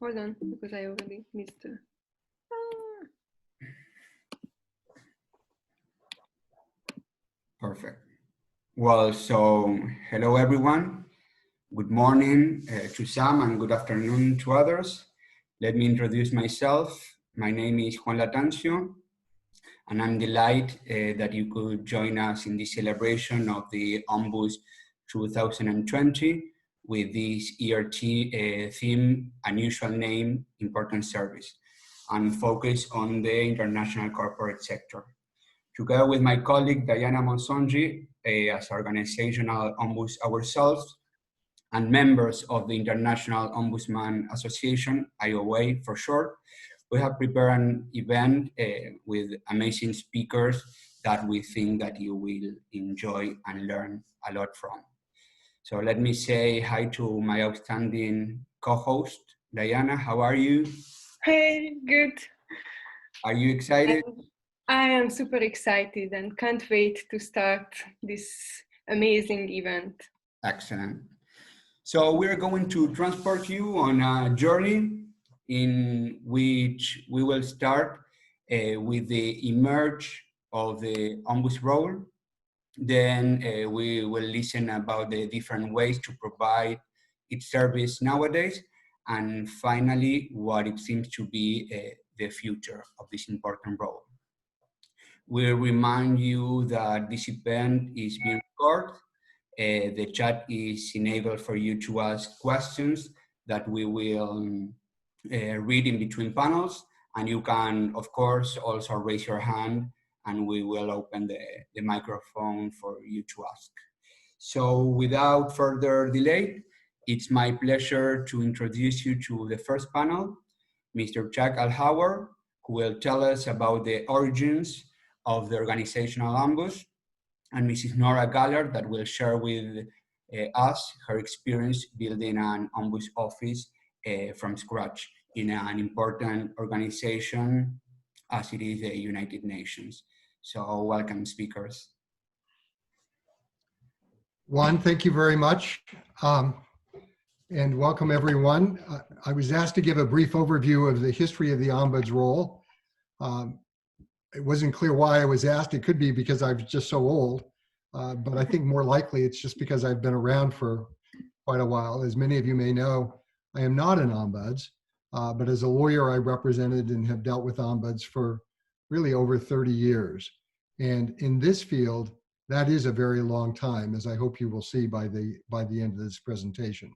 Hold on, because I already missed. Perfect. Well, so hello everyone. Good morning to some and good afternoon to others. Let me introduce myself. My name is Juan Lattanzio, and I'm delighted that you could join us in this celebration of the Ombuds 2020 with this ERT theme, unusual name, important service, and focus on the international corporate sector. Together with my colleague Diana Mosonyi, as organizational ombuds ourselves, and members of the International Ombudsman Association, IOA for short, we have prepared an event with amazing speakers that we think that you will enjoy and learn a lot from. So let me say hi to my outstanding co-host, Diana. How are you? Hey, good. Are you excited? I am super excited and can't wait to start this amazing event. Excellent. So we're going to transport you on a journey in which we will start with the emerge of the Ombuds role. Then we will listen about the different ways to provide its service nowadays. And finally, what it seems to be the future of this important role. We'll remind you that this event is being recorded. The chat is enabled for you to ask questions that we will read in between panels. And you can, of course, also raise your hand and we will open the microphone for you to ask. So without further delay, it's my pleasure to introduce you to the first panel, Mr. Chuck Alhauer, who will tell us about the origins of the organizational ombuds, and Mrs. Nora that will share with us her experience building an ombuds office from scratch in an important organization as it is the United Nations. So welcome, speakers. Juan, thank you very much. And welcome everyone. I was asked to give a brief overview of the history of the Ombuds role. It wasn't clear why I was asked. It could be because I was just so old, but I think more likely it's just because I've been around for quite a while. As many of you may know, I am not an Ombuds, but as a lawyer, I represented and have dealt with Ombuds for really over 30 years. And in this field, that is a very long time, as I hope you will see by the end of this presentation.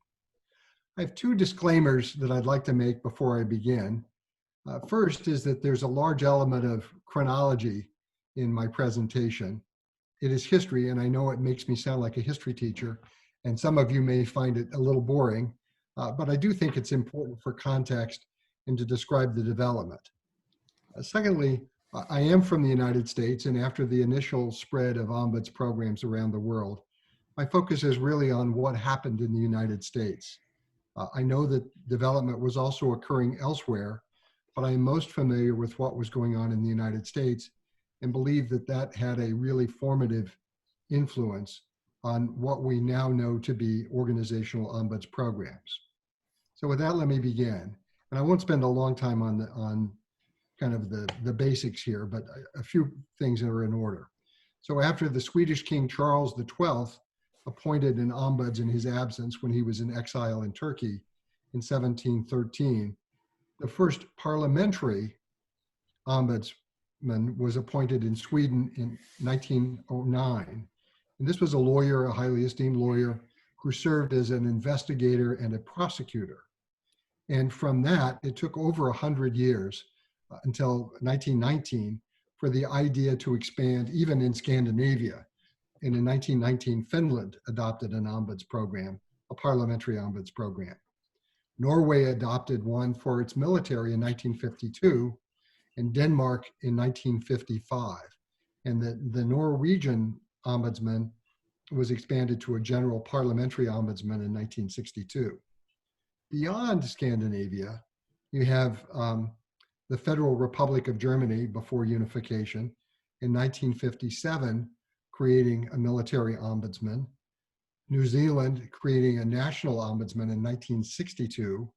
I have two disclaimers that I'd like to make before I begin. First is that there's a large element of chronology in my presentation. It is history, and I know it makes me sound like a history teacher, and some of you may find it a little boring, but I do think it's important for context and to describe the development. Secondly, I am from the United States, and after the initial spread of Ombuds programs around the world, my focus is really on what happened in the United States. I know that development was also occurring elsewhere, but I am most familiar with what was going on in the United States and believe that that had a really formative influence on what we now know to be organizational Ombuds programs. So with that, let me begin. And I won't spend a long time on kind of the basics here, but a few things that are in order. So after the Swedish King Charles XII appointed an ombuds in his absence when he was in exile in Turkey in 1713, the first parliamentary ombudsman was appointed in Sweden in 1909. And this was a lawyer, a highly esteemed lawyer, who served as an investigator and a prosecutor. And from that, it took over 100 years until 1919 for the idea to expand even in Scandinavia. And in 1919, Finland adopted an ombuds program, a parliamentary ombuds program. Norway adopted one for its military in 1952, and Denmark in 1955. And the Norwegian ombudsman was expanded to a general parliamentary ombudsman in 1962. Beyond Scandinavia, you have the Federal Republic of Germany before unification in 1957, creating a military ombudsman. New Zealand creating a national ombudsman in 1962,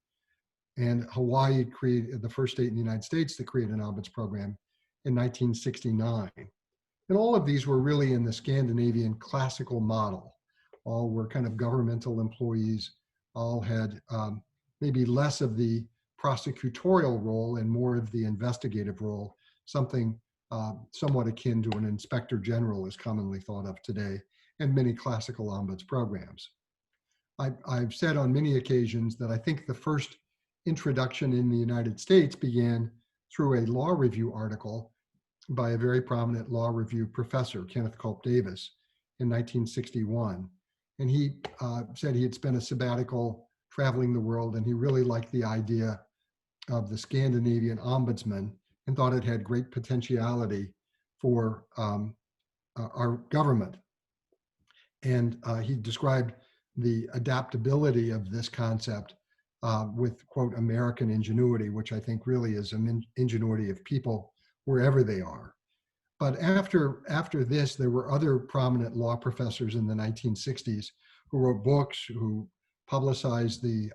and Hawaii created the first state in the United States to create an ombuds program in 1969. And all of these were really in the Scandinavian classical model. All were kind of governmental employees, all had maybe less of the prosecutorial role and more of the investigative role, something somewhat akin to an inspector general is commonly thought of today, and many classical ombuds programs. I've said on many occasions that I think the first introduction in the United States began through a law review article by a very prominent law review professor, Kenneth Culp Davis, in 1961. And he said he had spent a sabbatical traveling the world, and he really liked the idea of the Scandinavian ombudsman and thought it had great potentiality for our government. And he described the adaptability of this concept with, quote, American ingenuity, which I think really is an ingenuity of people wherever they are. But after this, there were other prominent law professors in the 1960s who wrote books, who publicized the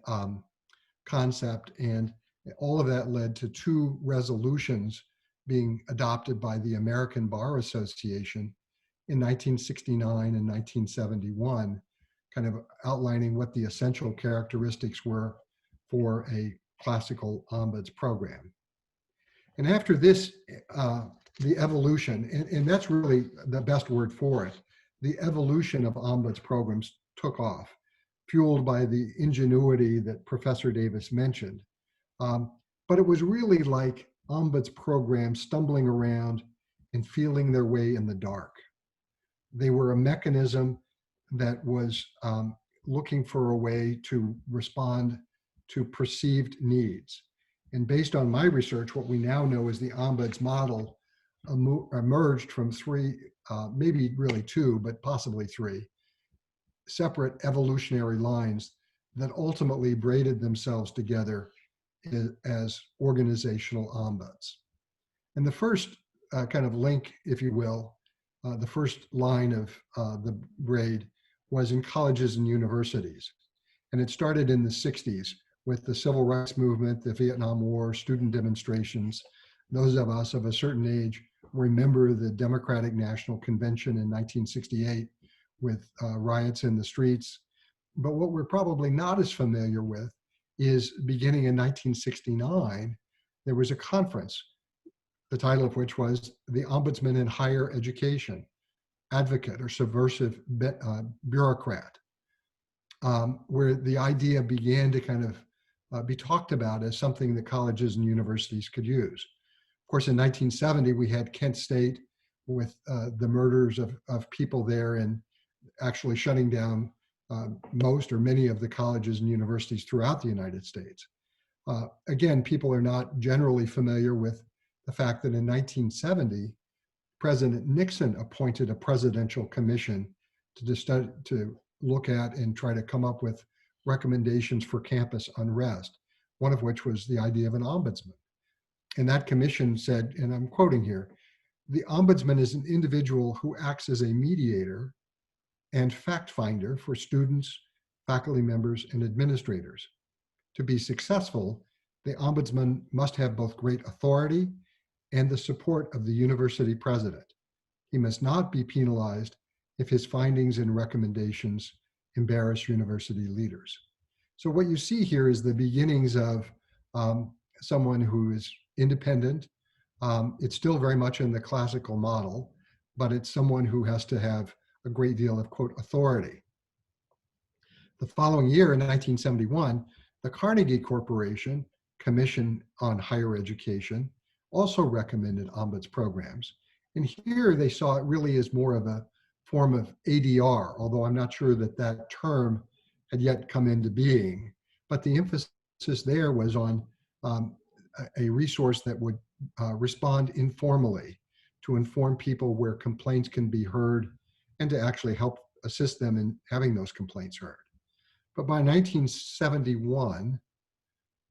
concept, and all of that led to two resolutions being adopted by the American Bar Association in 1969 and 1971, kind of outlining what the essential characteristics were for a classical ombuds program. And after this, the evolution, and that's really the best word for it, the evolution of ombuds programs took off, fueled by the ingenuity that Professor Davis mentioned. But it was really like ombuds programs stumbling around and feeling their way in the dark. They were a mechanism that was looking for a way to respond to perceived needs. And based on my research, what we now know is the ombuds model emerged from three, maybe really two, but possibly three, separate evolutionary lines that ultimately braided themselves together as organizational ombuds. And the first kind of link, if you will, the first line of the braid was in colleges and universities. And it started in the 60s with the civil rights movement, the Vietnam War, student demonstrations. Those of us of a certain age remember the Democratic National Convention in 1968 with riots in the streets. But what we're probably not as familiar with is beginning in 1969, there was a conference, the title of which was The Ombudsman in Higher Education, Advocate or Subversive Bureaucrat, where the idea began to kind of be talked about as something that colleges and universities could use. Of course, in 1970, we had Kent State with the murders of people there and actually shutting down most or many of the colleges and universities throughout the United States. Again, people are not generally familiar with the fact that in 1970, President Nixon appointed a presidential commission to look at and try to come up with recommendations for campus unrest, one of which was the idea of an ombudsman. And that commission said, and I'm quoting here, the ombudsman is an individual who acts as a mediator and fact finder for students, faculty members, and administrators. To be successful, the ombudsman must have both great authority and the support of the university president. He must not be penalized if his findings and recommendations embarrass university leaders. So what you see here is the beginnings of someone who is independent. It's still very much in the classical model, but it's someone who has to have a great deal of, quote, authority. The following year, in 1971, the Carnegie Corporation Commission on Higher Education also recommended ombuds programs. And here they saw it really as more of a form of ADR, although I'm not sure that that term had yet come into being. But the emphasis there was on a resource that would respond informally to inform people where complaints can be heard and to actually help assist them in having those complaints heard. But by 1971,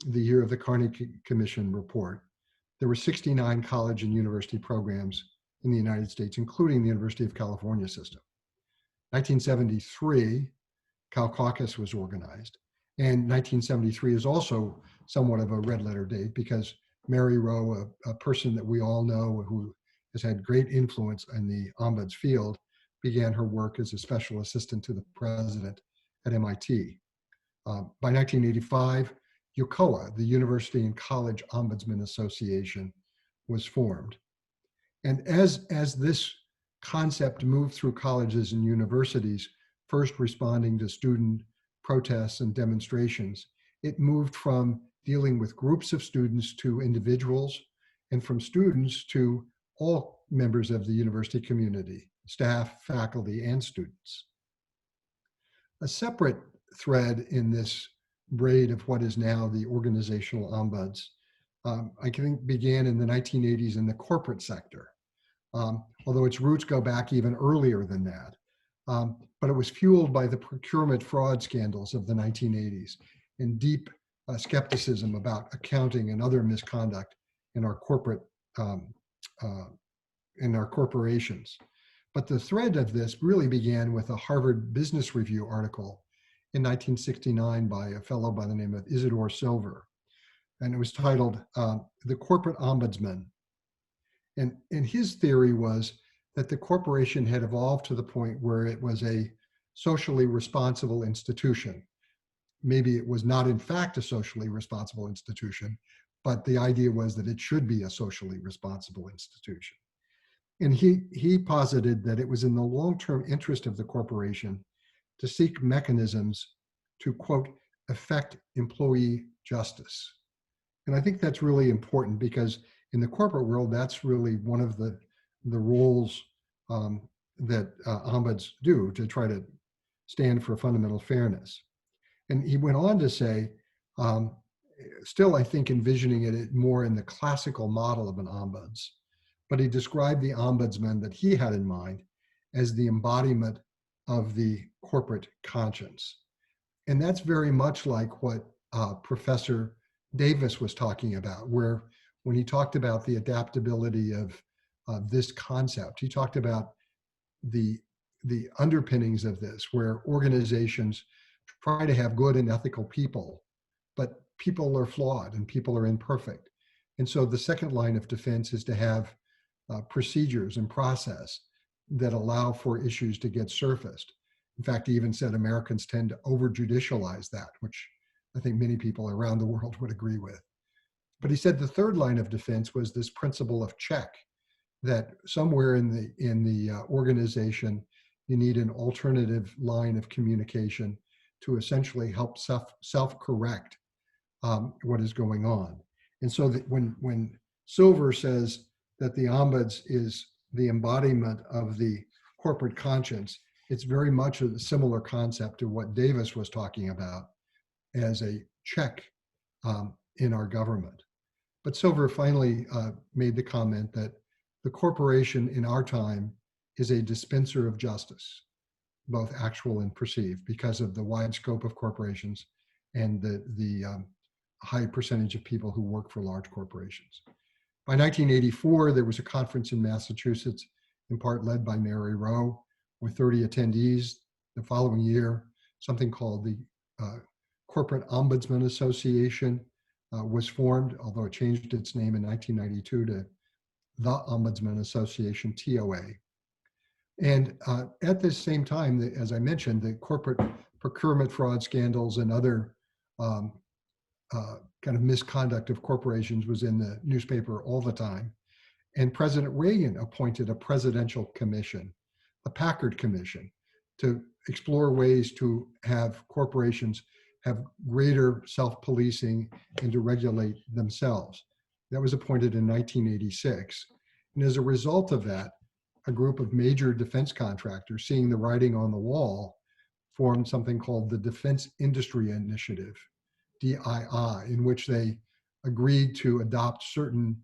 the year of the Carnegie Commission report, there were 69 college and university programs in the United States, including the University of California system. 1973, Cal Caucus was organized. And 1973 is also somewhat of a red letter date because Mary Rowe, a person that we all know who has had great influence in the ombuds field, began her work as a special assistant to the president at MIT. By 1985, UCOA, the University and College Ombudsman Association, was formed. And as this concept moved through colleges and universities, first responding to student protests and demonstrations, it moved from dealing with groups of students to individuals, and from students to all members of the university community, staff, faculty, and students. A separate thread in this braid of what is now the organizational ombuds, I think began in the 1980s in the corporate sector, although its roots go back even earlier than that. But it was fueled by the procurement fraud scandals of the 1980s and deep skepticism about accounting and other misconduct in our corporate, in our corporations. But the thread of this really began with a Harvard Business Review article in 1969 by a fellow by the name of Isidore Silver. And it was titled The Corporate Ombudsman. And his theory was that the corporation had evolved to the point where it was a socially responsible institution. Maybe it was not in fact a socially responsible institution, but the idea was that it should be a socially responsible institution. And he posited that it was in the long-term interest of the corporation to seek mechanisms to, quote, affect employee justice. And I think that's really important because in the corporate world, that's really one of the roles that ombuds do to try to stand for fundamental fairness. And he went on to say, still, I think envisioning it more in the classical model of an ombuds, but he described the ombudsman that he had in mind as the embodiment of the corporate conscience. And that's very much like what Professor Davis was talking about, where when he talked about the adaptability of this concept, he talked about the underpinnings of this, where organizations try to have good and ethical people, but people are flawed and people are imperfect. And so the second line of defense is to have procedures and process that allow for issues to get surfaced. In fact, he even said Americans tend to over-judicialize that, which I think many people around the world would agree with. But he said the third line of defense was this principle of check, that somewhere in the organization, you need an alternative line of communication to essentially help self-correct what is going on. And so that when Silver says that the ombuds is the embodiment of the corporate conscience, it's very much a similar concept to what Davis was talking about as a check in our government. But Silver finally made the comment that the corporation in our time is a dispenser of justice, both actual and perceived, because of the wide scope of corporations and the high percentage of people who work for large corporations. By 1984, there was a conference in Massachusetts, in part led by Mary Rowe, with 30 attendees. The following year, something called the Corporate Ombudsman Association was formed, although it changed its name in 1992 to the Ombudsman Association, TOA. And at the same time, as I mentioned, the corporate procurement fraud scandals and other kind of misconduct of corporations was in the newspaper all the time. And President Reagan appointed a presidential commission, a Packard Commission, to explore ways to have corporations have greater self-policing and to regulate themselves. That was appointed in 1986. And as a result of that, a group of major defense contractors, seeing the writing on the wall, formed something called the Defense Industry Initiative, DII, in which they agreed to adopt certain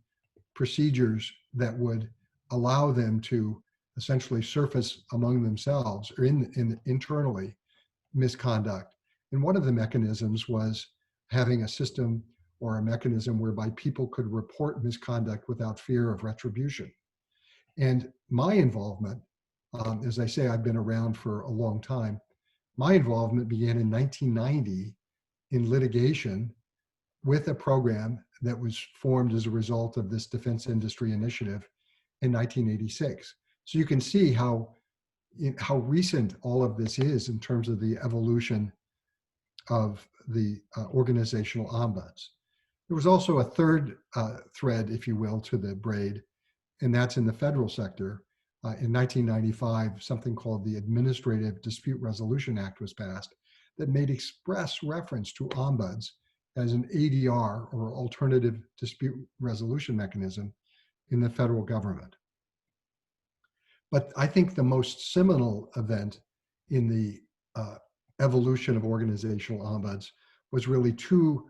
procedures that would allow them to essentially surface among themselves or internally misconduct. And one of the mechanisms was having a system or a mechanism whereby people could report misconduct without fear of retribution. And my involvement, as I say, I've been around for a long time. My involvement began in 1990 in litigation with a program that was formed as a result of this defense industry initiative in 1986. So you can see how recent all of this is in terms of the evolution of the organizational ombuds. There was also a third thread, if you will, to the braid, and that's in the federal sector. In 1995, something called the Administrative Dispute Resolution Act was passed that made express reference to ombuds as an ADR, or alternative dispute resolution mechanism, in the federal government. But I think the most seminal event in the evolution of organizational ombuds was really two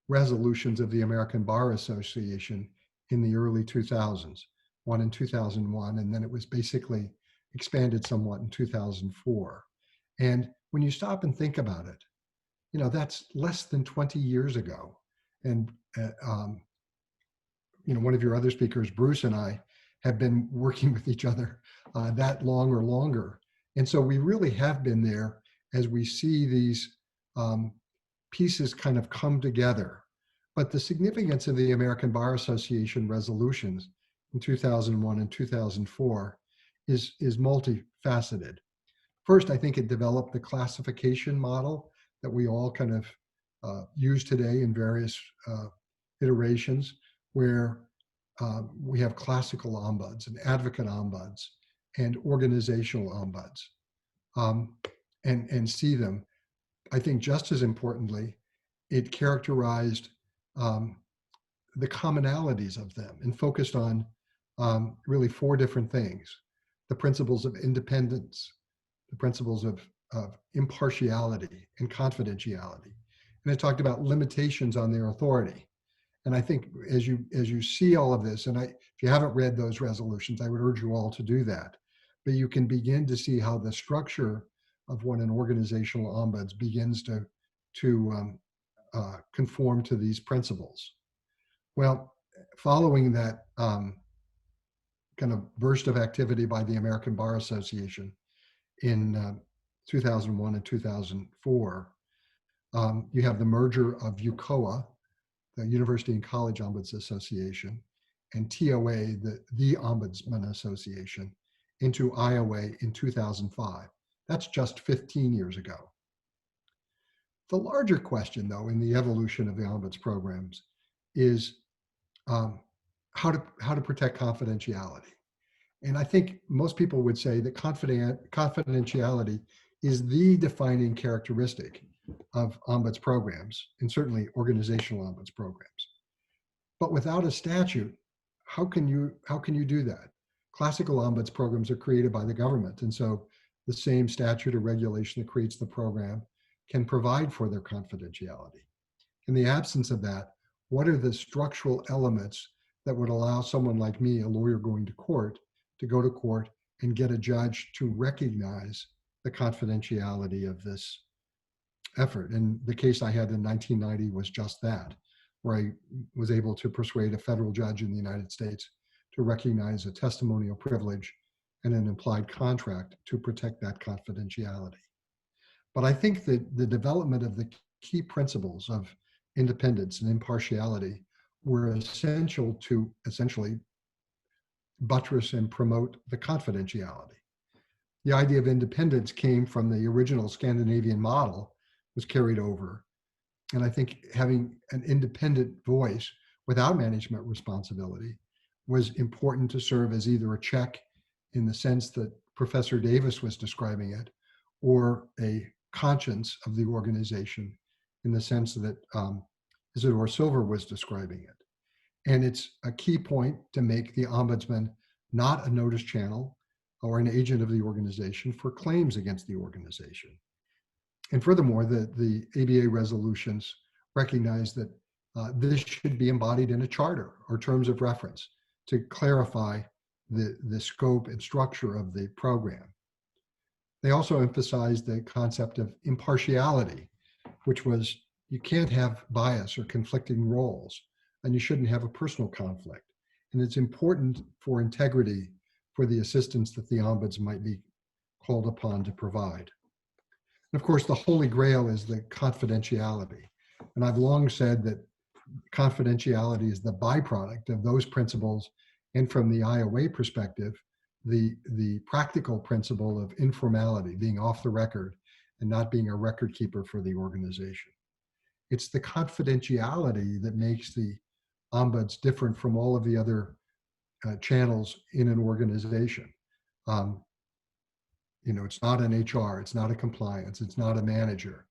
resolutions of the American Bar Association in the early 2000s, one in 2001, and then it was basically expanded somewhat in 2004. And when you stop and think about it, you know, that's less than 20 years ago. And, you know, one of your other speakers, Bruce, and I have been working with each other that long or longer. And so we really have been there as we see these pieces kind of come together. But the significance of the American Bar Association resolutions in 2001 and 2004 is multifaceted. First, I think it developed the classification model that we all kind of use today in various iterations, where we have classical ombuds and advocate ombuds and organizational ombuds, and see them. I think just as importantly, it characterized the commonalities of them and focused on really four different things: the principles of independence, the principles of impartiality and confidentiality. And it talked about limitations on their authority. And I think as you see all of this, and if you haven't read those resolutions, I would urge you all to do that. But you can begin to see how the structure of what an organizational ombuds begins to conform to these principles. Well, following that kind of burst of activity by the American Bar Association in 2001 and 2004, you have the merger of UCOA, the University and College Ombuds Association, and TOA, the Ombudsman Association, into IOA in 2005. That's just 15 years ago. The larger question, though, in the evolution of the ombuds programs is how to protect confidentiality. And I think most people would say that confidentiality is the defining characteristic of ombuds programs, and certainly organizational ombuds programs. But without a statute, how can you do that? Classical ombuds programs are created by the government, and so the same statute or regulation that creates the program can provide for their confidentiality. In the absence of that, what are the structural elements that would allow someone like me, a lawyer going to court, to go to court and get a judge to recognize the confidentiality of this effort? And the case I had in 1990 was just that, where I was able to persuade a federal judge in the United States to recognize a testimonial privilege and an implied contract to protect that confidentiality. But I think that the development of the key principles of independence and impartiality were essential to essentially buttress and promote the confidentiality. The idea of independence came from the original Scandinavian model, was carried over. And I think having an independent voice without management responsibility was important to serve as either a check in the sense that Professor Davis was describing it, or a conscience of the organization in the sense that Isidore Silver was describing it. And it's a key point to make the ombudsman not a notice channel or an agent of the organization for claims against the organization. And furthermore, the ABA resolutions recognize that this should be embodied in a charter or terms of reference to clarify the scope and structure of the program. They also emphasized the concept of impartiality, which was you can't have bias or conflicting roles, and you shouldn't have a personal conflict. And it's important for integrity for the assistance that the ombuds might be called upon to provide. And of course, the holy grail is the confidentiality. And I've long said that confidentiality is the byproduct of those principles. And from the IOA perspective, the practical principle of informality, being off the record and not being a record keeper for the organization. It's the confidentiality that makes the ombuds different from all of the other channels in an organization. You know, it's not an HR, it's not a compliance, it's not a manager.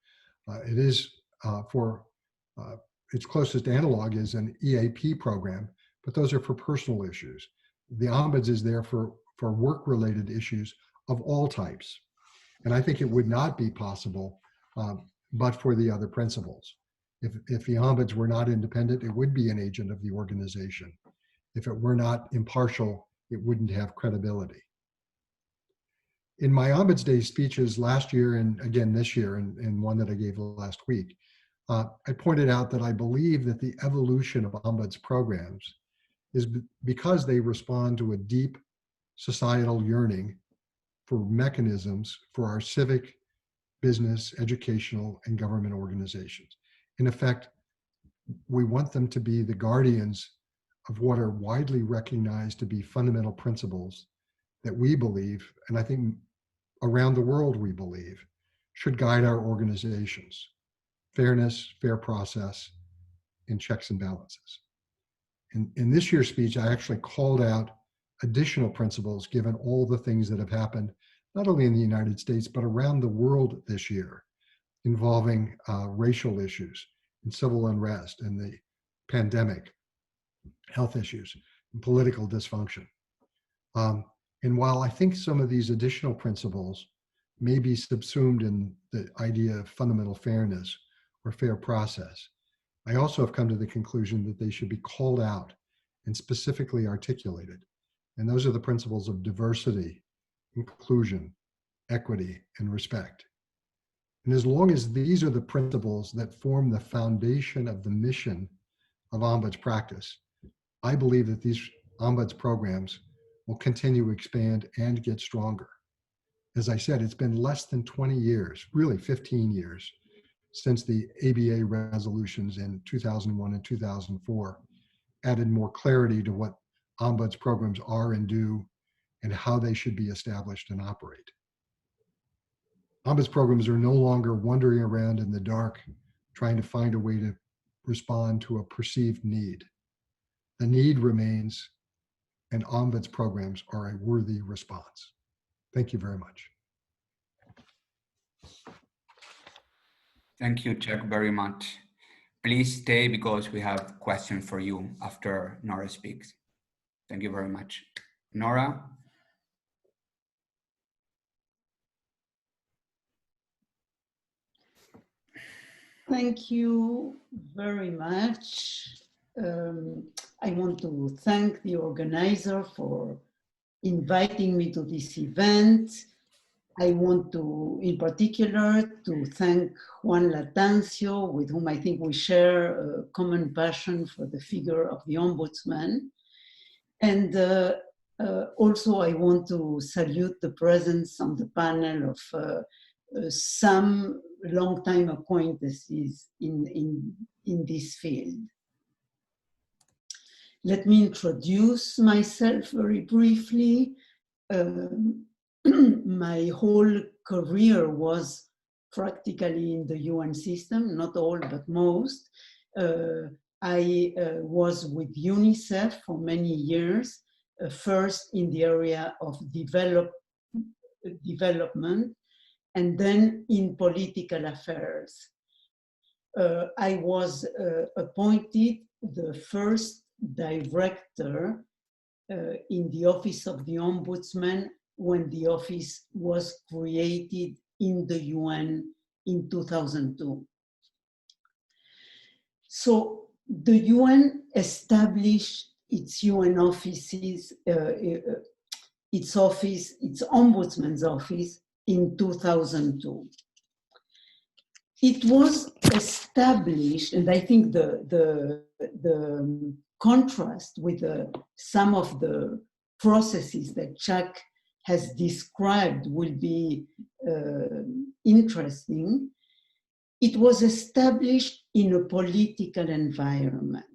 It is its closest analog is an EAP program, but those are for personal issues. The ombuds is there for work-related issues of all types. And I think it would not be possible but for the other principles. If the ombuds were not independent, it would be an agent of the organization. If it were not impartial, it wouldn't have credibility. In my Ombuds Day speeches last year and again this year, and one that I gave last week, I pointed out that I believe that the evolution of ombuds programs is because they respond to a deep societal yearning for mechanisms for our civic, business, educational, and government organizations. In effect, we want them to be the guardians of what are widely recognized to be fundamental principles that we believe, and I think around the world we believe, should guide our organizations: fairness, fair process, and checks and balances. In this year's speech, I actually called out additional principles given all the things that have happened, not only in the United States, but around the world this year, involving racial issues and civil unrest and the pandemic, health issues, and political dysfunction. And while I think some of these additional principles may be subsumed in the idea of fundamental fairness or fair process, I also have come to the conclusion that they should be called out and specifically articulated. And those are the principles of diversity, inclusion, equity, and respect. And as long as these are the principles that form the foundation of the mission of ombuds practice, I believe that these ombuds programs will continue to expand and get stronger. As I said, it's been less than 20 years, really 15 years, since the ABA resolutions in 2001 and 2004 added more clarity to what ombuds programs are and do and how they should be established and operate. Ombuds programs are no longer wandering around in the dark trying to find a way to respond to a perceived need. The need remains, and ombuds programs are a worthy response. Thank you very much. Thank you, Chuck, very much. Please stay because we have a question for you after Nora speaks. Thank you very much. Nora? Thank you very much. I want to thank the organizer for inviting me to this event. I want to, in particular, to thank Juan Lattanzio, with whom I think we share a common passion for the figure of the Ombudsman. And also I want to salute the presence on the panel of some long-time acquaintances in this field. Let me introduce myself very briefly. My whole career was practically in the UN system, not all, but most. I was with UNICEF for many years, first in the area of development, and then in political affairs. I was appointed the first director in the Office of the Ombudsman when the office was created in the UN in 2002. So the UN established its UN offices, its Ombudsman's office in 2002. It was established, and I think the contrast with some of the processes that Chuck has described will be interesting. It was established in a political environment.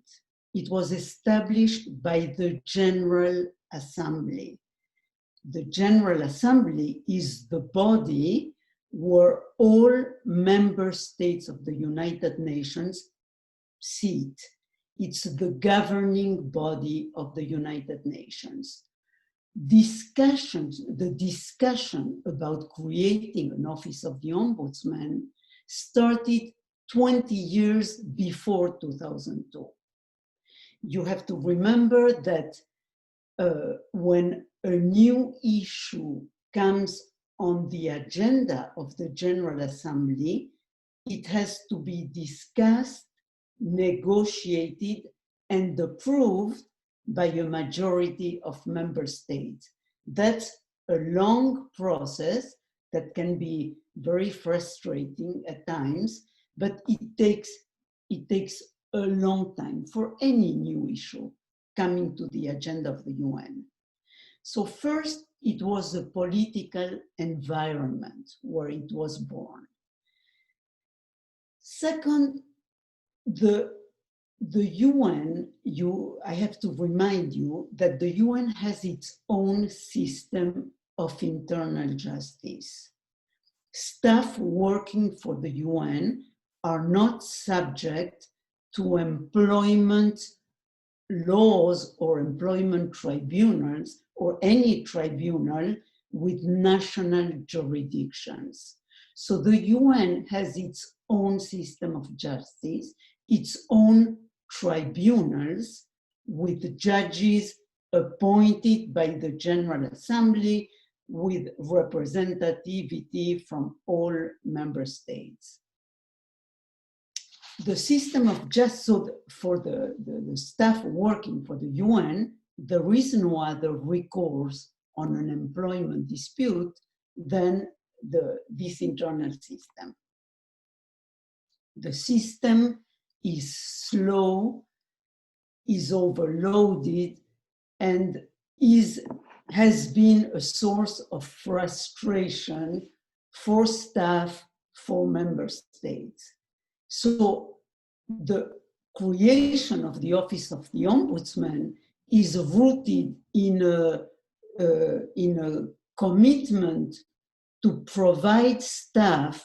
It was established by the General Assembly. The General Assembly is the body where all member states of the United Nations sit. It's the governing body of the United Nations. The discussion about creating an office of the Ombudsman started 20 years before 2002. You have to remember that when a new issue comes on the agenda of the General Assembly, it has to be discussed, negotiated, and approved by a majority of member states. That's a long process that can be very frustrating at times, but it takes a long time for any new issue coming to the agenda of the UN. So first, it was a political environment where it was born. Second, the UN, I have to remind you that the UN has its own system of internal justice. Staff working for the UN are not subject to employment laws or employment tribunals or any tribunal with national jurisdictions. So the UN has its own system of justice, its own tribunals with judges appointed by the General Assembly with representativity from all member states. The system of justice, so for the staff working for the UN, there is no other recourse on an employment dispute than this internal system. The system is slow, is overloaded, and has been a source of frustration for staff, for member states. So the creation of the Office of the Ombudsman is rooted in a commitment to provide staff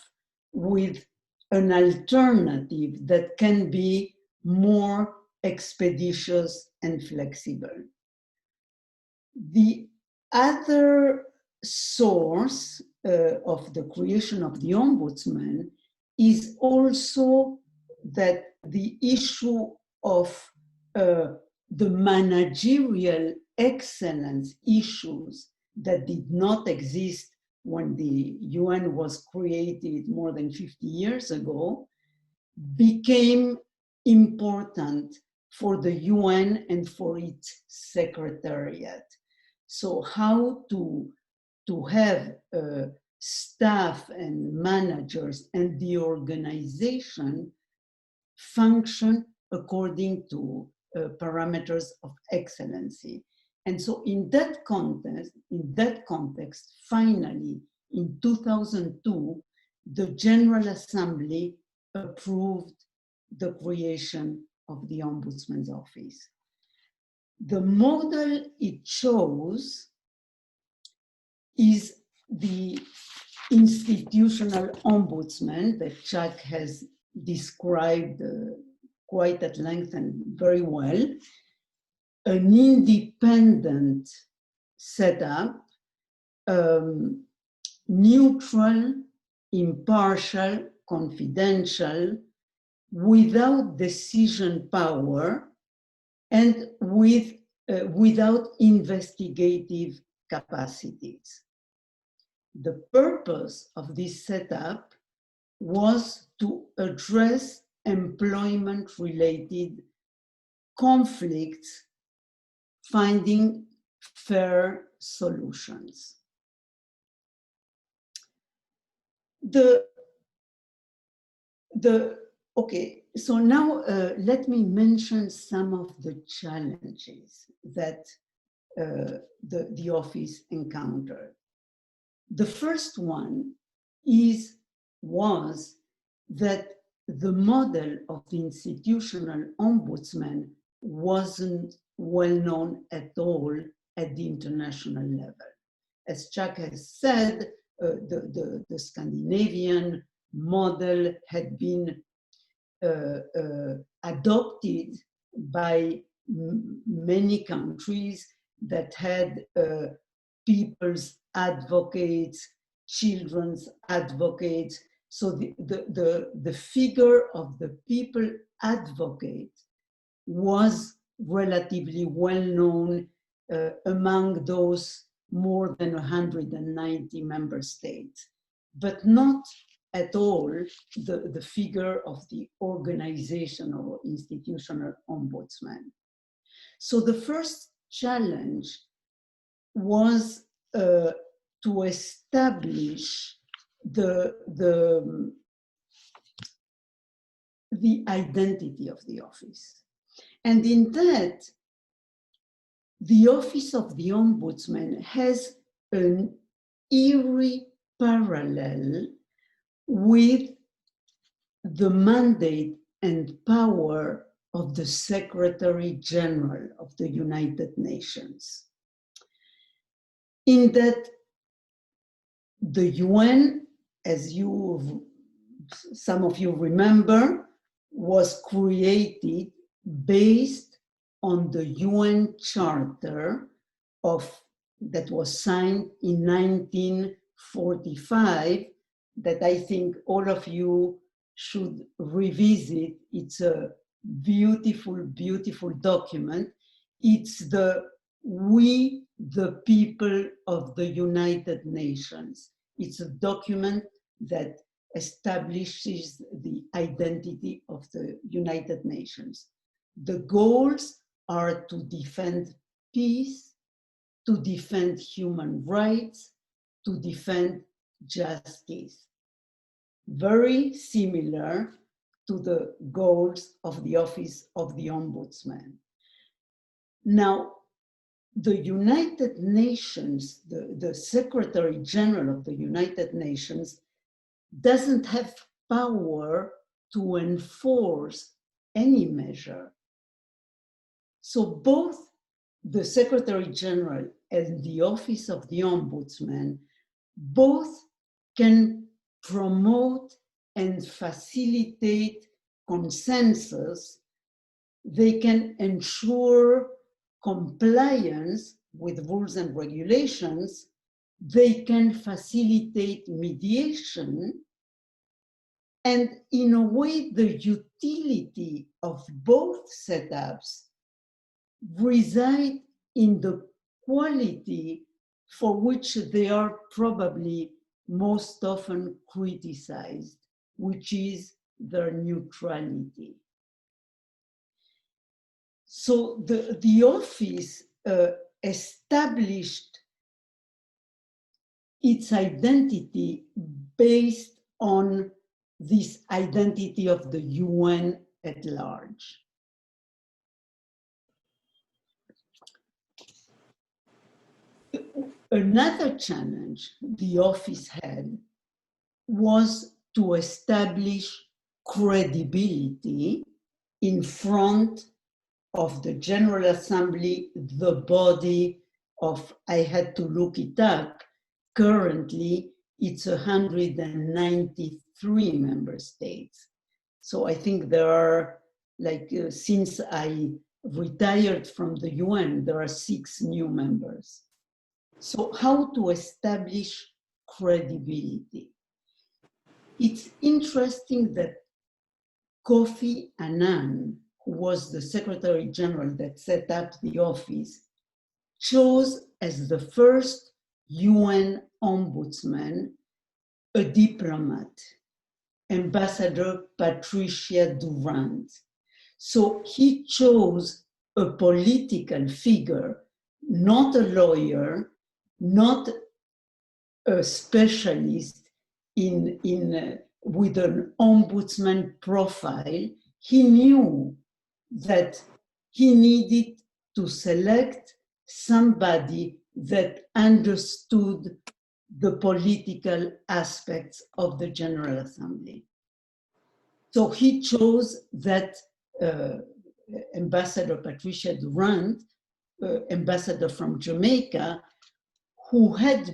with an alternative that can be more expeditious and flexible. The other source of the creation of the Ombudsman is also that the issue of the managerial excellence issues that did not exist when the UN was created more than 50 years ago became important for the UN and for its secretariat. So how to have staff and managers and the organization function according to parameters of excellency. And so in that context, finally, in 2002, the General Assembly approved the creation of the Ombudsman's Office. The model it chose is the institutional ombudsman that Chuck has described quite at length and very well, an independent setup, neutral, impartial, confidential, without decision power, and without investigative capacities. The purpose of this setup was to address employment-related conflicts, finding fair solutions. Okay, so now let me mention some of the challenges that the office encountered. The first one was that the model of the institutional ombudsman wasn't well known at all at the international level. As Chuck has said, the Scandinavian model had been adopted by many countries that had people's advocates, children's advocates. So the figure of the people advocate was relatively well known among those more than 190 member states, but not at all the figure of the organizational or institutional ombudsman. So the first challenge was to establish the identity of the office. And in that, the office of the ombudsman has an eerie parallel with the mandate and power of the Secretary General of the United Nations. In that the UN, as some of you remember, was created based on the UN Charter that was signed in 1945, that I think all of you should revisit. It's a beautiful, beautiful document. It's We the People of the United Nations. It's a document that establishes the identity of the United Nations. The goals are to defend peace, to defend human rights, to defend justice. Very similar to the goals of the Office of the Ombudsman. Now, the United Nations, the Secretary General of the United Nations doesn't have power to enforce any measure. So both the Secretary General and the Office of the Ombudsman both can promote and facilitate consensus. They can ensure compliance with rules and regulations. They can facilitate mediation. And in a way, the utility of both setups reside in the quality for which they are probably most often criticized, which is their neutrality. So the office established its identity based on this identity of the UN at large. Another challenge the office had was to establish credibility in front of the General Assembly, the body of, I had to look it up, currently it's 193 member states. So I think there are, since I retired from the UN, there are 6 new members. So how to establish credibility? It's interesting that Kofi Annan, who was the Secretary General that set up the office, chose as the first UN ombudsman a diplomat, Ambassador Patricia Durand. So he chose a political figure, not a lawyer, not a specialist with an ombudsman profile. He knew that he needed to select somebody that understood the political aspects of the General Assembly. So he chose that Ambassador Patricia Durant, ambassador from Jamaica, who had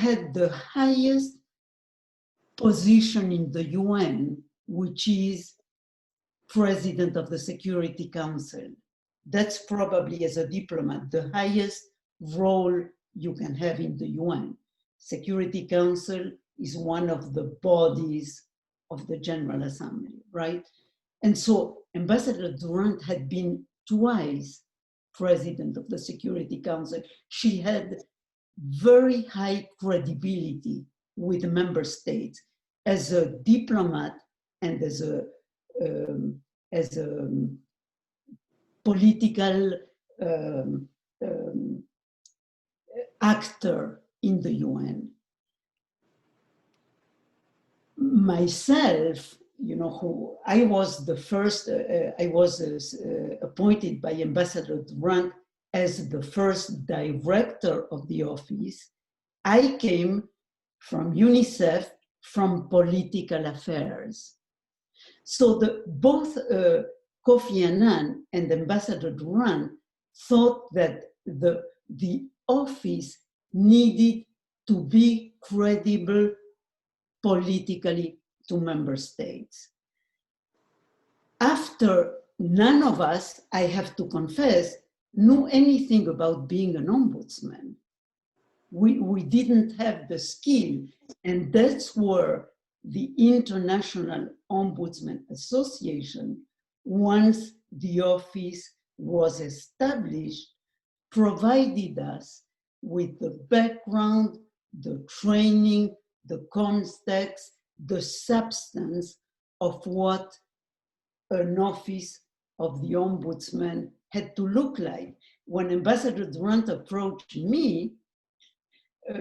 had the highest position in the UN, which is President of the Security Council. That's probably, as a diplomat, the highest role you can have in the UN. Security Council is one of the bodies of the General Assembly, right? And so Ambassador Durant had been twice president of the Security Council. She had very high credibility with member states as a diplomat and as a political actor in the UN. Myself, you know, who I was the first, I was appointed by Ambassador Durant as the first director of the office. I came from UNICEF, from political affairs. So both Kofi Annan and Ambassador Durant thought that the office needed to be credible politically to member states. After none of us, I have to confess, knew anything about being an ombudsman. We didn't have the skill, and that's where the International Ombudsman Association, once the office was established, provided us with the background, the training, the context, the substance of what an office of the ombudsman had to look like. When Ambassador Durant approached me,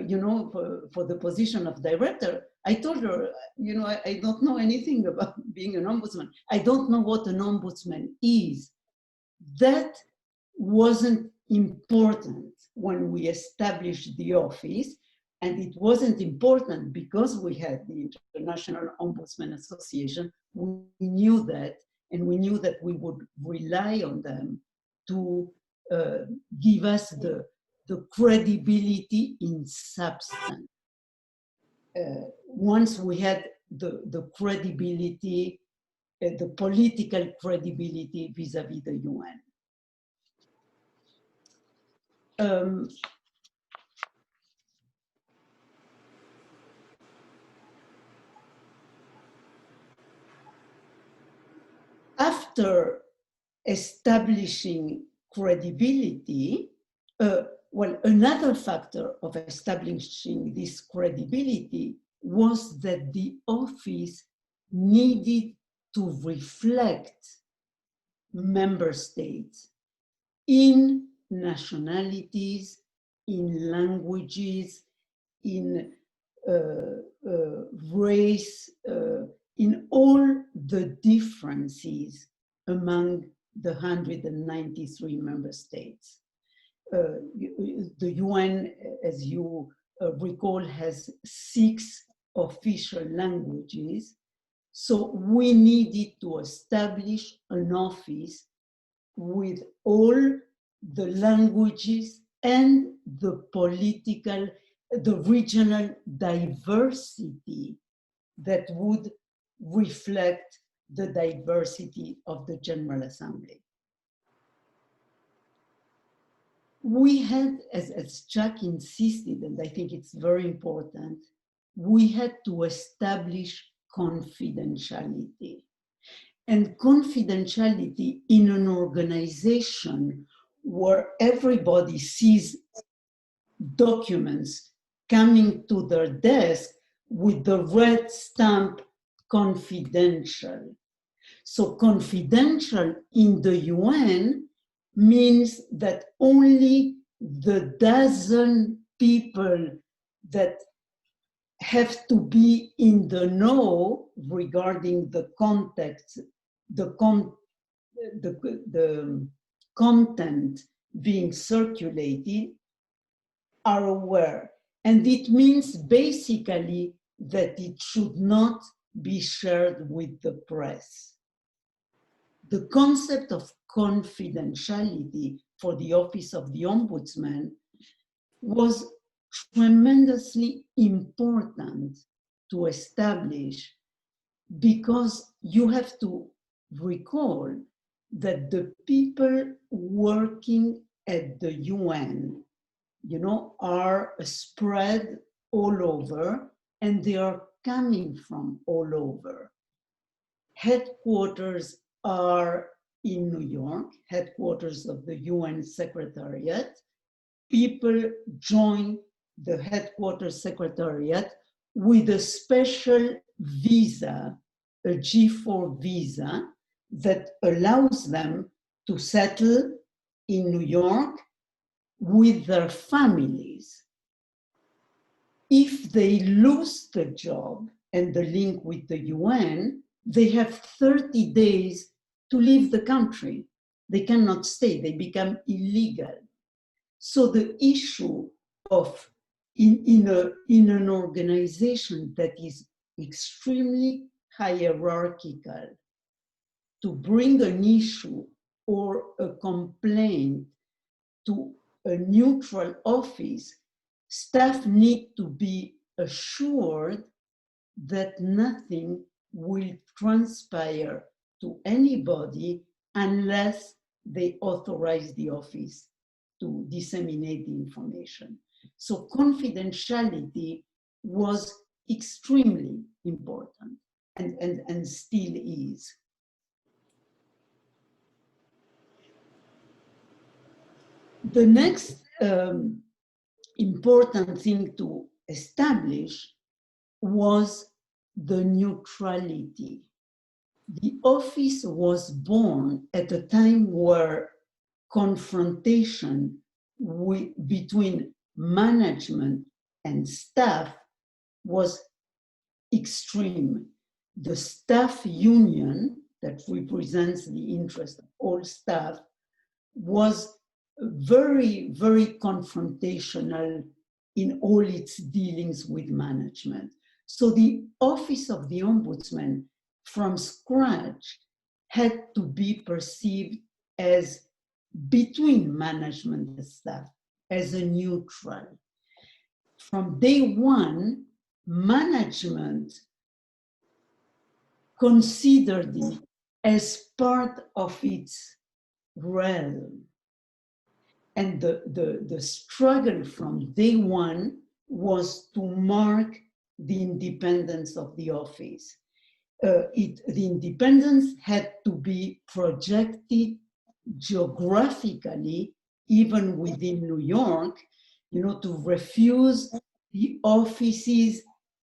you know, for the position of director, I told her, you know, I don't know anything about being an ombudsman. I don't know what an ombudsman is. That wasn't important when we established the office, and it wasn't important because we had the International Ombudsman Association. We knew that, and we knew that we would rely on them to give us the credibility in substance. Once we had the credibility, the political credibility vis-a-vis the UN. After establishing credibility, well, another factor of establishing this credibility was that the office needed to reflect member states in nationalities, in languages, in race, in all the differences among the 193 member states. The UN, as you recall, has 6 official languages. So we needed to establish an office with all the languages and the political, the regional diversity that would reflect the diversity of the General Assembly. We had, as Jack insisted, and I think it's very important, we had to establish confidentiality. And confidentiality in an organization where everybody sees documents coming to their desk with the red stamp confidential. So confidential in the UN means that only the dozen people that have to be in the know regarding the context, the content being circulated are aware. And it means basically that it should not be shared with the press. The concept of confidentiality for the Office of the Ombudsman was tremendously important to establish, because you have to recall that the people working at the UN, are spread all over, and they are coming from all over. Headquarters are in New York, headquarters of the UN Secretariat. People join the headquarters secretariat with a special visa, a G4 visa, that allows them to settle in New York with their families. If they lose the job and the link with the UN, they have 30 days to leave the country. They cannot stay, they become illegal. So the issue of, in an organization that is extremely hierarchical, to bring an issue or a complaint to a neutral office, staff need to be assured that nothing will transpire to anybody unless they authorize the office to disseminate the information. So confidentiality was extremely important and still is. The next important thing to establish was the neutrality. The office was born at a time where confrontation between management and staff was extreme. The staff union that represents the interest of all staff was very, very confrontational in all its dealings with management. So the Office of the Ombudsman from scratch had to be perceived as between management and staff, as a neutral. From day one, management considered it as part of its realm. And the struggle from day one was to mark the independence of the office. The independence had to be projected geographically, even within New York, to refuse the offices,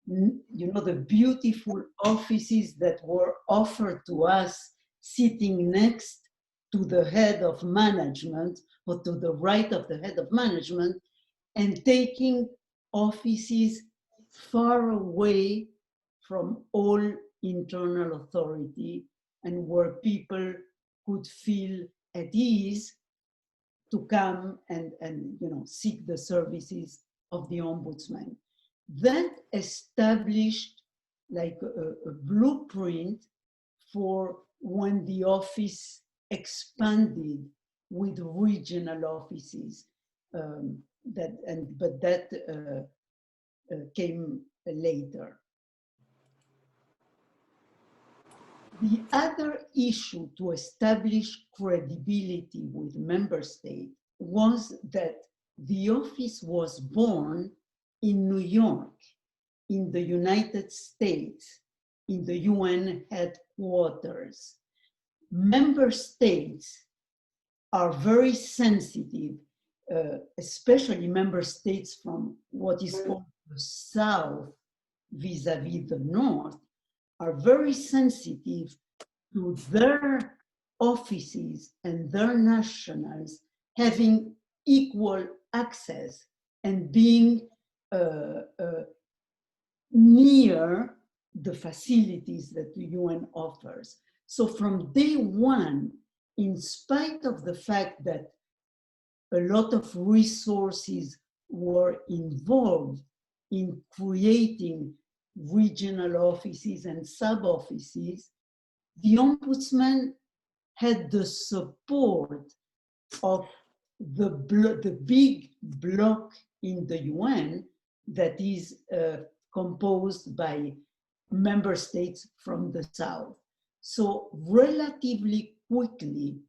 the beautiful offices that were offered to us sitting next to the head of management or to the right of the head of management, and taking offices far away from all internal authority and where people could feel at ease to come and seek the services of the ombudsman. That established like a blueprint for when the office expanded with regional offices, but that came later. The other issue to establish credibility with member states was that the office was born in New York, in the United States, in the UN headquarters. Member states are very sensitive, especially member states from what is called the South vis-a-vis the North, are very sensitive to their offices and their nationals having equal access and being near the facilities that the UN offers. So from day one, in spite of the fact that a lot of resources were involved in creating regional offices and sub-offices, the ombudsman had the support of the big bloc in the UN that is composed by member states from the South. So relatively quickly,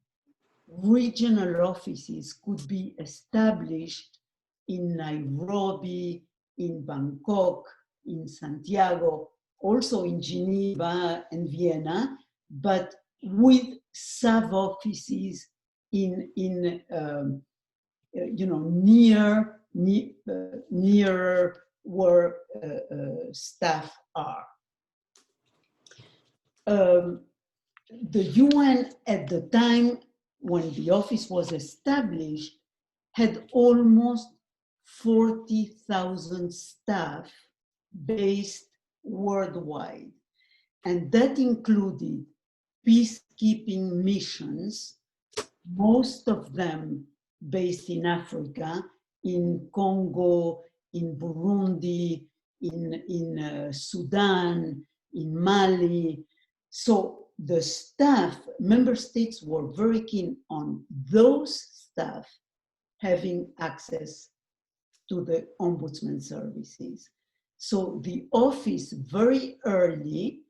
regional offices could be established in Nairobi, in Bangkok, in Santiago, also in Geneva and Vienna, but with sub-offices in nearer where staff are. The UN at the time when the office was established had almost 40,000 staff based worldwide. And that included peacekeeping missions, most of them based in Africa, in Congo, in Burundi, in Sudan, in Mali. So the staff, member states were very keen on those staff having access to the ombudsman services. So the office very early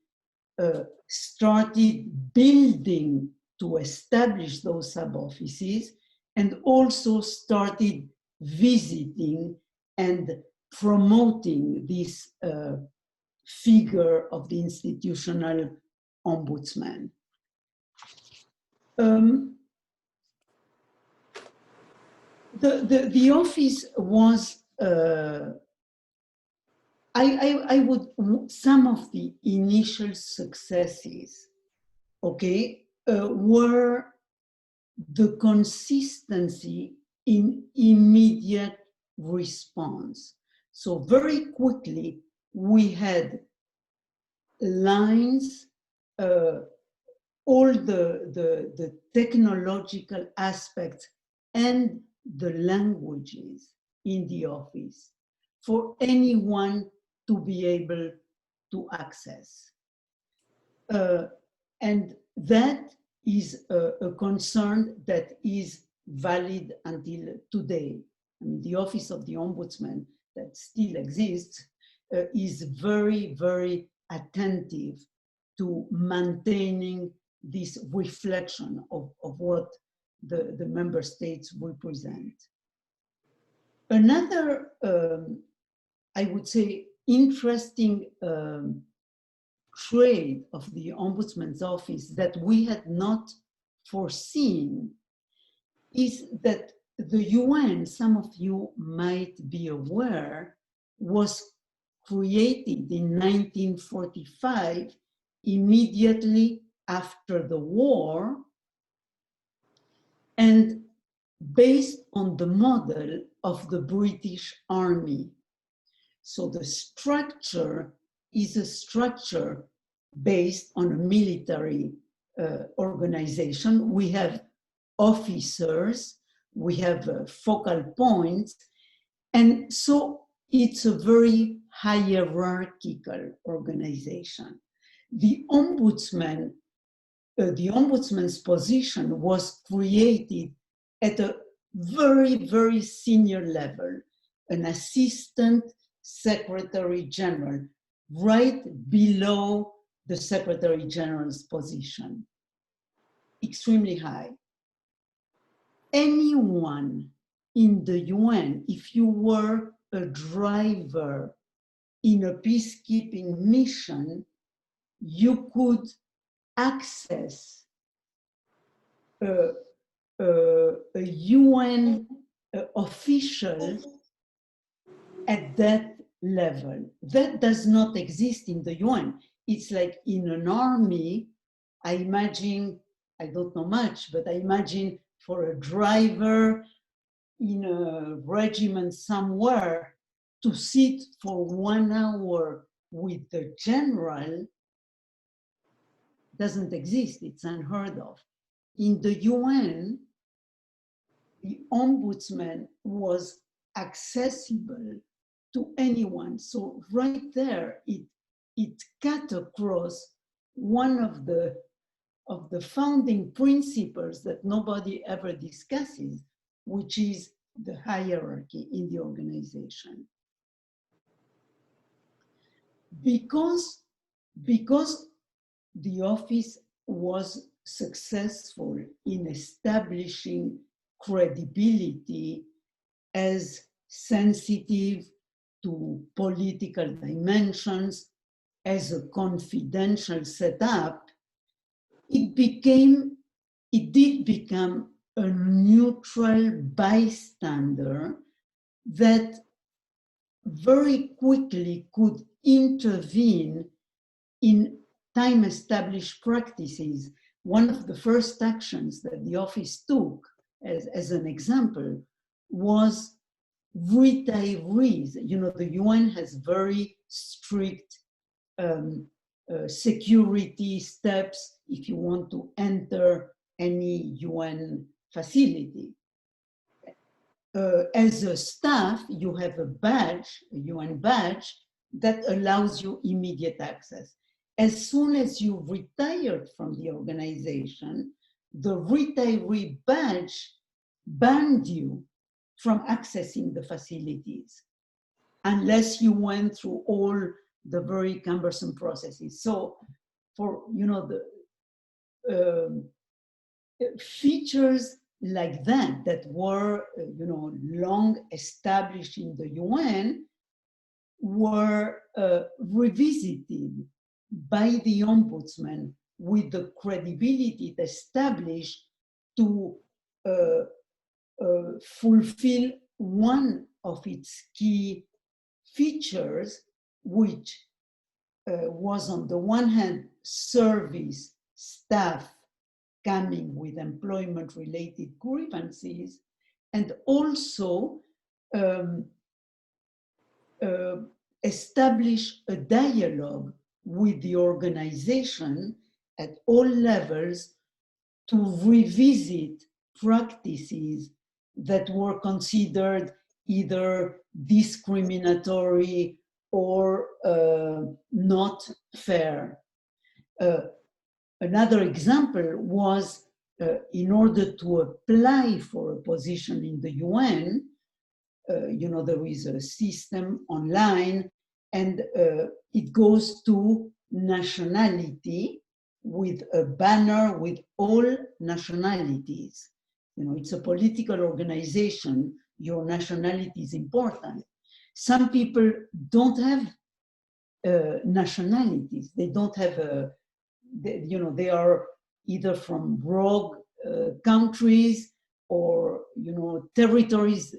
started building to establish those sub-offices and also started visiting and promoting this figure of the institutional ombudsman. The office was, some of the initial successes, okay, were the consistency in immediate response. So very quickly, we had lines, all the technological aspects and the languages in the office for anyone to be able to access. And that is a concern that is valid until today. I mean, the Office of the Ombudsman that still exists is very, very attentive to maintaining this reflection of what the member states represent. Another, I would say, interesting trait of the Ombudsman's office that we had not foreseen is that the UN, some of you might be aware, was created in 1945, immediately after the war, and based on the model of the British Army. So the structure is a structure based on a military organization. We have officers, we have focal points, and so it's a very hierarchical organization. The ombudsman's position was created at a very, very senior level, an assistant secretary general, right below the secretary general's position, extremely high. Anyone in the UN, if you were a driver in a peacekeeping mission, you could access a UN official at that level. That does not exist in the UN. It's like in an army, I imagine, I don't know much, but I imagine for a driver in a regiment somewhere to sit for 1 hour with the general doesn't exist, it's unheard of. In the UN, the ombudsman was accessible to anyone. So right there, it it cut across one of the founding principles that nobody ever discusses, which is the hierarchy in the organization. Because the office was successful in establishing credibility as sensitive to political dimensions, as a confidential setup, it did become a neutral bystander that very quickly could intervene in time-established practices. One of the first actions that the office took, as an example, was retirees. You know, the UN has very strict security steps if you want to enter any UN facility. As a staff, you have a badge, a UN badge, that allows you immediate access. As soon as you retired from the organization, the retiree badge banned you from accessing the facilities unless you went through all the very cumbersome processes. So for, you know, the features like that were, you know, long established in the UN were revisited by the Ombudsman with the credibility it established to fulfill one of its key features, which was on the one hand, service staff coming with employment-related grievances, and also establish a dialogue with the organization at all levels to revisit practices that were considered either discriminatory or not fair. Another example was in order to apply for a position in the UN, you know, there is a system online, and it goes to nationality with a banner with all nationalities. You know, it's a political organization, your nationality is important. Some people don't have nationalities. They don't have you know, they are either from rogue countries or, you know, territories.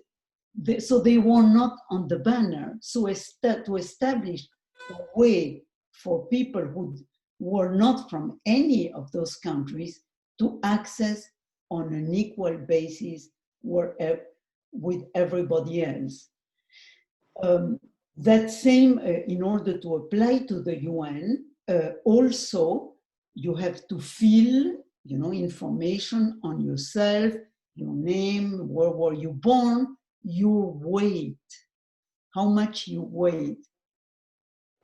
So they were not on the banner. So to establish a way for people who were not from any of those countries to access on an equal basis with everybody else. That same, in order to apply to the UN, also you have to fill, you know, information on yourself, your name, where were you born, your weight, how much you weigh,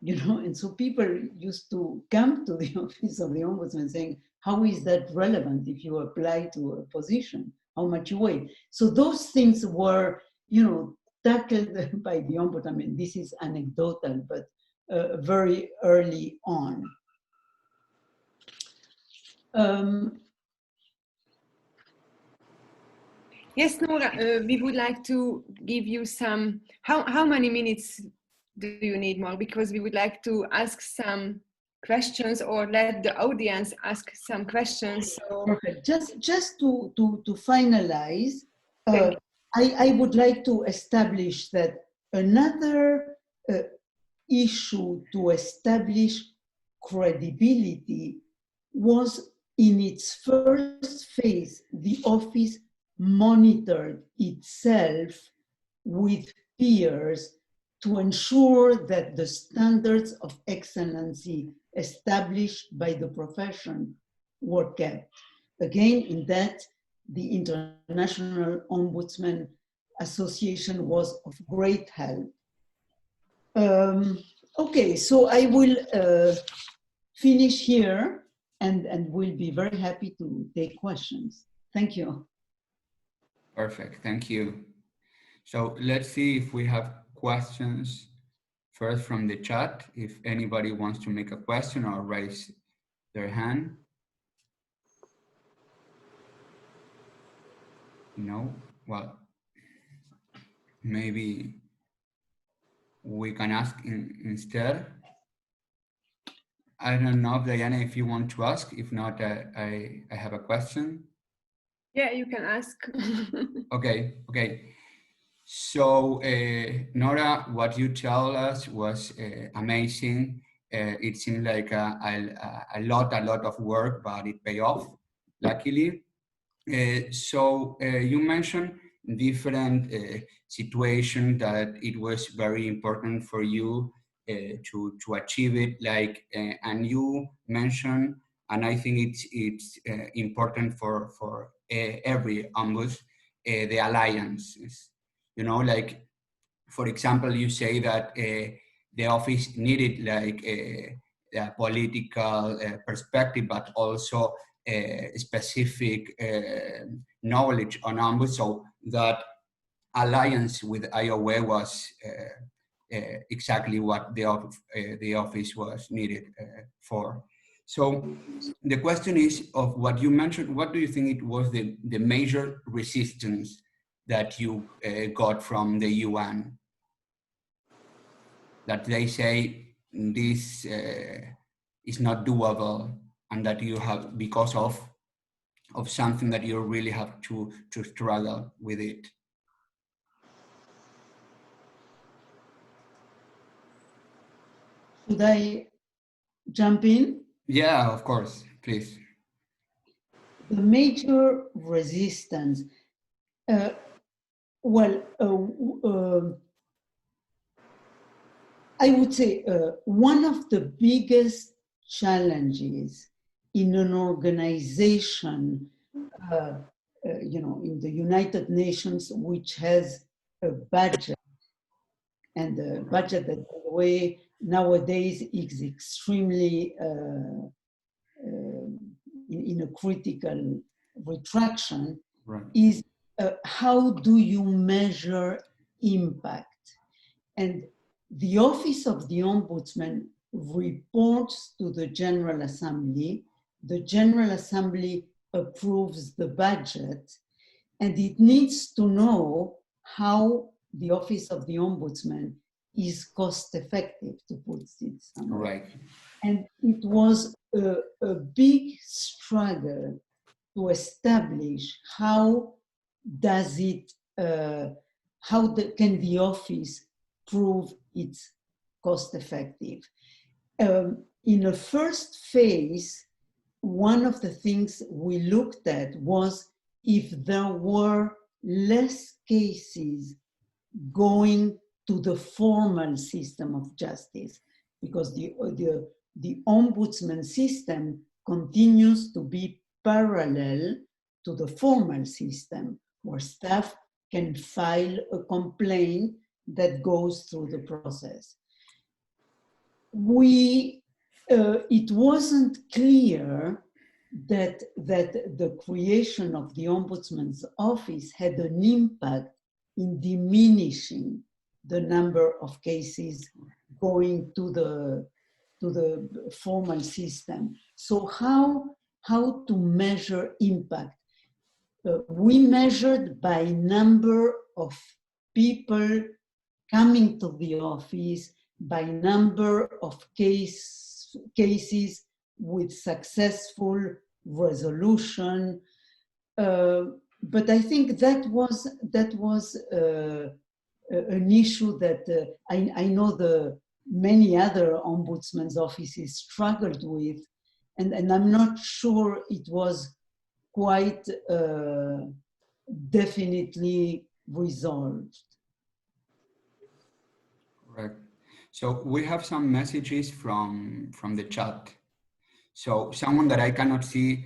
you know. And so people used to come to the office of the Ombudsman saying, how is that relevant if you apply to a position, how much you weigh? So those things were, you know, tackled by the Ombudsman. I mean, this is anecdotal, but very early on. Yes, Nora, we would like to give you some, how many minutes do you need more? Because we would like to ask some questions or let the audience ask some questions. So. Perfect. Just to finalize, I would like to establish that another issue to establish credibility was in its first phase, the office monitored itself with peers to ensure that the standards of excellency established by the profession were kept. Again, in that, the International Ombudsman Association was of great help. Okay, so I will finish here and we'll be very happy to take questions. Thank you. Perfect, thank you. So let's see if we have questions first from the chat, if anybody wants to make a question or raise their hand. No, well, maybe we can ask instead. I don't know, Diana, if you want to ask. If not, I have a question. Yeah, you can ask. Okay. So, Nora, what you tell us was amazing. It seemed like a lot of work, but it paid off, luckily. So you mentioned different situations that it was very important for you to achieve it, like, and you mentioned, and I think it's important for every ombuds, the alliances. You know, like, for example, you say that the office needed like a political perspective, but also specific knowledge on ombuds, so that alliance with IOA was exactly what the office was needed for. So the question is, of what you mentioned, what do you think it was the major resistance that you got from the UN? That they say this is not doable, and that you have, because of something that you really have to struggle with it. Should I jump in? Yeah, of course, please. The major resistance, I would say one of the biggest challenges in an organization, in the United Nations, which has a budget, and the budget that, by the way, nowadays is extremely in a critical retraction, Right. is how do you measure impact? And the Office of the Ombudsman reports to the General Assembly. The General Assembly approves the budget, and it needs to know how the Office of the Ombudsman is cost effective, to put it somewhere. Right. And it was a big struggle to establish how does it, can the office prove it's cost effective. In the first phase, one of the things we looked at was if there were less cases going to the formal system of justice, because the ombudsman system continues to be parallel to the formal system, where staff can file a complaint that goes through the process. It wasn't clear that the creation of the Ombudsman's office had an impact in diminishing the number of cases going to the formal system. So how to measure impact? We measured by number of people coming to the office, by number of cases with successful resolution. But I think that was an issue that I know the many other ombudsman's offices struggled with, and I'm not sure it was quite definitely resolved. Correct. So we have some messages from the chat. So someone that I cannot see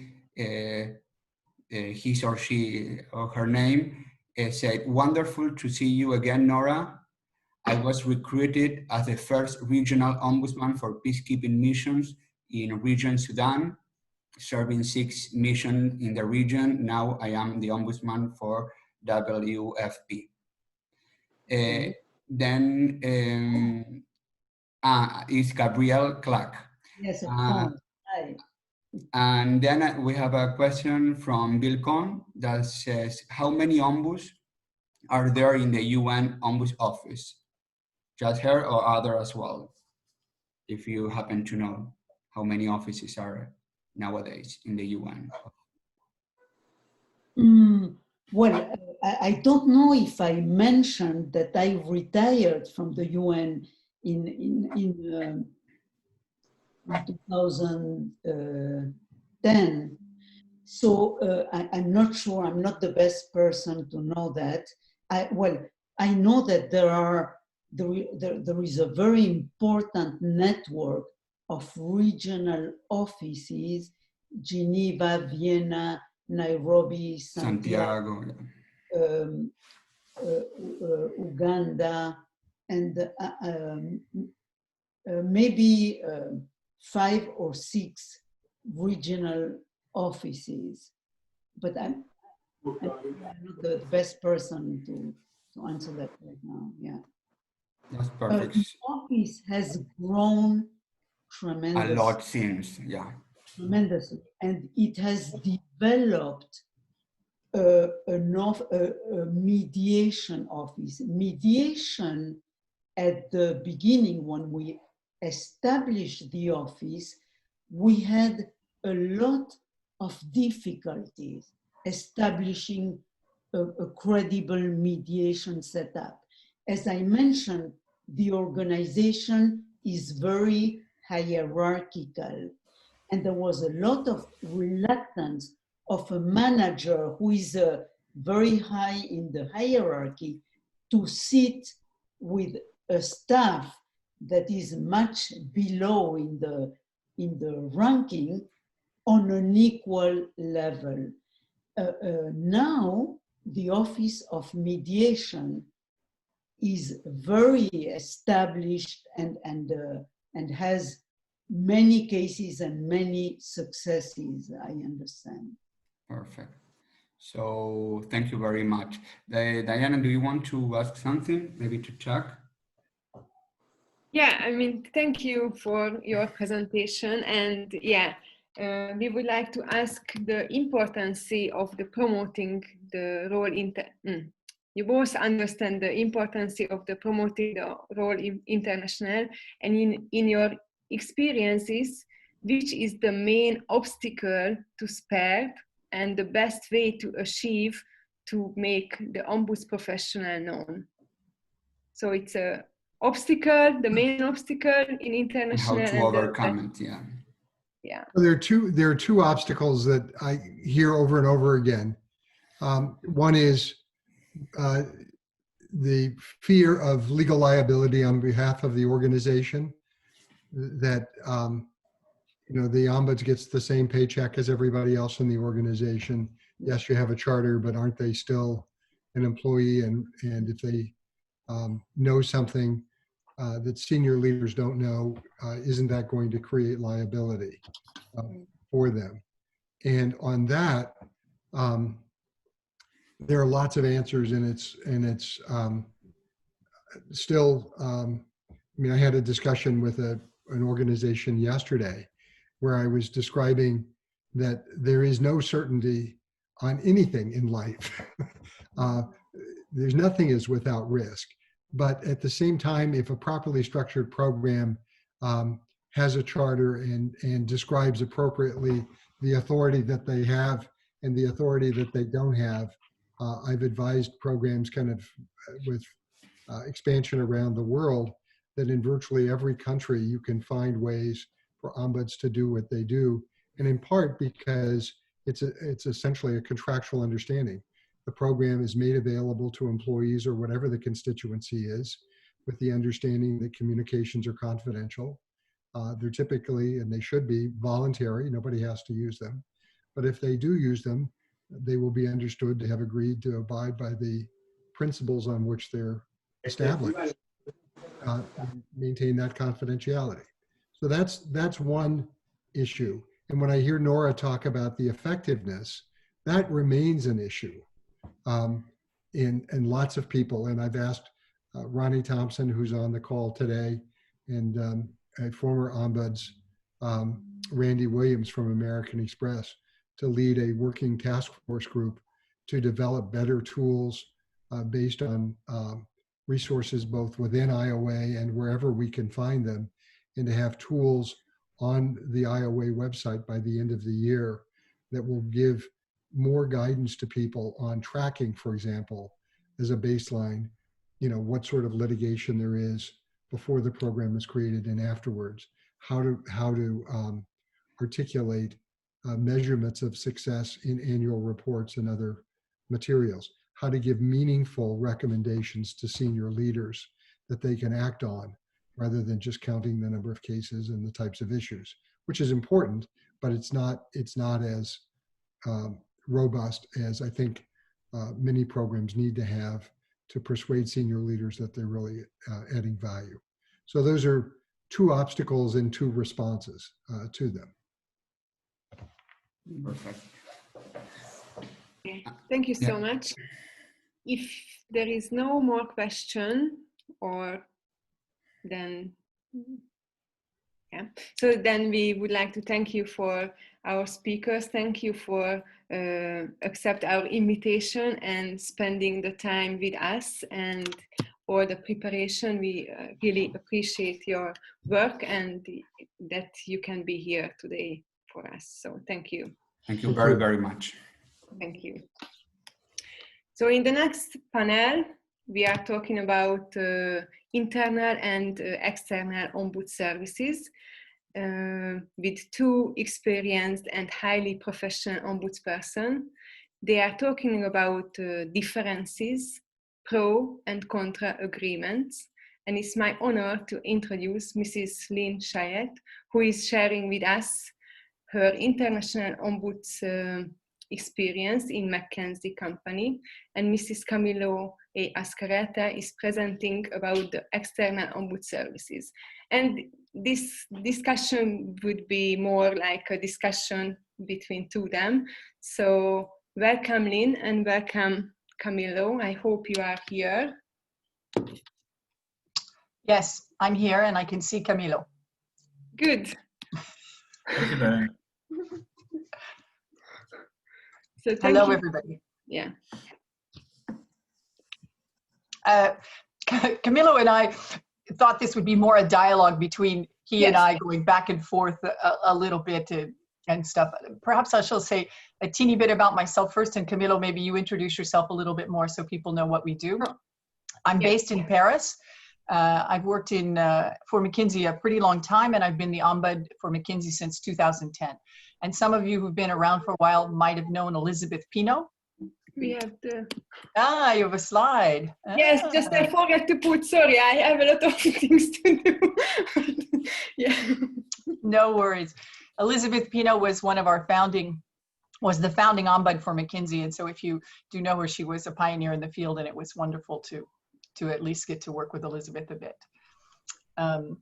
his or she or her name said, "Wonderful to see you again, Nora. I was recruited as the first regional ombudsman for peacekeeping missions in region Sudan, serving 6 missions in the region. Now I am the ombudsman for WFP. Then is Gabrielle Clark. Yes, of course. Hi. And then we have a question from Bill Cohn that says, how many ombuds are there in the UN Ombuds Office? Just her or other as well? If you happen to know how many offices are nowadays in the UN. Well, I don't know if I mentioned that I retired from the UN in 2010. So I'm not sure, I'm not the best person to know that. I know that there is a very important network of regional offices, Geneva, Vienna, Nairobi, Santiago, Uganda, and maybe 5 or 6 regional offices. But I'm not the best person to answer that right now. Yeah. That's perfect. The office has grown tremendously. A lot since, yeah. Tremendously. And it has developed a mediation office. Mediation at the beginning, when we established the office, we had a lot of difficulties establishing a credible mediation setup. As I mentioned, the organization is very hierarchical, and there was a lot of reluctance of a manager who is very high in the hierarchy to sit with a staff that is much below in the ranking on an equal level. Now, the Office of Mediation is very established and has many cases and many successes, I understand. Perfect. So thank you very much. Diana, do you want to ask something, maybe to Chuck? Yeah, I mean, thank you for your presentation. And yeah, we would like to ask the importance of the promoting the role you both understand the importance of the promoting the role international, and in your experiences, which is the main obstacle to spare and the best way to achieve to make the ombuds professional known? So it's a obstacle, the main obstacle in international, and how to overcome it, yeah. Yeah. Well, there are two obstacles that I hear over and over again. One is the fear of legal liability on behalf of the organization, that the ombuds gets the same paycheck as everybody else in the organization. Yes, you have a charter, but aren't they still an employee? And if they know something that senior leaders don't know, isn't that going to create liability for them? And on that, there are lots of answers, and it's still. I mean, I had a discussion with an organization yesterday where I was describing that there is no certainty on anything in life. There's nothing is without risk. But at the same time, if a properly structured program has a charter and describes appropriately the authority that they have and the authority that they don't have, I've advised programs kind of with expansion around the world that in virtually every country you can find ways for ombuds to do what they do, and in part because it's essentially a contractual understanding. The program is made available to employees or whatever the constituency is, with the understanding that communications are confidential. They're typically, and they should be, voluntary. Nobody has to use them. But if they do use them, they will be understood to have agreed to abide by the principles on which they're established. maintain that confidentiality. So that's one issue. And when I hear Nora talk about the effectiveness, that remains an issue in lots of people. And I've asked Ronnie Thompson, who's on the call today, and a former Ombuds, Randy Williams from American Express, to lead a working task force group to develop better tools based on resources both within IOA and wherever we can find them, and to have tools on the IOA website by the end of the year that will give more guidance to people on tracking, for example, as a baseline, what sort of litigation there is before the program is created and afterwards, how to articulate measurements of success in annual reports and other materials, how to give meaningful recommendations to senior leaders that they can act on, rather than just counting the number of cases and the types of issues, which is important, but it's not as robust as I think many programs need to have to persuade senior leaders that they're really adding value. So those are two obstacles and two responses to them. Perfect. Thank you so much. If there is no more question, so then we would like to thank you for our speakers. Thank you for accept our invitation and spending the time with us and all the preparation. We really appreciate your work and that you can be here today for us. So thank you. Thank you very, very much. Thank you. So in the next panel, we are talking about internal and external ombud services with two experienced and highly professional ombudsperson. They are talking about differences, pro and contra agreements. And it's my honor to introduce Mrs. Lynn Chaillat, who is sharing with us her international ombuds experience in McKinsey company, and Mrs. Camilo Azcarate is presenting about the external ombud services. And this discussion would be more like a discussion between two of them. So welcome Lynn and welcome Camilo. I hope you are here. Yes, I'm here and I can see Camilo. Good. Thank you, Diane. So hello, everybody. Yeah. Camilo and I thought this would be more a dialogue between he and I, going back and forth a little bit and stuff. Perhaps I shall say a teeny bit about myself first, and Camilo, maybe you introduce yourself a little bit more so people know what we do. I'm based in Paris. I've worked for McKinsey a pretty long time, and I've been the Ombud for McKinsey since 2010. And some of you who've been around for a while might have known Elizabeth Pino. We have the... you have a slide. Yes, just I forgot to put, sorry, I have a lot of things to do. Yeah. No worries. Elizabeth Pino was the founding Ombud for McKinsey. And so if you do know her, she was a pioneer in the field, and it was wonderful to at least get to work with Elizabeth a bit. And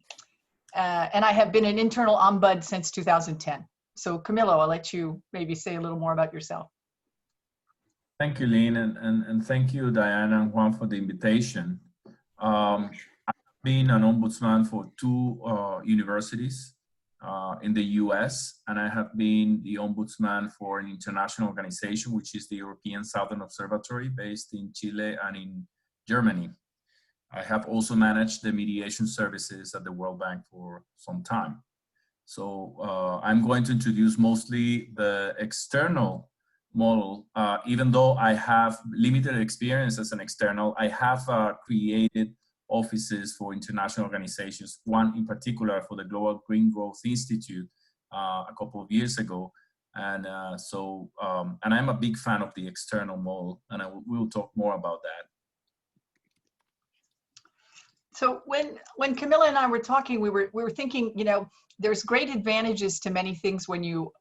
I have been an internal Ombud since 2010. So Camilo, I'll let you maybe say a little more about yourself. Thank you, Lynn, and thank you, Diana and Juan, for the invitation. I've been an ombudsman for two universities in the US, and I have been the ombudsman for an international organization, which is the European Southern Observatory, based in Chile and in Germany. I have also managed the mediation services at the World Bank for some time. So I'm going to introduce mostly the external model. Even though I have limited experience as an external, I have created offices for international organizations, one in particular for the Global Green Growth Institute a couple of years ago. And and I'm a big fan of the external model, and we'll talk more about that. So when Camilla and I were talking, we were thinking, there's great advantages to many things when you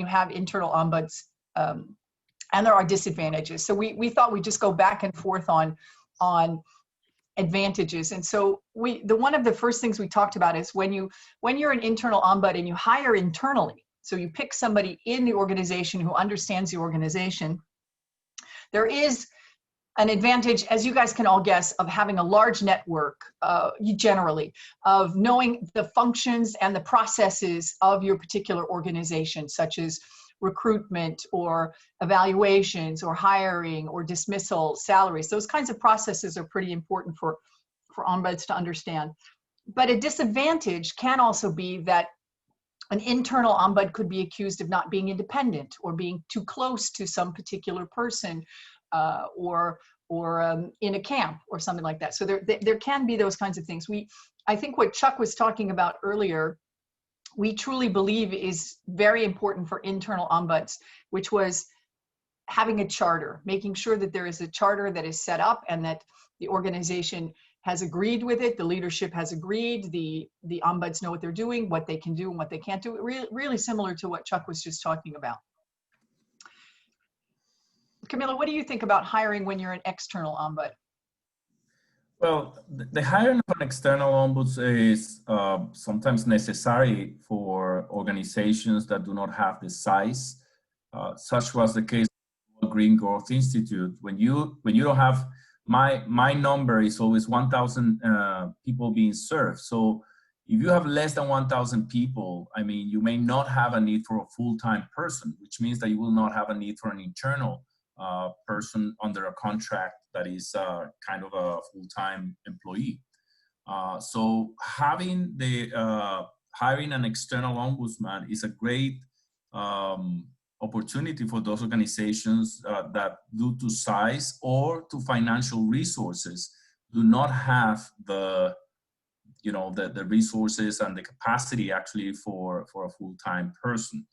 have internal ombuds, and there are disadvantages. So we thought we'd just go back and forth on advantages. And so one of the first things we talked about is when you're an internal ombud and you hire internally, so you pick somebody in the organization who understands the organization, there is an advantage, as you guys can all guess, of having a large network, generally, of knowing the functions and the processes of your particular organization, such as recruitment or evaluations or hiring or dismissal, salaries. Those kinds of processes are pretty important for ombuds to understand. But a disadvantage can also be that an internal ombud could be accused of not being independent or being too close to some particular person, or in a camp or something like that. So there can be those kinds of things. I think what Chuck was talking about earlier, we truly believe is very important for internal ombuds, which was having a charter, making sure that there is a charter that is set up and that the organization has agreed with it, the leadership has agreed, the ombuds know what they're doing, what they can do and what they can't do. Really similar to what Chuck was just talking about. Camilo, what do you think about hiring when you're an external ombud? Well, the hiring of an external ombuds is sometimes necessary for organizations that do not have the size. Such was the case with Green Growth Institute. When you don't have, my number is always 1,000 people being served. So if you have less than 1,000 people, I mean, you may not have a need for a full-time person, which means that you will not have a need for an internal person under a contract that is kind of a full-time employee. So having hiring an external ombudsman is a great opportunity for those organizations that, due to size or to financial resources, do not have the resources and the capacity actually for a full-time person.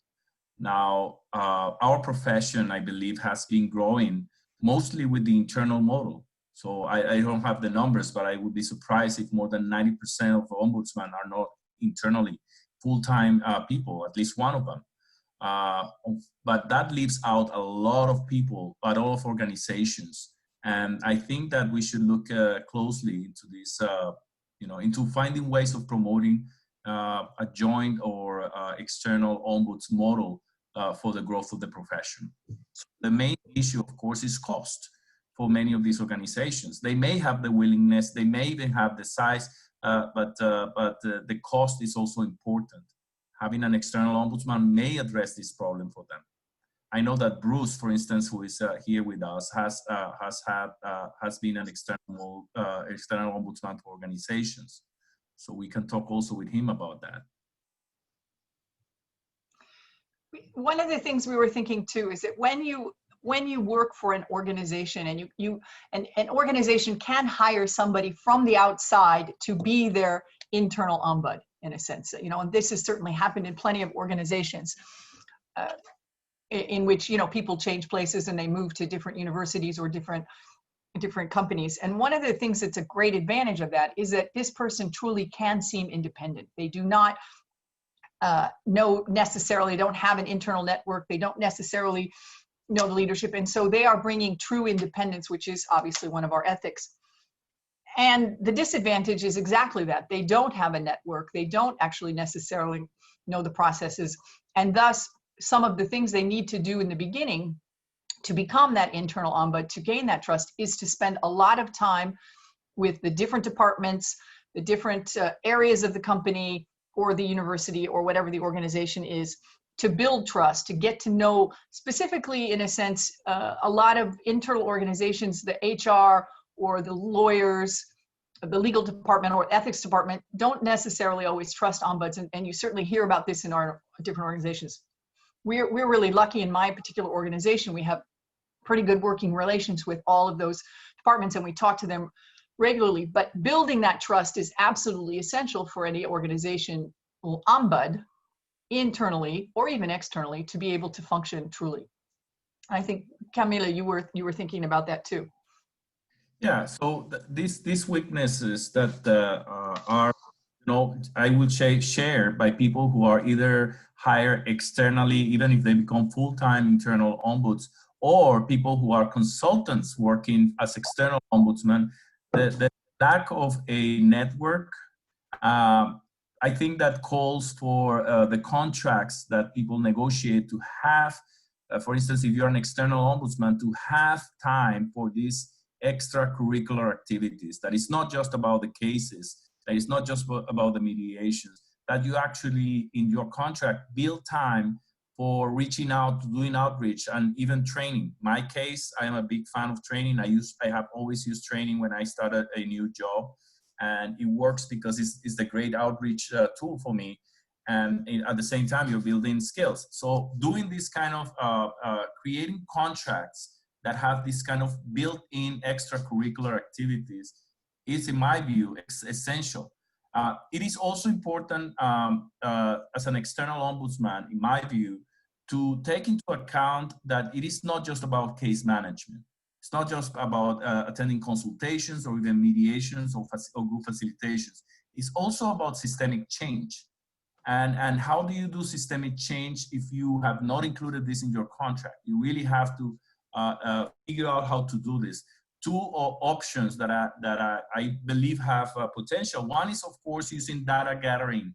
Now, our profession, I believe, has been growing mostly with the internal model. So I don't have the numbers, but I would be surprised if more than 90% of ombudsmen are not internally full-time people, at least one of them. But that leaves out a lot of people, a lot of organizations. And I think that we should look closely into this, into finding ways of promoting a joint or external ombuds model for the growth of the profession. So the main issue, of course, is cost for many of these organizations. They may have the willingness, they may even have the size, but the cost is also important. Having an external ombudsman may address this problem for them. I know that Bruce, for instance, who is here with us, has been an external ombudsman for organizations. So we can talk also with him about that. One of the things we were thinking too is that when you work for an organization and an organization can hire somebody from the outside to be their internal ombud, in a sense, and this has certainly happened in plenty of organizations in which, people change places and they move to different universities or different companies. And one of the things that's a great advantage of that is that this person truly can seem independent. They do not don't have an internal network. They don't necessarily know the leadership. And so they are bringing true independence, which is obviously one of our ethics. And the disadvantage is exactly that. They don't have a network. They don't actually necessarily know the processes. And thus, some of the things they need to do in the beginning to become that internal ombud, to gain that trust, is to spend a lot of time with the different departments, the different areas of the company or the university or whatever the organization is, to build trust, to get to know specifically, in a sense, a lot of internal organizations, the HR or the lawyers, the legal department or ethics department don't necessarily always trust ombuds. And you certainly hear about this in our different organizations. We're really lucky in my particular organization. We have pretty good working relations with all of those departments and we talk to them regularly, but building that trust is absolutely essential for any organization, ombud, internally or even externally, to be able to function truly. I think, Camilo, you were thinking about that too. Yeah, so these weaknesses that are, I would say shared by people who are either hired externally, even if they become full-time internal ombuds, or people who are consultants working as external ombudsman, the lack of a network, I think that calls for the contracts that people negotiate to have, for instance, if you're an external ombudsman, to have time for these extracurricular activities. That is not just about the cases, that is not just about the mediations, that you actually, in your contract, build time for reaching out, doing outreach, and even training. My case, I am a big fan of training. I have always used training when I started a new job, and it works because it's a great outreach tool for me. And at the same time, you're building skills. So doing this kind of, creating contracts that have this kind of built-in extracurricular activities is, in my view, essential. It is also important as an external ombudsman, in my view, to take into account that it is not just about case management. It's not just about attending consultations or even mediations or group facilitations. It's also about systemic change. And how do you do systemic change if you have not included this in your contract? You really have to figure out how to do this. Two options that I believe have potential. One is, of course, using data gathering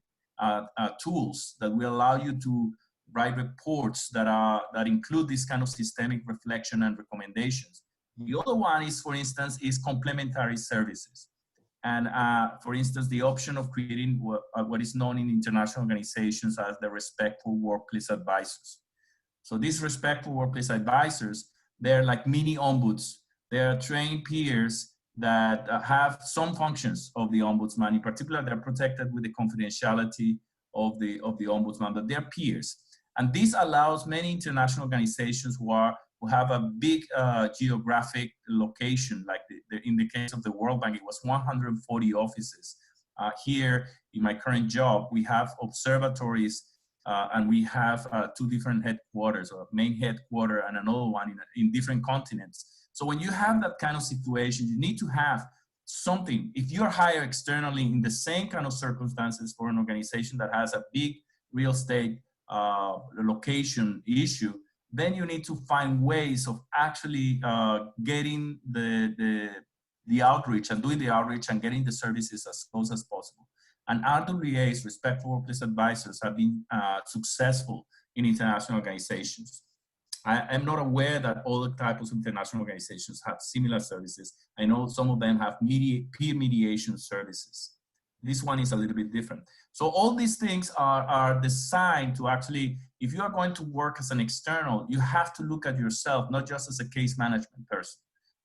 tools that will allow you to write reports that include this kind of systemic reflection and recommendations. The other one is, for instance, is complementary services. And for instance, the option of creating what is known in international organizations as the respectful workplace advisors. So these respectful workplace advisors, they're like mini ombuds. They're trained peers that have some functions of the ombudsman. In particular, they're protected with the confidentiality of the ombudsman, but they're peers. And this allows many international organizations who have a big geographic location, like in the case of the World Bank, it was 140 offices. Here, in my current job, we have observatories and we have two different headquarters, or a main headquarter and another one in different continents. So when you have that kind of situation, you need to have something. If you're hired externally in the same kind of circumstances for an organization that has a big real estate location issue, then you need to find ways of actually getting the outreach and doing the outreach and getting the services as close as possible. And RWA's, Respectful Workplace Advisors, have been successful in international organizations. I am not aware that all the types of international organizations have similar services. I know some of them have peer mediation services. This one is a little bit different. So all these things are designed to actually, if you are going to work as an external, you have to look at yourself, not just as a case management person,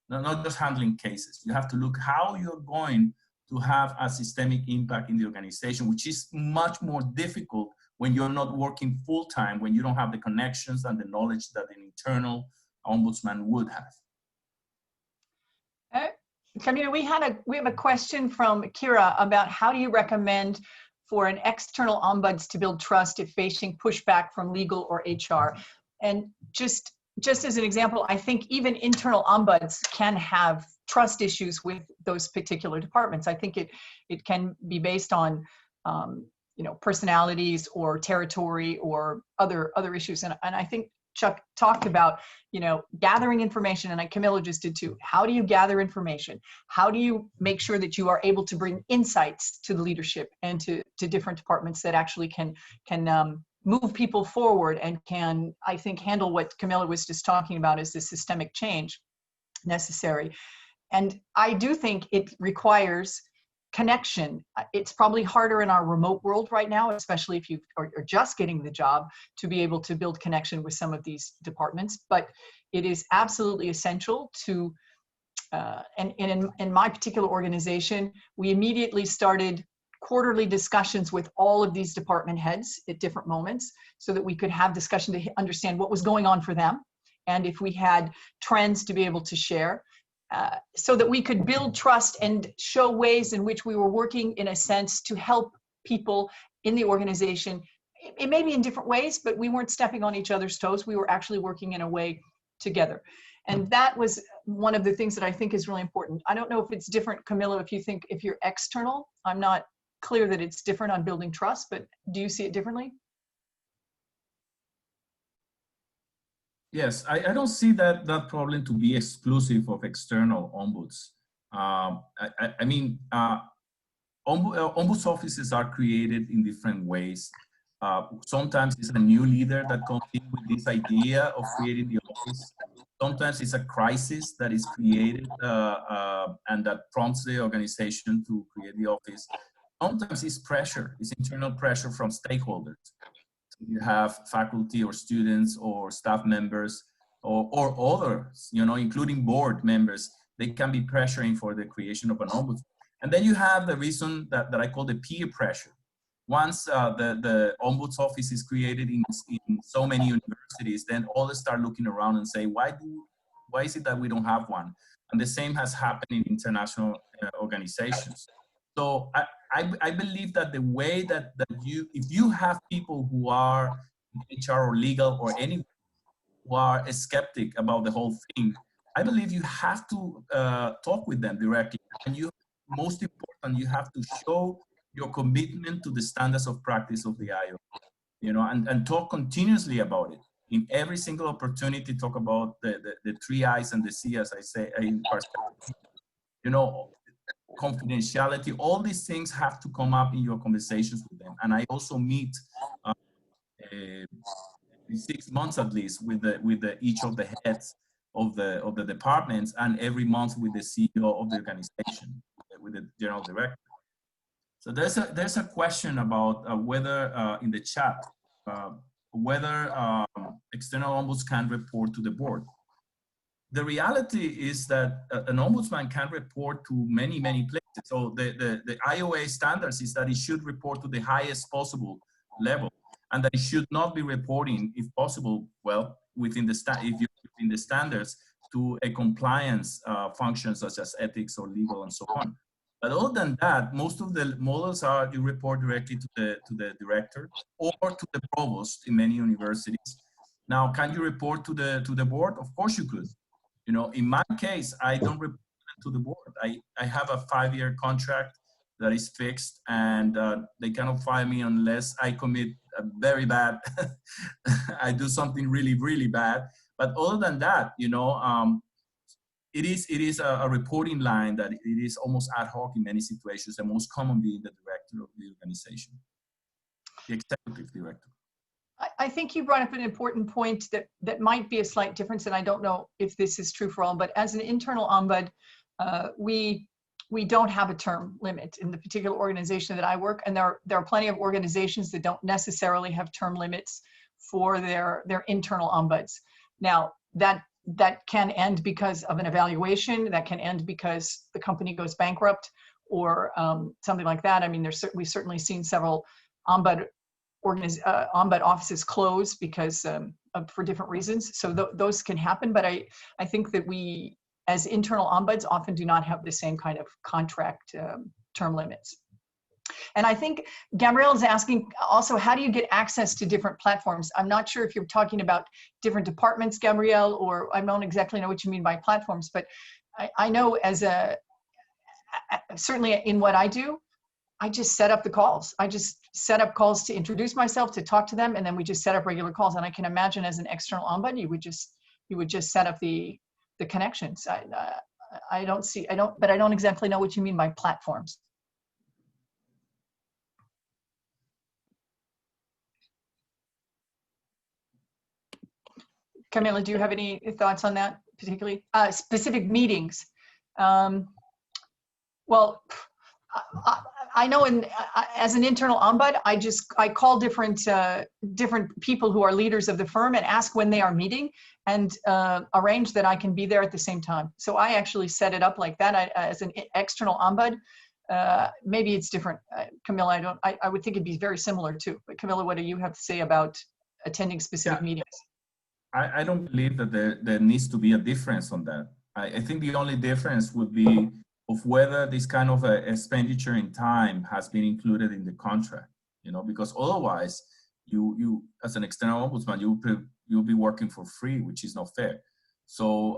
not just handling cases. You have to look how you're going to have a systemic impact in the organization, which is much more difficult when you're not working full-time, when you don't have the connections and the knowledge that an internal ombudsman would have. Camilo, we have a question from Kira about how do you recommend for an external ombuds to build trust if facing pushback from legal or HR? And just as an example, I think even internal ombuds can have trust issues with those particular departments. I think it can be based on personalities or territory or other issues. And I think Chuck talked about, gathering information, and Camilo just did too. How do you gather information? How do you make sure that you are able to bring insights to the leadership and to different departments that actually can move people forward and can, I think, handle what Camilo was just talking about as the systemic change necessary. And I do think it requires connection. It's probably harder in our remote world right now, especially if you are just getting the job, to be able to build connection with some of these departments. But it is absolutely essential to, and in my particular organization, we immediately started quarterly discussions with all of these department heads at different moments so that we could have discussion to understand what was going on for them. And if we had trends to be able to share. So that we could build trust and show ways in which we were working, in a sense, to help people in the organization. It may be in different ways, but we weren't stepping on each other's toes. We were actually working in a way together. And that was one of the things that I think is really important. I don't know if it's different, Camilo, if you're external. I'm not clear that it's different on building trust, but do you see it differently? Yes, I don't see that problem to be exclusive of external ombuds. I mean, ombuds offices are created in different ways. Sometimes it's a new leader that comes in with this idea of creating the office. Sometimes it's a crisis that is created and that prompts the organization to create the office. Sometimes it's pressure, it's internal pressure from stakeholders. You have faculty or students or staff members or others, you know, including board members. They can be pressuring for the creation of an ombudsman. And then you have the reason that I call the peer pressure. Once the ombuds office is created in so many universities, then all start looking around and say, why is it that we don't have one? And the same has happened in international organizations. So I believe that the way that if you have people who are in HR or legal or any who are a skeptic about the whole thing, I believe you have to talk with them directly. And most important, you have to show your commitment to the standards of practice of the IO, you know, and talk continuously about it. In every single opportunity, talk about the 3 I's and the C, as I say, you know, confidentiality, all these things have to come up in your conversations with them. And I also meet in 6 months at least with each of the heads of the departments, and every month with the CEO of the organization, with the general director. So there's a question about whether in the chat whether external ombuds can report to the board. The reality is that an ombudsman can report to many places. So the IOA standards is that it should report to the highest possible level, and that it should not be reporting, if possible, well, within the standards, to a compliance function such as ethics or legal and so on. But other than that, most of the models are you report directly to the director or to the provost in many universities. Now, can you report to the board? Of course you could. You know, in my case, I don't report to the board. I have a 5-year contract that is fixed, and they cannot fire me unless I commit a very bad, I do something really bad. But other than that, you know, it is a reporting line that it is almost ad hoc in many situations, and most common being the director of the organization, the executive director. I think you brought up an important point that might be a slight difference, and I don't know if this is true for all, but as an internal ombud, we don't have a term limit in the particular organization that I work, and there are plenty of organizations that don't necessarily have term limits for their internal ombuds. Now, that can end because of an evaluation, that can end because the company goes bankrupt or something like that. I mean, we've certainly seen several ombud offices close because for different reasons. So those can happen, but I think that we, as internal ombuds, often do not have the same kind of contract term limits. And I think Gabrielle is asking also, how do you get access to different platforms? I'm not sure if you're talking about different departments, Gabrielle, or I don't exactly know what you mean by platforms, but I know certainly in what I do, I just set up the calls. I just set up calls to introduce myself, to talk to them, and then we just set up regular calls. And I can imagine as an external ombud, you would just set up the connections. But I don't exactly know what you mean by platforms. Camilo, do you have any thoughts on that particularly? Specific meetings. Well, I know as an internal ombud, I call different people who are leaders of the firm and ask when they are meeting and arrange that I can be there at the same time. So I actually set it up like that. As an external ombud, maybe it's different. Camilo, I would think it'd be very similar too. But Camilo, what do you have to say about attending specific meetings? I don't believe that there needs to be a difference on that. I think the only difference would be of whether this kind of expenditure in time has been included in the contract, you know, because otherwise you as an external ombudsman, you'll be working for free, which is not fair. So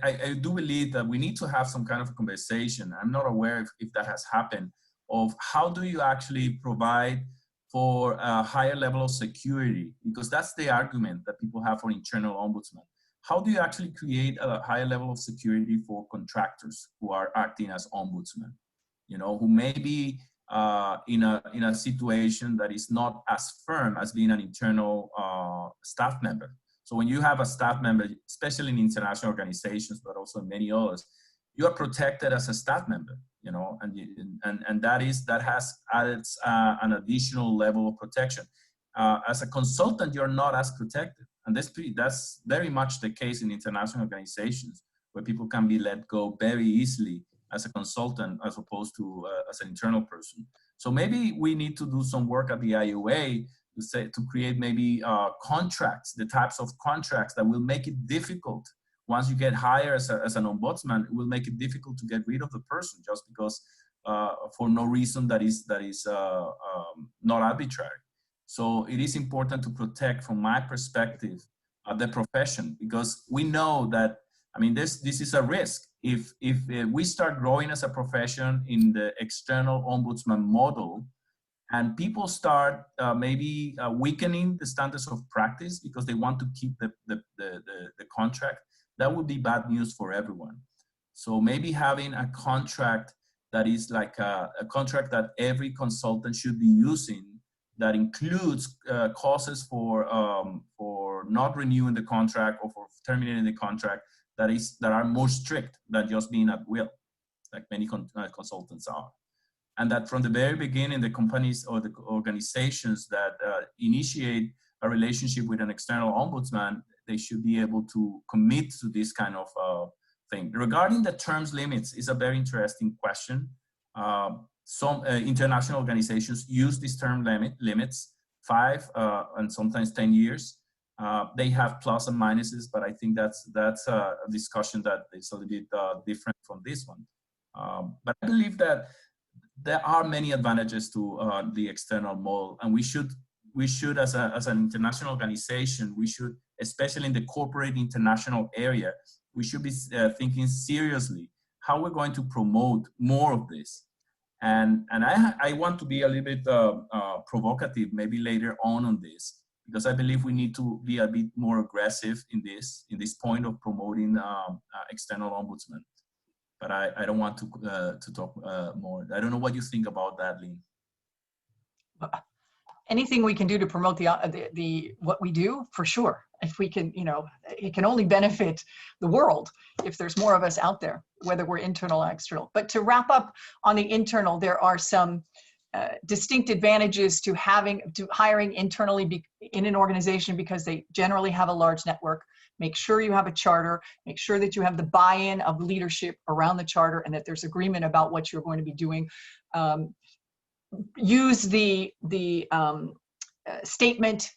I do believe that we need to have some kind of a conversation. I'm not aware if that has happened, of how do you actually provide for a higher level of security, because that's the argument that people have for internal ombudsman. how do you actually create a higher level of security for contractors who are acting as ombudsmen? You know, who may be in a situation that is not as firm as being an internal staff member. So when you have a staff member, especially in international organizations, but also in many others, you are protected as a staff member, you know, and that has added an additional level of protection. As a consultant, you're not as protected, and that's very much the case in international organizations, where people can be let go very easily as a consultant as opposed to as an internal person. So maybe we need to do some work at the IOA to create maybe contracts, the types of contracts that will make it difficult. Once you get hired as an ombudsman, it will make it difficult to get rid of the person just because for no reason that is not arbitrary. So it is important to protect, from my perspective, the profession, because we know that, I mean, this is a risk. If we start growing as a profession in the external ombudsman model, and people start maybe weakening the standards of practice because they want to keep the contract, that would be bad news for everyone. So maybe having a contract that is like a contract that every consultant should be using, that includes causes for not renewing the contract or for terminating the contract, that are more strict than just being at will, like many consultants are. And that from the very beginning, the companies or the organizations that initiate a relationship with an external ombudsman, they should be able to commit to this kind of thing. Regarding the terms limits is a very interesting question. Some international organizations use these term limits, 5 and sometimes 10 years. They have plus and minuses, but I think that's a discussion that is a little bit different from this one. But I believe that there are many advantages to the external model, and we should as an international organization, we should, especially in the corporate international area, we should be thinking seriously how we're going to promote more of this. And I want to be a little bit provocative maybe later on this, because I believe we need to be a bit more aggressive in this point of promoting external ombudsman. But I don't want to talk more. I don't know what you think about that, Lynn. Anything we can do to promote the what we do, for sure. If we can, you know, it can only benefit the world if there's more of us out there, whether we're internal or external. But to wrap up on the internal, there are some distinct advantages to hiring internally in an organization, because they generally have a large network. Make sure you have a charter, make sure that you have the buy-in of leadership around the charter, and that there's agreement about what you're going to be doing. Use the statement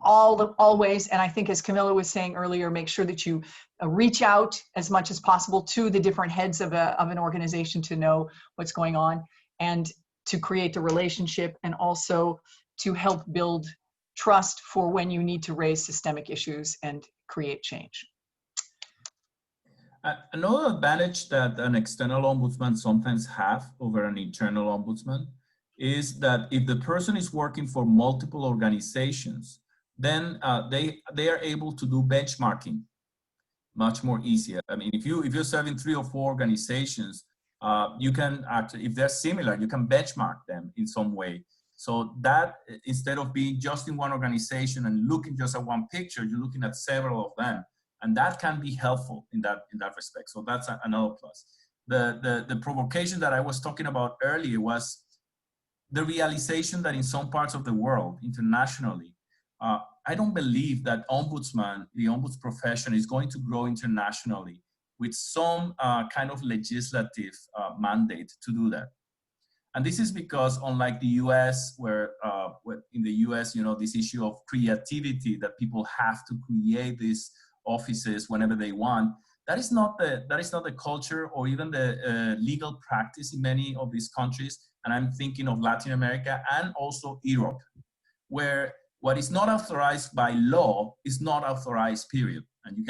always, and I think, as Camilo was saying earlier, make sure that you reach out as much as possible to the different heads of an organization to know what's going on, and to create a relationship, and also to help build trust for when you need to raise systemic issues and create change. Another advantage that an external ombudsman sometimes have over an internal ombudsman is that if the person is working for multiple organizations, then they are able to do benchmarking much more easier. I mean, if you're serving 3 or 4 organizations, you can actually, if they're similar, you can benchmark them in some way. So that, instead of being just in one organization and looking just at one picture, you're looking at several of them, and that can be helpful in that respect. So that's another plus. The provocation that I was talking about earlier was the realization that in some parts of the world, internationally, I don't believe that the ombuds profession is going to grow internationally with some kind of legislative mandate to do that. And this is because, unlike the US, where in the US, you know, this issue of creativity, that people have to create these offices whenever they want, that is not the culture or even the legal practice in many of these countries. And I'm thinking of Latin America and also Europe, where what is not authorized by law is not authorized, period. And you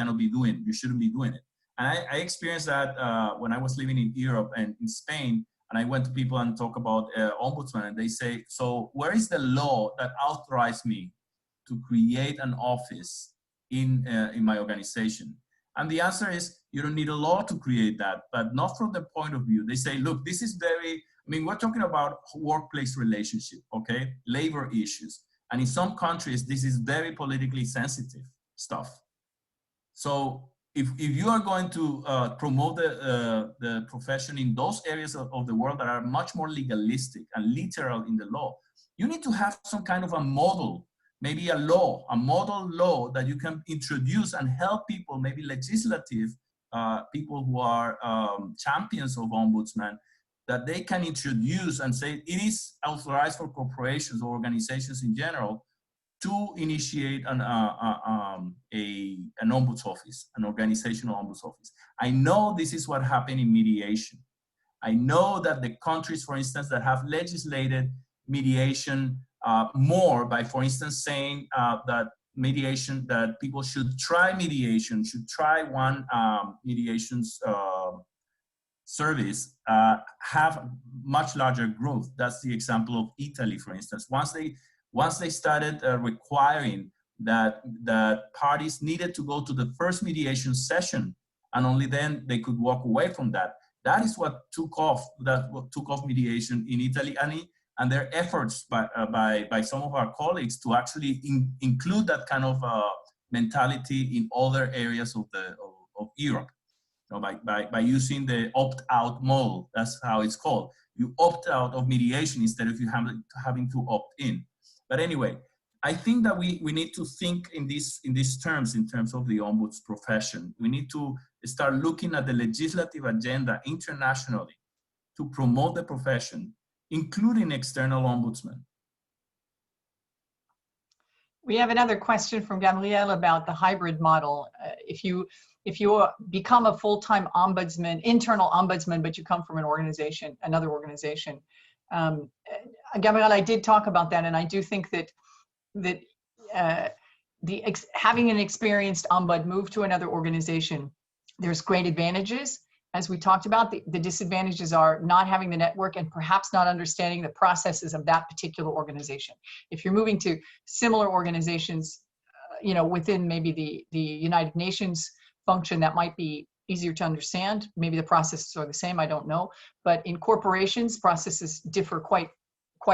shouldn't be doing it. And I experienced that when I was living in Europe and in Spain, and I went to people and talk about ombudsman, and they say, so where is the law that authorized me to create an office in my organization? And the answer is, you don't need a law to create that, but not from the point of view. They say, look, this is very, I mean, we're talking about workplace relationship, okay? Labor issues. And in some countries, this is very politically sensitive stuff. So if you are going to promote the profession in those areas of the world that are much more legalistic and literal in the law, you need to have some kind of a model, maybe a law, a model law that you can introduce and help people, maybe legislative people who are champions of ombudsman, that they can introduce and say it is authorized for corporations or organizations in general to initiate an ombuds office, an organizational ombuds office. I know this is what happened in mediation. I know that the countries, for instance, that have legislated mediation more by, for instance, saying that mediation, that people should try mediation, should try one mediations service, have much larger growth. That's the example of Italy, for instance. Once they started requiring that parties needed to go to the first mediation session, and only then they could walk away from that. That is what took off mediation in Italy, and their efforts by some of our colleagues to actually include that kind of mentality in other areas of Europe. You know, by using the opt-out model, that's how it's called. You opt out of mediation instead of you having to opt in. But anyway, I think that we need to think in these terms, in terms of the ombuds profession. We need to start looking at the legislative agenda internationally to promote the profession, including external ombudsmen. We have another question from Gabrielle about the hybrid model. If you become a full-time ombudsman, internal ombudsman, but you come from an organization, another organization. Gabrielle, I did talk about that, and I do think that having an experienced ombud move to another organization, there's great advantages. As we talked about, the disadvantages are not having the network and perhaps not understanding the processes of that particular organization. If you're moving to similar organizations, you know, within maybe the United Nations function, that might be easier to understand. Maybe the processes are the same, I don't know. But in corporations, processes differ quite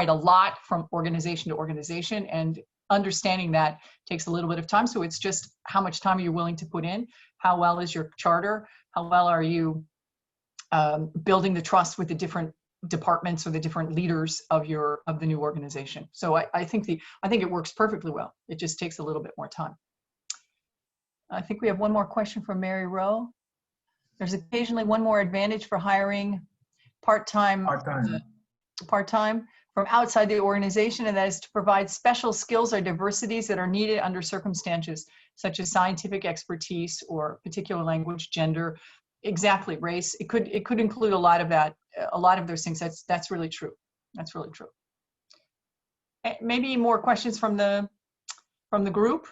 a lot from organization to organization, and understanding that takes a little bit of time. So it's just how much time are you willing to put in? How well is your charter? How well are you building the trust with the different departments or the different leaders of the new organization? So I think it works perfectly well. It just takes a little bit more time. I think we have one more question from Mary Rowe. There's occasionally one more advantage for hiring part-time from outside the organization, and that is to provide special skills or diversities that are needed under circumstances such as scientific expertise or particular language, gender, exactly, race. It could include a lot of that, a lot of those things. That's really true. That's really true. Maybe more questions from the group.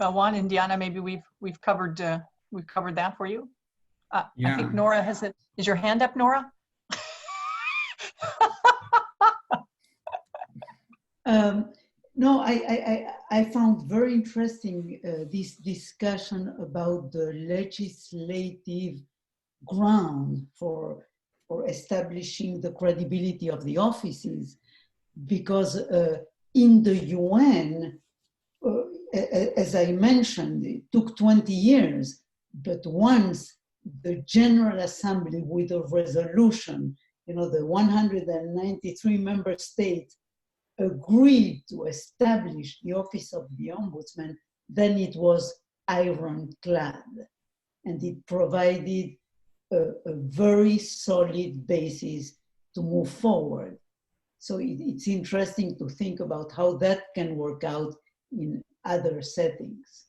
Juan and Diana, maybe we've covered that for you. Yeah. I think Nora has it. Is your hand up, Nora? No, I found very interesting this discussion about the legislative ground for establishing the credibility of the offices, because in the UN, as I mentioned, it took 20 years, but once the General Assembly with a resolution, you know, the 193 member states agreed to establish the office of the Ombudsman, then it was ironclad. And it provided a very solid basis to move forward. So it's interesting to think about how that can work out in other settings.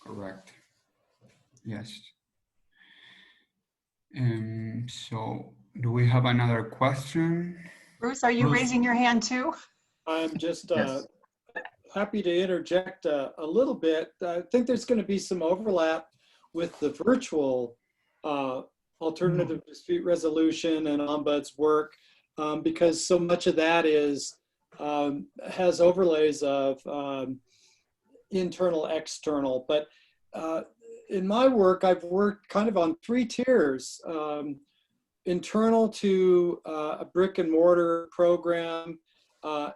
Correct. Yes. So do we have another question? Bruce, are you raising your hand too? I'm just Yes. happy to interject a little bit. I think there's going to be some overlap with the virtual alternative dispute resolution and ombuds work, because so much of that has overlays of internal, external. But in my work, I've worked kind of on 3 tiers. Internal to a brick and mortar program,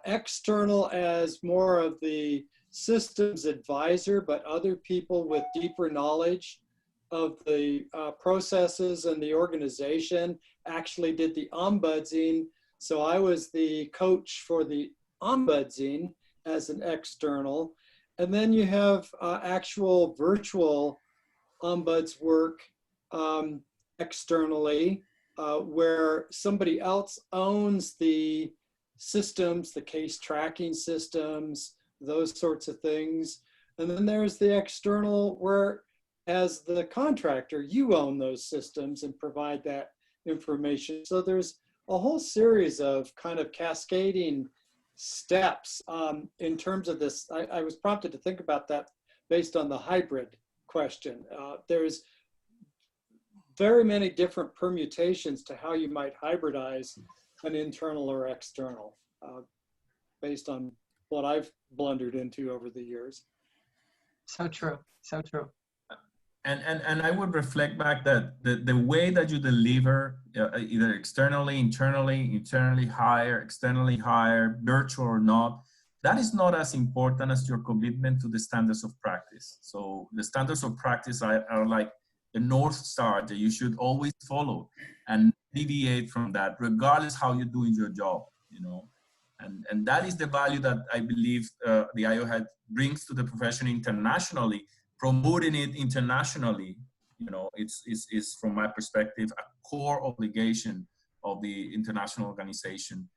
external as more of the systems advisor, but other people with deeper knowledge of the processes and the organization actually did the ombudsing. So I was the coach for the ombudsing as an external. And then you have actual virtual ombuds work externally, where somebody else owns the systems, the case tracking systems, those sorts of things. And then there's the external where, as the contractor, you own those systems and provide that information. So there's a whole series of kind of cascading steps in terms of this. I was prompted to think about that based on the hybrid question. There's very many different permutations to how you might hybridize an internal or external based on what I've blundered into over the years. So true, so true. And I would reflect back that the way that you deliver, either externally, internally hire, externally hire, virtual or not, that is not as important as your commitment to the standards of practice. So the standards of practice are like the North Star that you should always follow and deviate from that, regardless how you're doing your job, you know. And that is the value that I believe the IOHAD brings to the profession internationally. Promoting it internationally, you know, it's from my perspective, a core obligation of the international organization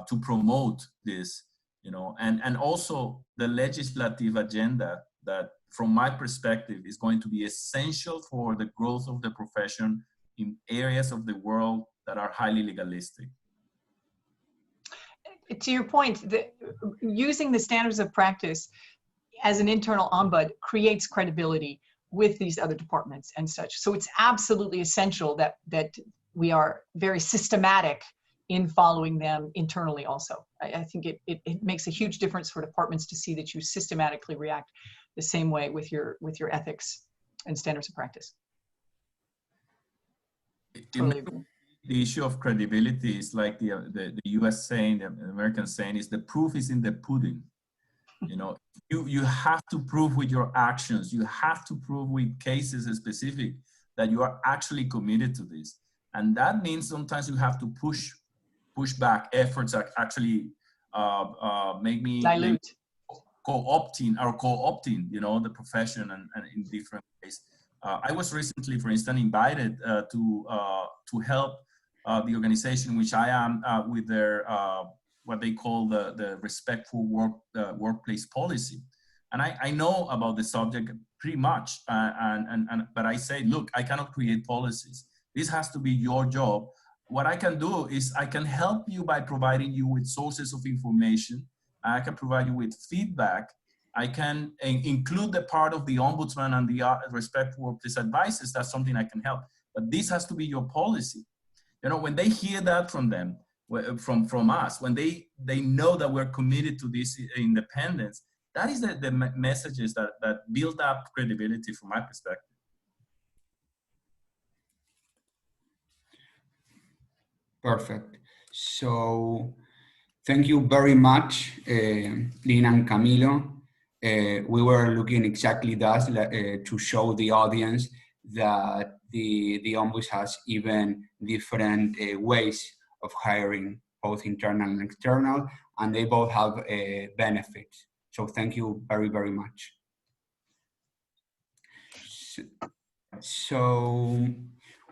to promote this, you know, and also the legislative agenda that, from my perspective, is going to be essential for the growth of the profession in areas of the world that are highly legalistic. To your point, using the standards of practice as an internal ombud creates credibility with these other departments and such. So it's absolutely essential that we are very systematic in following them internally also. I think it makes a huge difference for departments to see that you systematically react the same way with your ethics and standards of practice. Totally agree. The issue of credibility is like the US saying, the American saying, is the proof is in the pudding. You know, you have to prove with your actions, you have to prove with cases specific that you are actually committed to this. And that means sometimes you have to push back efforts that actually make me dilute, co-opting, you know, the profession and in different ways. I was recently, for instance, invited to help the organization which I am with their what they call the respectful workplace policy. And I know about the subject pretty much, but I say, look, I cannot create policies. This has to be your job. What I can do is I can help you by providing you with sources of information. I can provide you with feedback. I can include the part of the ombudsman and the respectful workplace advices. That's something I can help. But this has to be your policy. You know, when they hear that from them, from us, when they know that we're committed to this independence, that is the messages that build up credibility from my perspective. Perfect. So thank you very much, Lina and Camilo. We were looking exactly that to show the audience that the Ombuds has even different ways of hiring, both internal and external, and they both have benefits. So thank you very, very much. So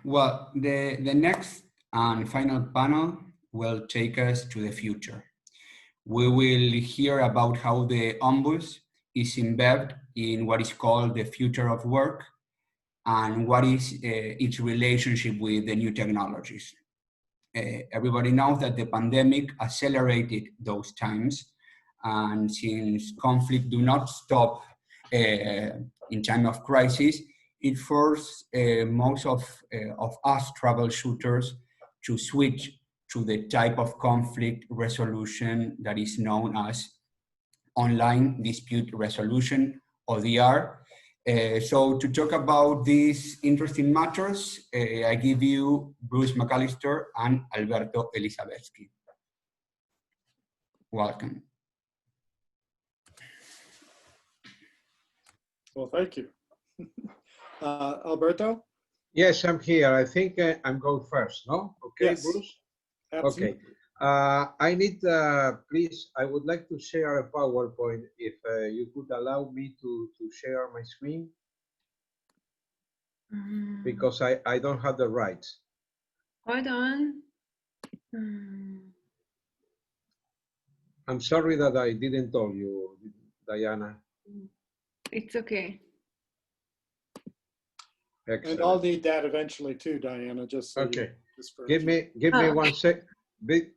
well, the next and final panel will take us to the future. We will hear about how the Ombuds is embedded in what is called the future of work and what is its relationship with the new technologies. Everybody knows that the pandemic accelerated those times, and since conflict do not stop in time of crisis, it forced most of us troubleshooters to switch to the type of conflict resolution that is known as online dispute resolution, ODR. So to talk about these interesting matters, I give you Bruce MacAllister and Alberto Elisavetsky. Welcome. Well, thank you. Alberto? Yes, I'm here. I think I'm going first, no? Okay, Yes, Bruce? absolutely. Okay. I need, please, I would like to share a PowerPoint if you could allow me to share my screen, because I don't have the rights. Hold on. I'm sorry that I didn't tell you, Diana. It's okay. Excellent. And I'll need that eventually too, Diana, just so Okay. just for Give me Oh, one sec.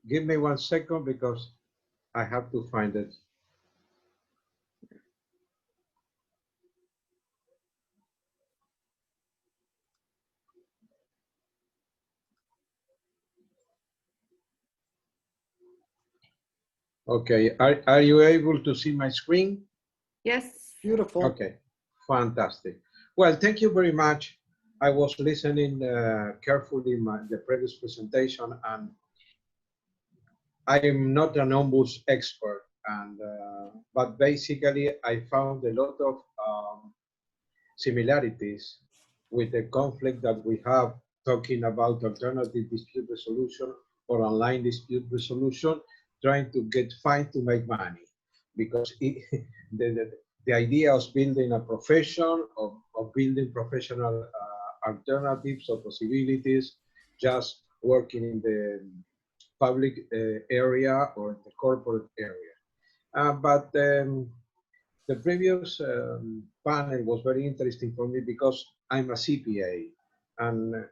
Give me 1 second because I have to find it. Okay, are you able to see my screen? yes. beautiful. Okay, fantastic. Well, thank you very much. I was listening carefully the previous presentation, and I am not an ombuds expert, and but basically I found a lot of similarities with the conflict that we have talking about alternative dispute resolution or online dispute resolution, trying to get fined to make money, because the idea of building a profession, of building professional alternatives or possibilities, just working in the public area or in the corporate area. But the previous panel was very interesting for me because I'm a CPA, and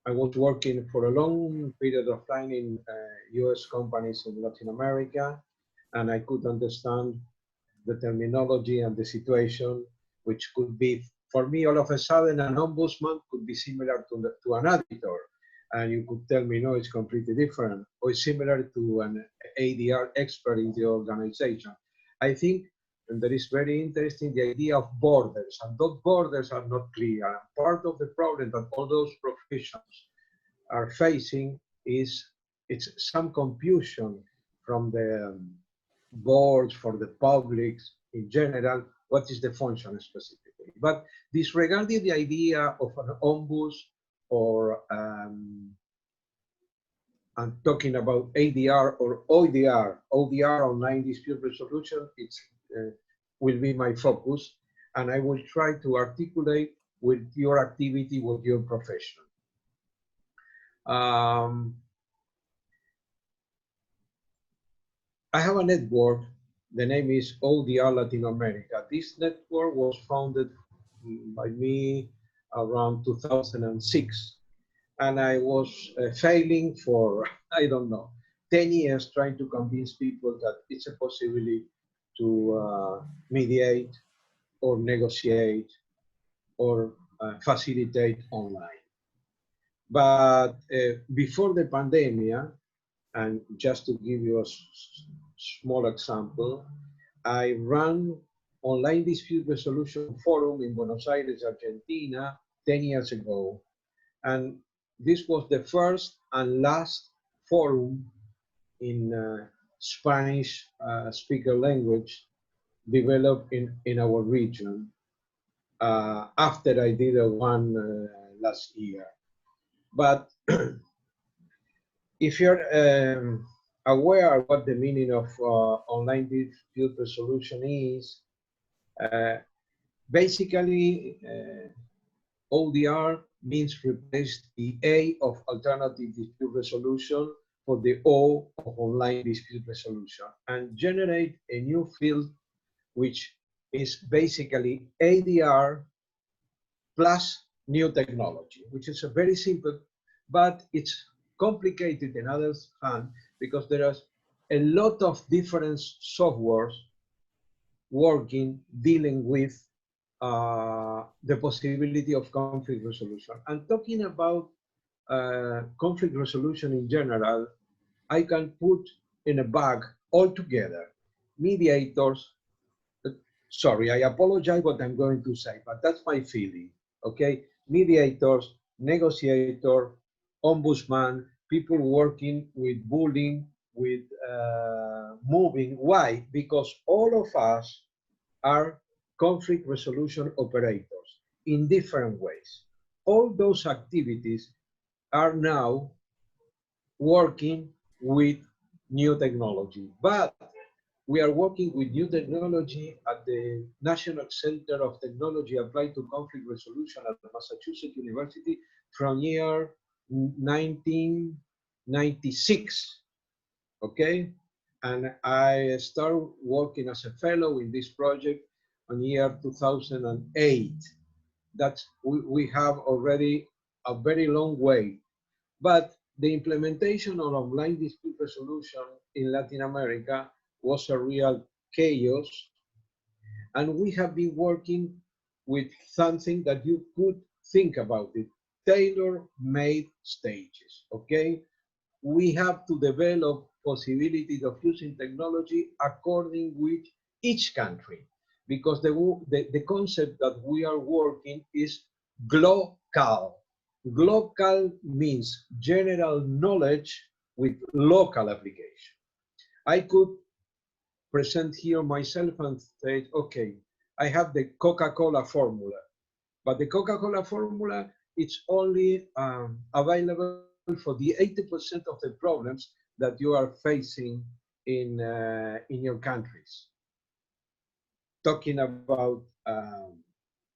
I was working for a long period of time in US companies in Latin America, and I could understand the terminology and the situation, which could be, for me, all of a sudden, an ombudsman could be similar to an auditor. And you could tell me, no, it's completely different, or it's similar to an ADR expert in the organization. I think that is very interesting, the idea of borders, and those borders are not clear. And part of the problem that all those professions are facing is it's some confusion from the boards, for the public in general, what is the function specifically. But disregarding the idea of an ombuds, or I'm talking about ADR or ODR, online dispute resolution, it's will be my focus, and I will try to articulate with your activity, with your profession. I have a network, the name is ODR Latin America. This network was founded by me around 2006. And I was failing for, I don't know, 10 years trying to convince people that it's a possibility to mediate or negotiate or facilitate online. But before the pandemic, and just to give you a small example, I ran online dispute resolution forum in Buenos Aires, Argentina, 10 years ago. And this was the first and last forum in Spanish speaker language developed in our region, after I did one last year. But if you're aware of what the meaning of online dispute resolution is, basically ODR means replace the A of alternative dispute resolution for the O of online dispute resolution, and generate a new field which is basically ADR plus new technology, which is a very simple, but it's complicated in other hand because there are a lot of different softwares working, dealing with the possibility of conflict resolution. And talking about conflict resolution in general, I can put in a bag altogether mediators. Sorry, I apologize what I'm going to say, but that's my feeling. Okay, mediators, negotiator, ombudsman, people working with bullying, with moving. Why? Because all of us are conflict resolution operators in different ways. All those activities are now working with new technology, but we are working with new technology at the National Center of Technology Applied to Conflict Resolution at Massachusetts University from year 1996, okay? And I started working as a fellow in this project on year 2008. That's, we have already a very long way. But the implementation of online dispute resolution in Latin America was a real chaos. And we have been working with something that you could think about it, tailor-made stages, okay? We have to develop possibilities of using technology according with each country, because the concept that we are working is global. Global means general knowledge with local application. I could present here myself and say, okay, I have the Coca-Cola formula, but the Coca-Cola formula is only available for the 80% of the problems that you are facing in your countries. Talking about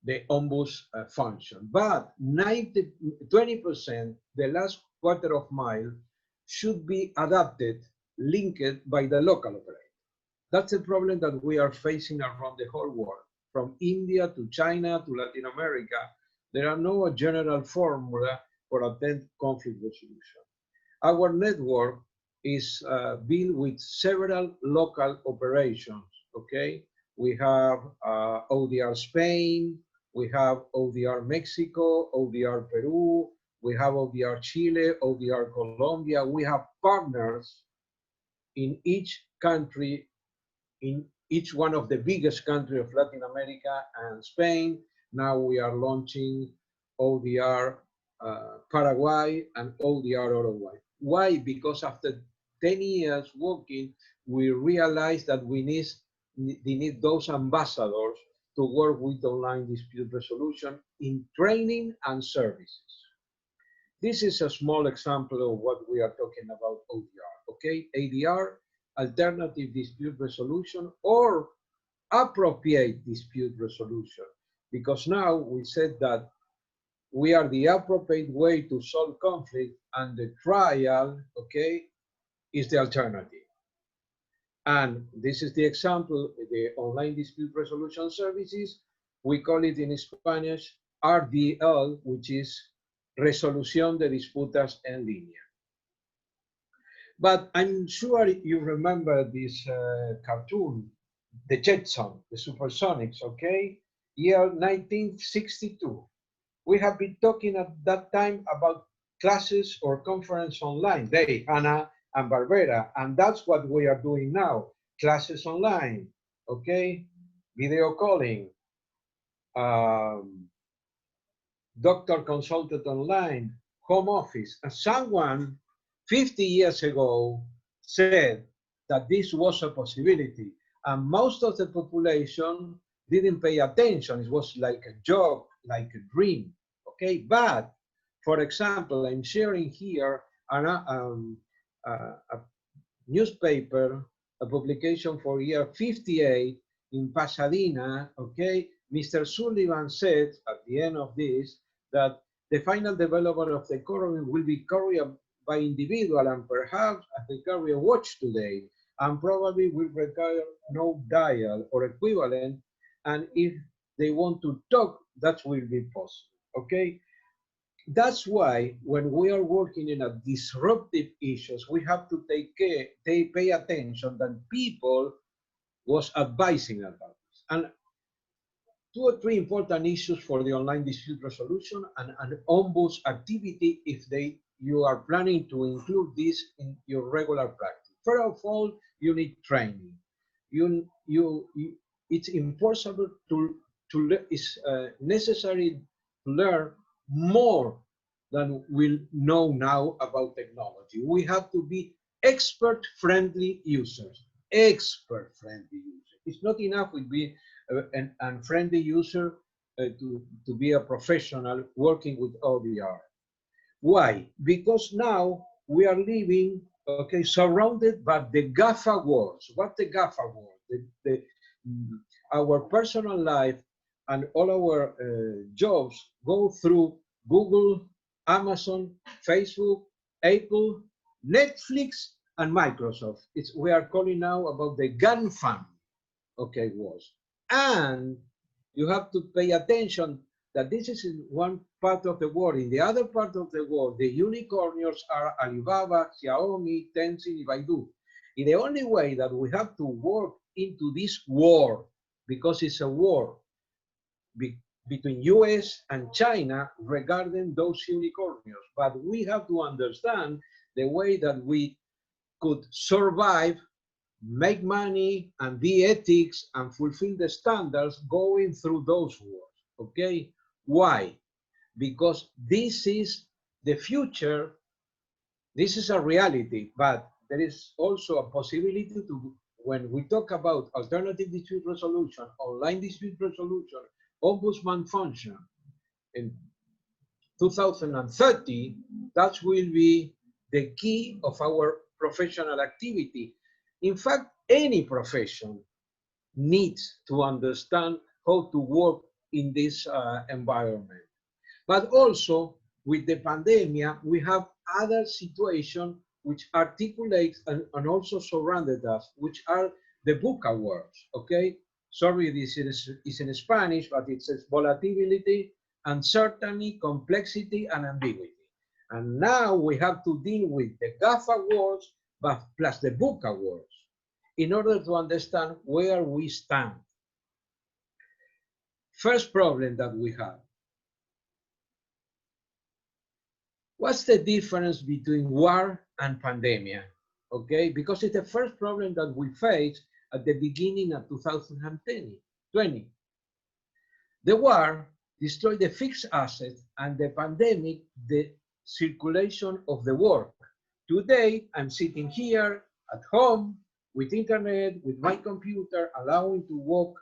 the ombuds function, but 20%, the last quarter of mile, should be adapted, linked by the local operator. That's a problem that we are facing around the whole world, from India to China to Latin America. There are no general formula for attend conflict resolution. Our network is built with several local operations, okay? We have ODR Spain, we have ODR Mexico, ODR Peru, we have ODR Chile, ODR Colombia. We have partners in each country, in each one of the biggest countries of Latin America and Spain. Now we are launching ODR Paraguay and ODR Uruguay. Why? Because after 10 years working, we realized that we need those ambassadors to work with online dispute resolution in training and services. This is a small example of what we are talking about ODR, okay? ADR, alternative dispute resolution, or appropriate dispute resolution, because now we said that we are the appropriate way to solve conflict, and the trial, okay, is the alternative. And this is the example, the online dispute resolution services. We call it in Spanish RDL, which is Resolución de Disputas en Línea. But I'm sure you remember this cartoon, the Jetsons, the Supersonics, okay? Year 1962. We have been talking at that time about classes or conference online, they, Hanna and Barbera, and that's what we are doing now, classes online, okay? Video calling, doctor consulted online, home office. And someone 50 years ago said that this was a possibility, and most of the population didn't pay attention. It was like a joke, like a dream, okay? But, for example, I'm sharing here a newspaper, a publication for year 58 in Pasadena, okay? Mr. Sullivan said at the end of this that the final development of the government will be carried by individual and perhaps as they carry a watch today, and probably will require no dial or equivalent, and if they want to talk, that will be possible, okay? That's why when we are working in a disruptive issues, we have to pay attention that people was advising about this. And two or three important issues for the online dispute resolution and an ombuds activity if you are planning to include this in your regular practice. First of all, you need training. It's impossible it's necessary to learn more than we know now about technology. We have to be expert-friendly users. Expert-friendly users. It's not enough with being a friendly user to be a professional working with ODR. Why? Because now we are living, okay, surrounded by the GAFA wars. What's the GAFA war? Our personal life and all our jobs go through Google, Amazon, Facebook, Apple, Netflix, and Microsoft. We are calling now about the GAN family, okay, wars. And you have to pay attention that this is in one part of the world. In the other part of the world, the unicorns are Alibaba, Xiaomi, Tencent, and Baidu. And the only way that we have to work into this war, because it's a war between US and China regarding those unicorns. But we have to understand the way that we could survive, make money, and be ethics and fulfill the standards going through those wars, okay? Why? Because this is the future, this is a reality, but there is also a possibility to, when we talk about alternative dispute resolution, online dispute resolution, ombudsman function in 2030, that will be the key of our professional activity. In fact, any profession needs to understand how to work in this environment. But also, with the pandemic, we have other situations which articulate and also surrounded us, which are the book awards, okay? Sorry, this is in Spanish, but it says volatility, uncertainty, complexity, and ambiguity. And now we have to deal with the GAF awards, but plus the book awards, in order to understand where we stand. First problem that we have. What's the difference between war and pandemic? Okay, because it's the first problem that we faced at the beginning of 2020. The war destroyed the fixed assets and the pandemic, the circulation of the work. Today, I'm sitting here at home with internet, with my computer, allowing to walk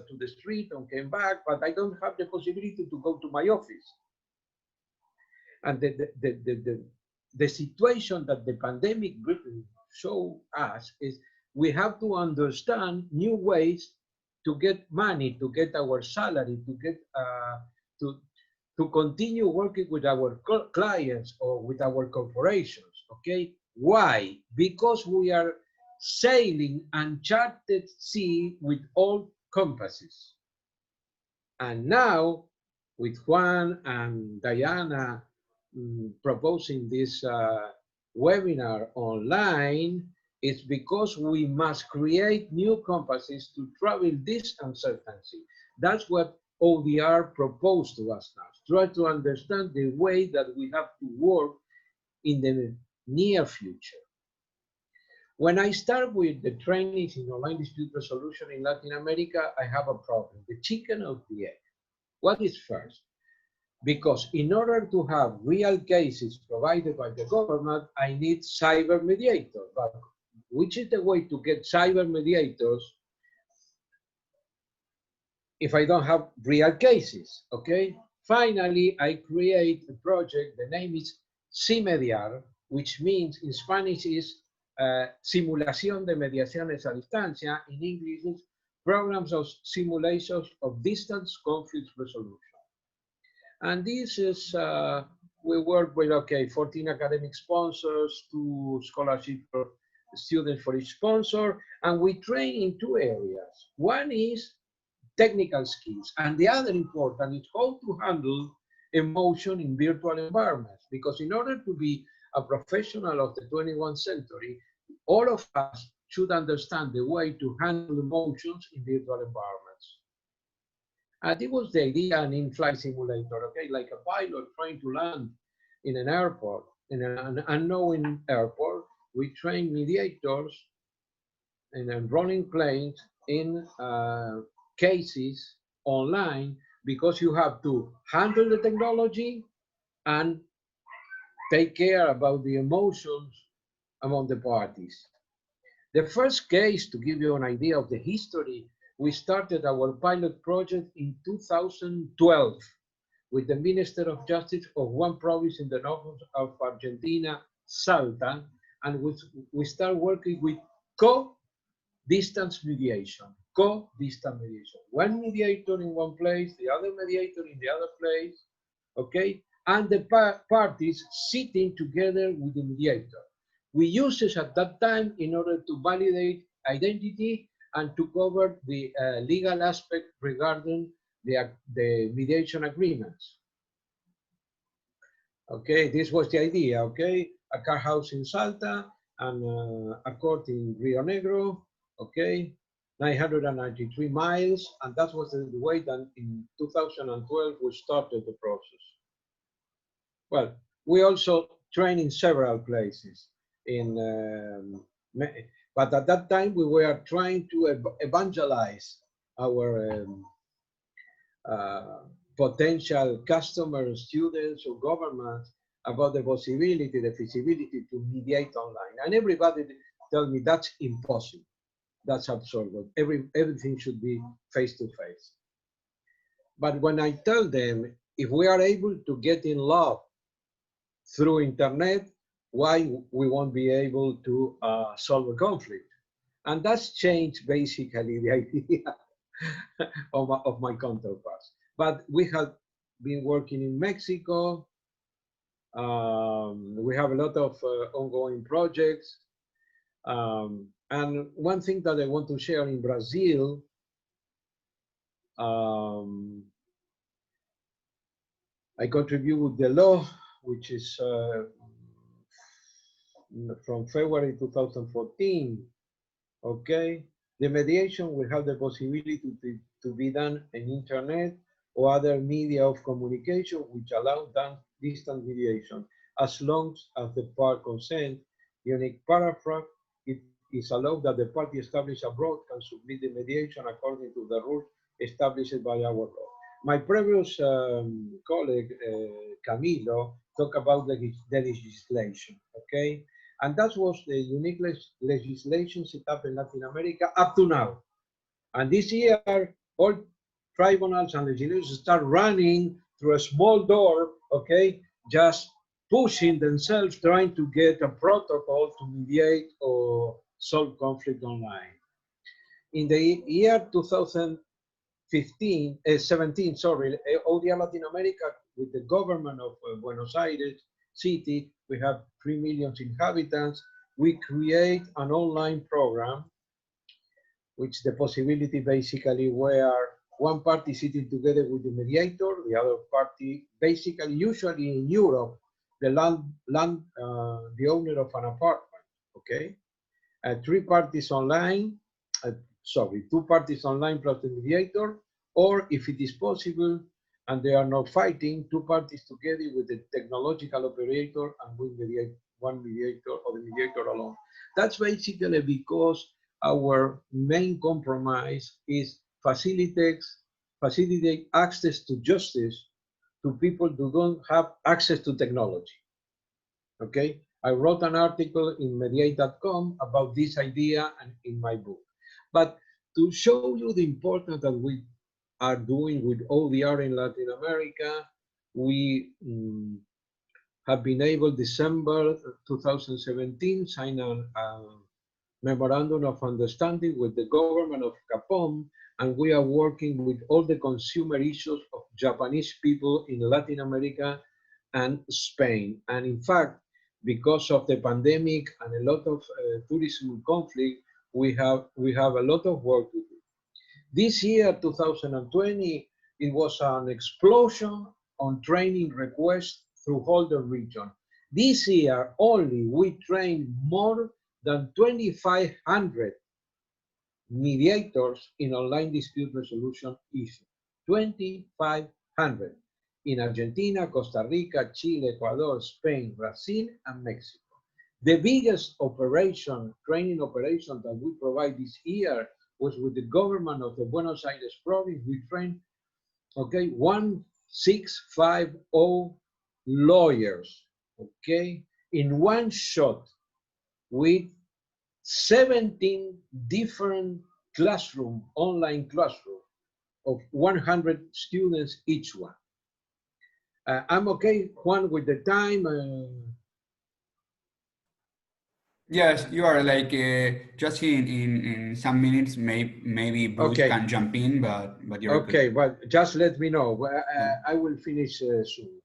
to the street and come back, but I don't have the possibility to go to my office. And the situation that the pandemic showed us is we have to understand new ways to get money, to get our salary, to get to continue working with our clients or with our corporations. Okay, why? Because we are sailing uncharted sea with all compasses. And now, with Juan and Diana proposing this webinar online, it's because we must create new compasses to travel this uncertainty. That's what ODR proposed to us now. Try to understand the way that we have to work in the near future. When I start with the trainings in online dispute resolution in Latin America, I have a problem, the chicken or the egg. What is first? Because in order to have real cases provided by the government, I need cyber mediators. But which is the way to get cyber mediators if I don't have real cases, okay? Finally, I create a project, the name is CIMEDIAR, which means in Spanish is Simulación de Mediaciones a Distancia, in English is Programs of Simulations of Distance Conflict Resolution. And this is, we work with, 14 academic sponsors, 2 scholarship students for each sponsor, and we train in 2 areas. One is technical skills, and the other important is how to handle emotion in virtual environments, because in order to be a professional of the 21st century, all of us should understand the way to handle emotions in virtual environments. It was the idea, an in-flight simulator, okay, like a pilot trying to land in an airport, in an unknown airport. We train mediators and running planes in cases online, because you have to handle the technology and take care about the emotions among the parties. The first case, to give you an idea of the history, we started our pilot project in 2012 with the Minister of Justice of one province in the north of Argentina, Salta, and we start working with co-distance mediation. Co-distance mediation. One mediator in one place, the other mediator in the other place, okay? And the parties sitting together with the mediator. We used it at that time in order to validate identity and to cover the legal aspect regarding the mediation agreements. Okay, this was the idea, okay? A car house in Salta and a court in Rio Negro, okay? 993 miles, and that was the way that in 2012 we started the process. Well, we also train in several places, but at that time we were trying to evangelize our potential customers, students, or governments about the possibility, the feasibility to mediate online. And everybody told me that's impossible. That's absurd. Everything should be face-to-face. But when I tell them, if we are able to get in love through internet, why we won't be able to solve a conflict? And that's changed basically the idea of my counterparts. But we have been working in Mexico. We have a lot of ongoing projects. And one thing that I want to share in Brazil, I contribute with the law, which is from February 2014, okay? The mediation will have the possibility to be done on internet or other media of communication which allow distant mediation, as long as the part consent. Unique paragraph, it is allowed that the party established abroad can submit the mediation according to the rules established by our law. My previous colleague, Camilo, talked about the legislation, okay? And that was the unique legislation set up in Latin America up to now. And this year, all tribunals and legislators start running through a small door, okay, just pushing themselves, trying to get a protocol to mediate or solve conflict online. In the year 2017, sorry, ODR Latin America, with the government of Buenos Aires city, we have 3 million inhabitants. We create an online program, which the possibility basically where one party sitting together with the mediator, the other party, basically, usually in Europe, the the owner of an apartment, okay? 3 parties online, sorry, 2 parties online plus the mediator, or if it is possible, and they are not fighting, 2 parties together with the technological operator and one mediator or the mediator alone. That's basically because our main compromise is facilitate access to justice to people who don't have access to technology. Okay, I wrote an article in mediate.com about this idea and in my book. But to show you the importance that we are doing with ODR in Latin America, we have been able, December 2017, sign a memorandum of understanding with the government of Capone, and we are working with all the consumer issues of Japanese people in Latin America and Spain. And in fact, because of the pandemic and a lot of tourism conflict, we have a lot of work to do. This year, 2020, it was an explosion on training requests through all the region. This year only, we trained more than 2,500 mediators in online dispute resolution issues. 2,500 in Argentina, Costa Rica, Chile, Ecuador, Spain, Brazil, and Mexico. The biggest operation, training operation that we provide this year was with the government of the Buenos Aires province. We trained, okay, 1,650 lawyers, okay, in one shot with 17 different classroom, online classroom of 100 students each one. I'm okay, Juan, with the time. Yes, you are like just in some minutes, maybe Bruce Okay. can jump in, but you're Okay, good. well, just let me know. Yeah. I will finish soon.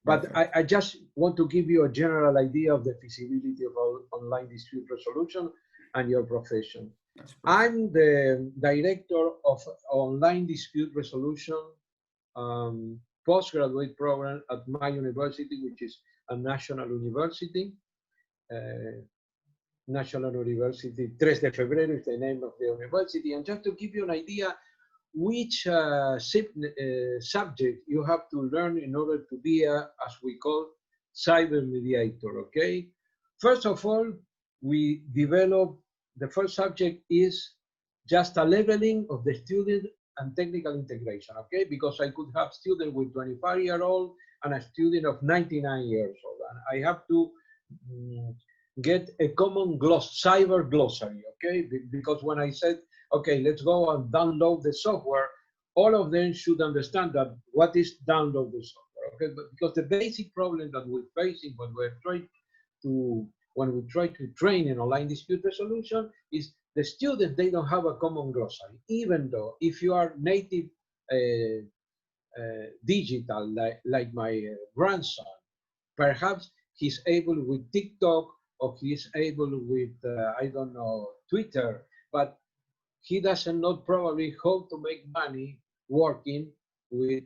But Perfect. I just want to give you a general idea of the feasibility of online dispute resolution and your profession. That's perfect. I'm the director of online dispute resolution postgraduate program at my university, which is a national university. National University, 3 de Febrero is the name of the university. And just to give you an idea, which subject you have to learn in order to be as we call, cyber mediator, okay? First of all, we develop, the first subject is just a leveling of the student and technical integration, okay? Because I could have student with 25-year-old and a student of 99 years old. And I have to get a common cyber glossary, okay? Because when I said, okay, let's go and download the software, all of them should understand that what is download the software, okay? But because the basic problem that we're facing when we try to train in online dispute resolution is the students, they don't have a common glossary, even though if you are native digital, like my grandson, perhaps he's able with TikTok, or he's able with, I don't know, Twitter, but he doesn't know probably how to make money working with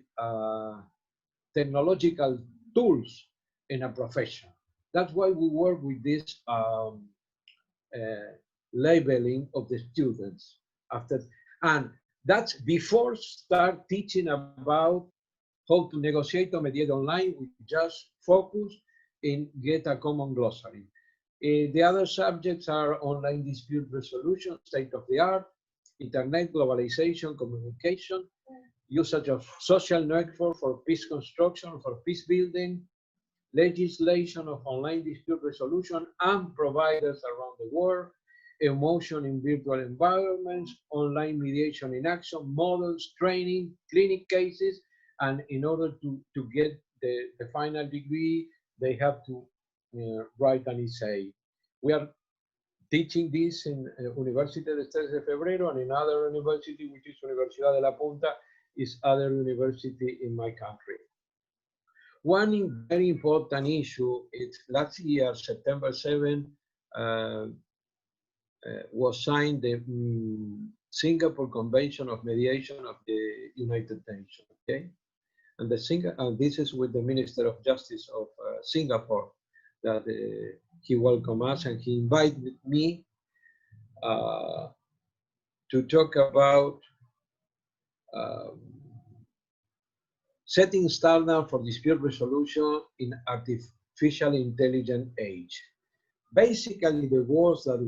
technological tools in a profession. That's why we work with this labeling of the students after, and that's before start teaching about how to negotiate or mediate online. We just focus in get a common glossary. The other subjects are online dispute resolution, state of the art, internet, globalization, communication, usage of social network for peace construction, for peace building, legislation of online dispute resolution and providers around the world, emotion in virtual environments, online mediation in action, models, training, clinic cases, and in order to get the final degree, they have to write an essay. We are teaching this in University de 3 de Febrero, and in other university, which is Universidad de la Punta, is other university in my country. One very important issue is last year, September 7, was signed the Singapore Convention of Mediation of the United Nations, okay? And this is with the Minister of Justice of Singapore, that he welcomed us and he invited me to talk about setting standard for dispute resolution in artificial intelligence age. Basically, the words that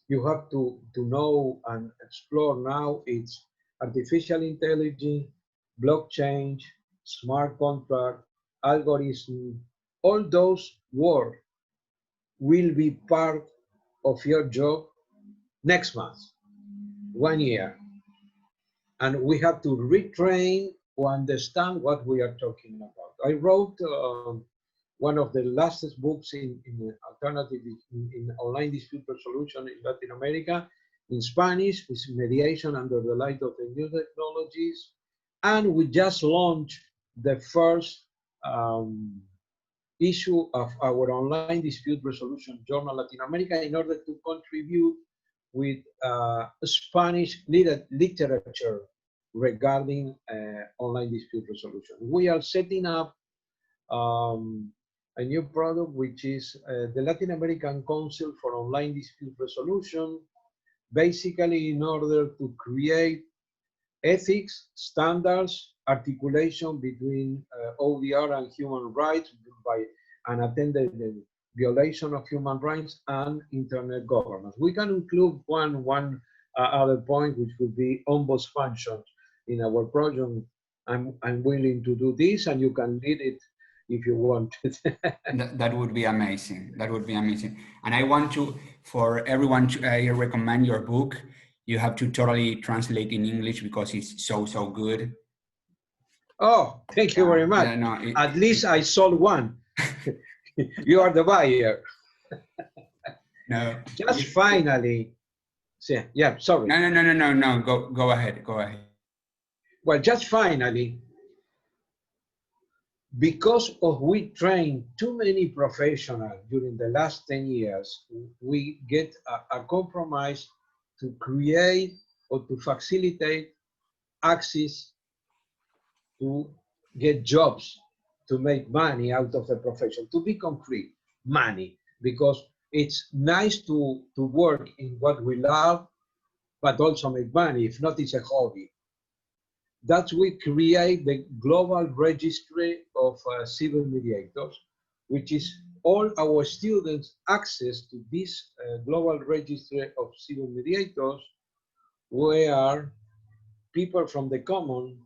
you have to know and explore now, it's artificial intelligence, blockchain, smart contract, algorithm. All those words will be part of your job next month, 1 year. And we have to retrain to understand what we are talking about. I wrote one of the latest books in alternative in online dispute resolution in Latin America in Spanish, with mediation under the light of the new technologies. And we just launched the first issue of our online dispute resolution journal Latin America in order to contribute with Spanish literature regarding online dispute resolution. We are setting up a new product, which is the Latin American Council for Online Dispute Resolution, basically in order to create ethics, standards, articulation between ODR and human rights by unattended violation of human rights, and internet governance. We can include one other point, which would be ombuds functions in our project. I'm willing to do this, and you can lead it if you want. That would be amazing. That would be amazing. And I want to, for everyone, I recommend your book. You have to totally translate in English because it's so good. Oh, thank you very much. Yeah, no, at least I sold one. You are the buyer. No. Just finally. Yeah, sorry. No. Go ahead. Well, just finally, because we trained too many professionals during the last 10 years, we get a compromise to create or to facilitate access to get jobs, to make money out of the profession, to be concrete, money, because it's nice to work in what we love, but also make money. If not, it's a hobby. That we create the global registry of civil mediators, which is all our students access to this global registry of civil mediators, where people from the common,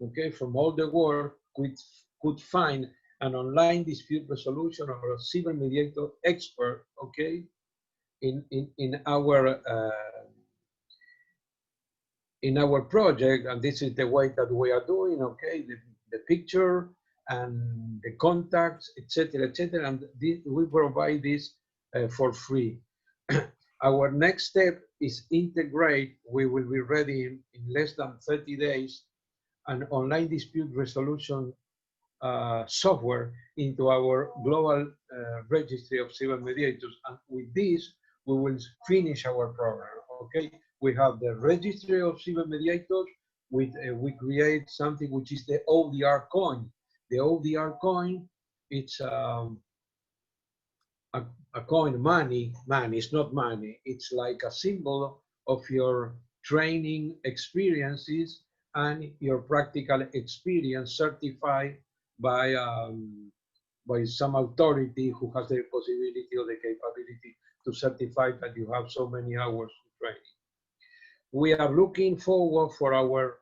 okay, from all the world could find an online dispute resolution or a civil mediator expert, okay, in our project. And this is the way that we are doing, okay, the picture and the contacts, etc., and we provide this for free. Our next step is integrate. We will be ready in less than 30 days an online dispute resolution software into our global registry of civil mediators. And with this, we will finish our program, okay? We have the registry of civil mediators. We create something which is the ODR coin. The ODR coin, it's a coin, money, it's not money. It's like a symbol of your training experiences and your practical experience certified by some authority who has the possibility or the capability to certify that you have so many hours of training. We are looking forward for our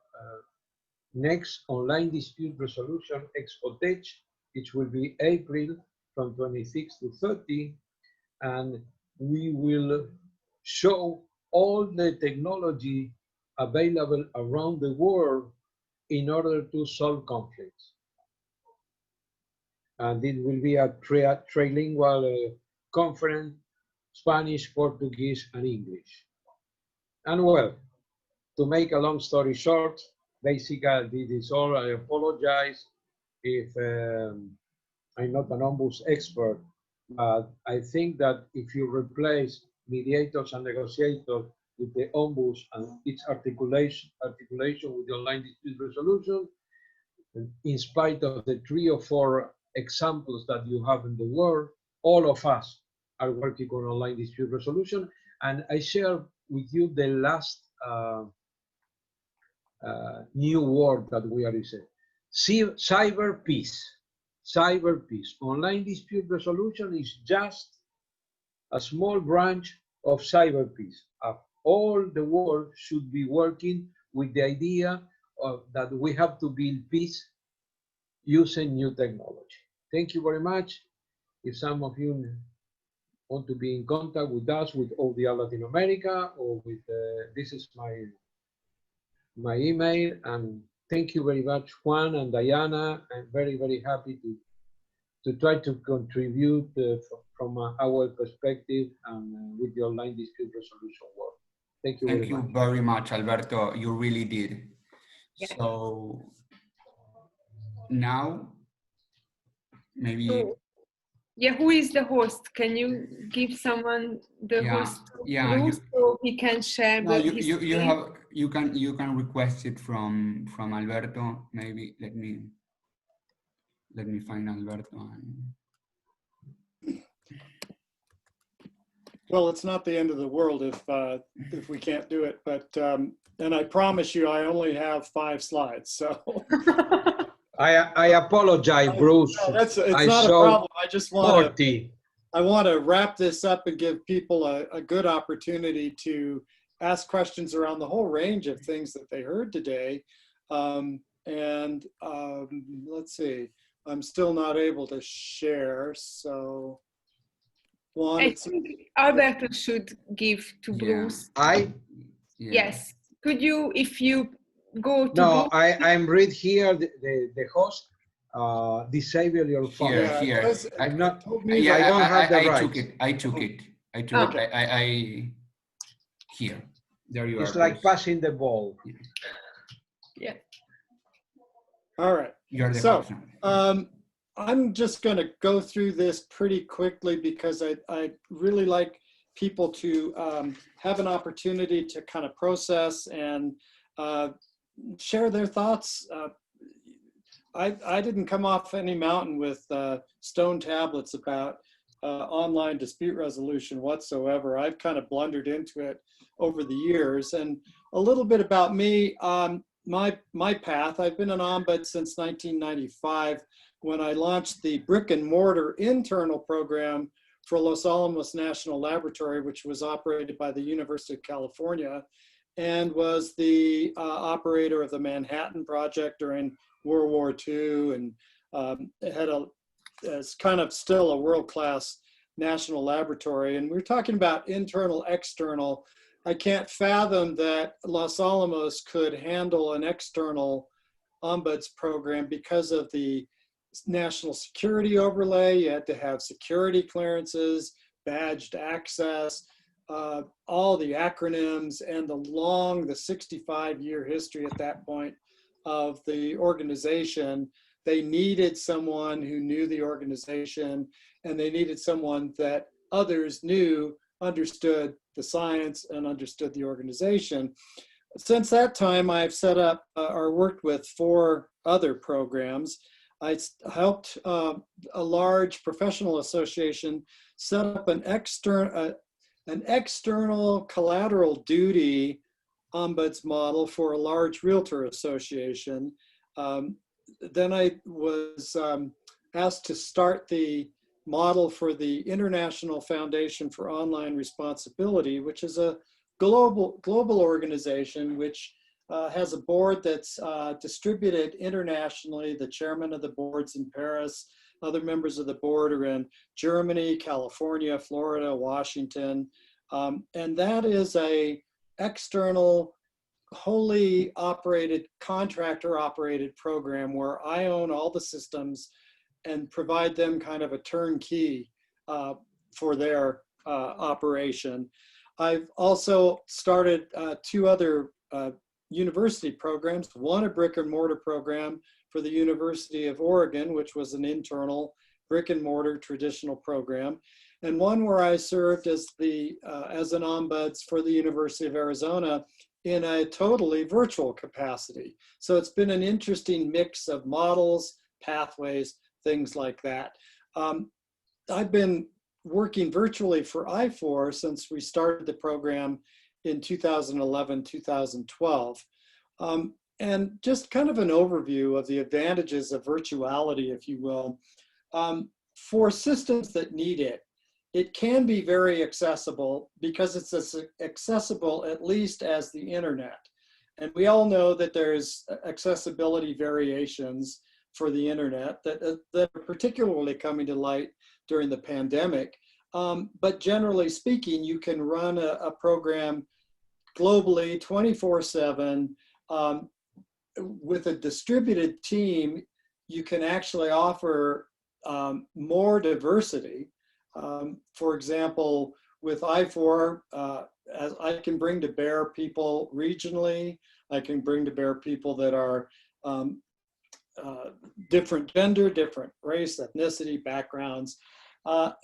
next online dispute resolution Expo-Tech, which will be April from 26 to 30, and we will show all the technology available around the world in order to solve conflicts. And it will be a trilingual conference, Spanish, Portuguese, and English. And well, to make a long story short, basically this is all. I apologize if I'm not an ombuds expert, but I think that if you replace mediators and negotiators with the ombuds and its articulation with the online dispute resolution, in spite of the 3 or 4 examples that you have in the world, all of us are working on online dispute resolution. And I share with you the last new word that we are using: cyber peace. Cyber peace. Online dispute resolution is just a small branch of cyber peace. All the world should be working with the idea that we have to build peace using new technology. Thank you very much. If some of you want to be in contact with us, with ODR Latin America, or with this is my email. And thank you very much, Juan and Diana. I'm very, very happy to try to contribute from our perspective and with the online dispute resolution work. Thank you very much. Thank you very much, Alberto. You really did. Yeah. So now, maybe. So, yeah, who is the host? Can you give someone the host rule so he can share no, his you can request it from Alberto. Maybe let me find Alberto. Well, it's not the end of the world if we can't do it, but And I promise you, I only have 5 slides, so. I apologize, Bruce. No, it's I not a saw problem. I just want 40. I want to wrap this up and give people a good opportunity to ask questions around the whole range of things that they heard today. Let's see, I'm still not able to share, so. Juan, I think Alberto should give to Bruce. Yes. Could you, if you go to No, Bruce? I'm read here the host. Disable your phone. Here. I'm not. Yeah, I don't have the I rights. took it. I took it. Here. There you are. It's like passing the ball. Yeah. All right. You're the so, person. I'm just going to go through this pretty quickly because I really like people to have an opportunity to kind of process and share their thoughts. I didn't come off any mountain with stone tablets about online dispute resolution whatsoever. I've kind of blundered into it over the years. And a little bit about me, my path, I've been an ombud since 1995 when I launched the brick and mortar internal program for Los Alamos National Laboratory, which was operated by the University of California and was the operator of the Manhattan Project during World War II, and it's kind of still a world-class national laboratory. And we're talking about internal, external. I can't fathom that Los Alamos could handle an external ombuds program because of the national security overlay. You had to have security clearances, badged access, all the acronyms, and the 65-year history at that point of the organization. They needed someone who knew the organization, and they needed someone that others knew, understood the science, and understood the organization. Since that time, I've set up or worked with 4 other programs. I helped a large professional association set up an external collateral duty ombuds model for a large realtor association. Then I was asked to start the model for the International Foundation for Online Responsibility, which is a global organization which has a board that's distributed internationally. The chairman of the board's in Paris. Other members of the board are in Germany, California, Florida, Washington. And that is a external, wholly operated, contractor operated program where I own all the systems and provide them kind of a turnkey for their operation. I've also started 2 other university programs, one a brick and mortar program for the University of Oregon, which was an internal brick and mortar traditional program, and one where I served as an ombuds for the University of Arizona in a totally virtual capacity. So it's been an interesting mix of models, pathways, things like that. I've been working virtually for I4 since we started the program in 2011, 2012. And just kind of an overview of the advantages of virtuality, if you will. For systems that need it, it can be very accessible because it's as accessible at least as the internet. And we all know that there's accessibility variations for the internet that are particularly coming to light during the pandemic. But generally speaking, you can run a program globally 24/7. With a distributed team, you can actually offer more diversity. For example, with I4, as I can bring to bear people regionally, I can bring to bear people that are different gender, different race, ethnicity, backgrounds.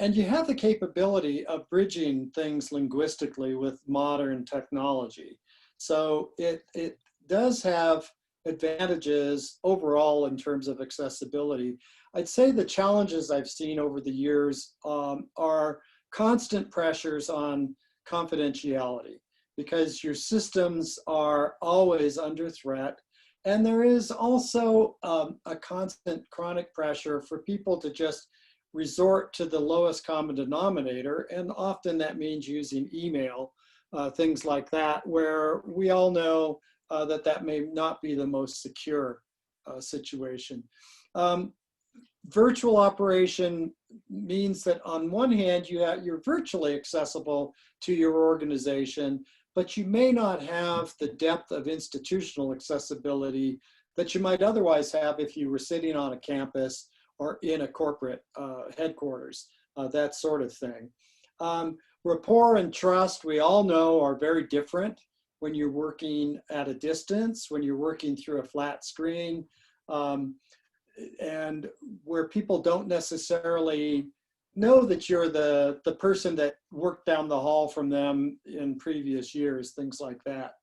And you have the capability of bridging things linguistically with modern technology. So it does have advantages overall in terms of accessibility. I'd say the challenges I've seen over the years are constant pressures on confidentiality. because your systems are always under threat. And there is also a constant chronic pressure for people to just resort to the lowest common denominator. And often that means using email, things like that, where we all know that that may not be the most secure situation. Virtual operation means that on one hand, you're virtually accessible to your organization, but you may not have the depth of institutional accessibility that you might otherwise have if you were sitting on a campus or in a corporate headquarters, that sort of thing. Rapport and trust, we all know, are very different when you're working at a distance, when you're working through a flat screen, and where people don't necessarily know that you're the person that worked down the hall from them in previous years, things like that.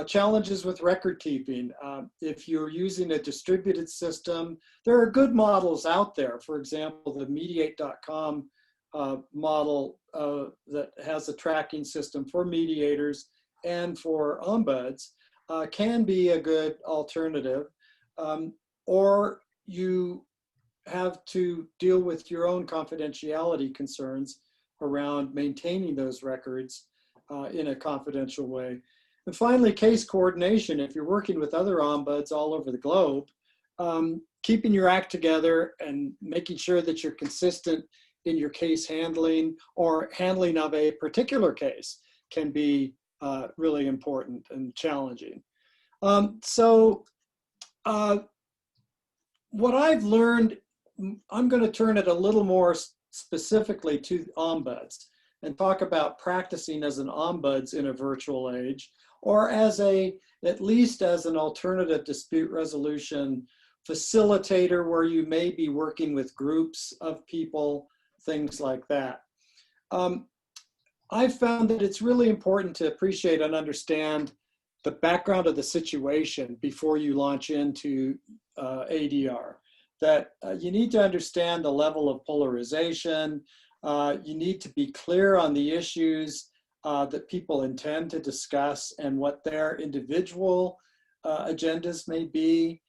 Challenges with record keeping. If you're using a distributed system, there are good models out there. For example, the mediate.com model that has a tracking system for mediators and for ombuds can be a good alternative. Or you have to deal with your own confidentiality concerns around maintaining those records in a confidential way. And finally, case coordination. If you're working with other ombuds all over the globe, keeping your act together and making sure that you're consistent in your case handling or handling of a particular case can be really important and challenging. What I've learned, I'm going to turn it a little more specifically to ombuds and talk about practicing as an ombuds in a virtual age, or as at least as an alternative dispute resolution facilitator where you may be working with groups of people, things like that. I've found that it's really important to appreciate and understand the background of the situation before you launch into ADR. That you need to understand the level of polarization. You need to be clear on the issues that people intend to discuss and what their individual agendas may be.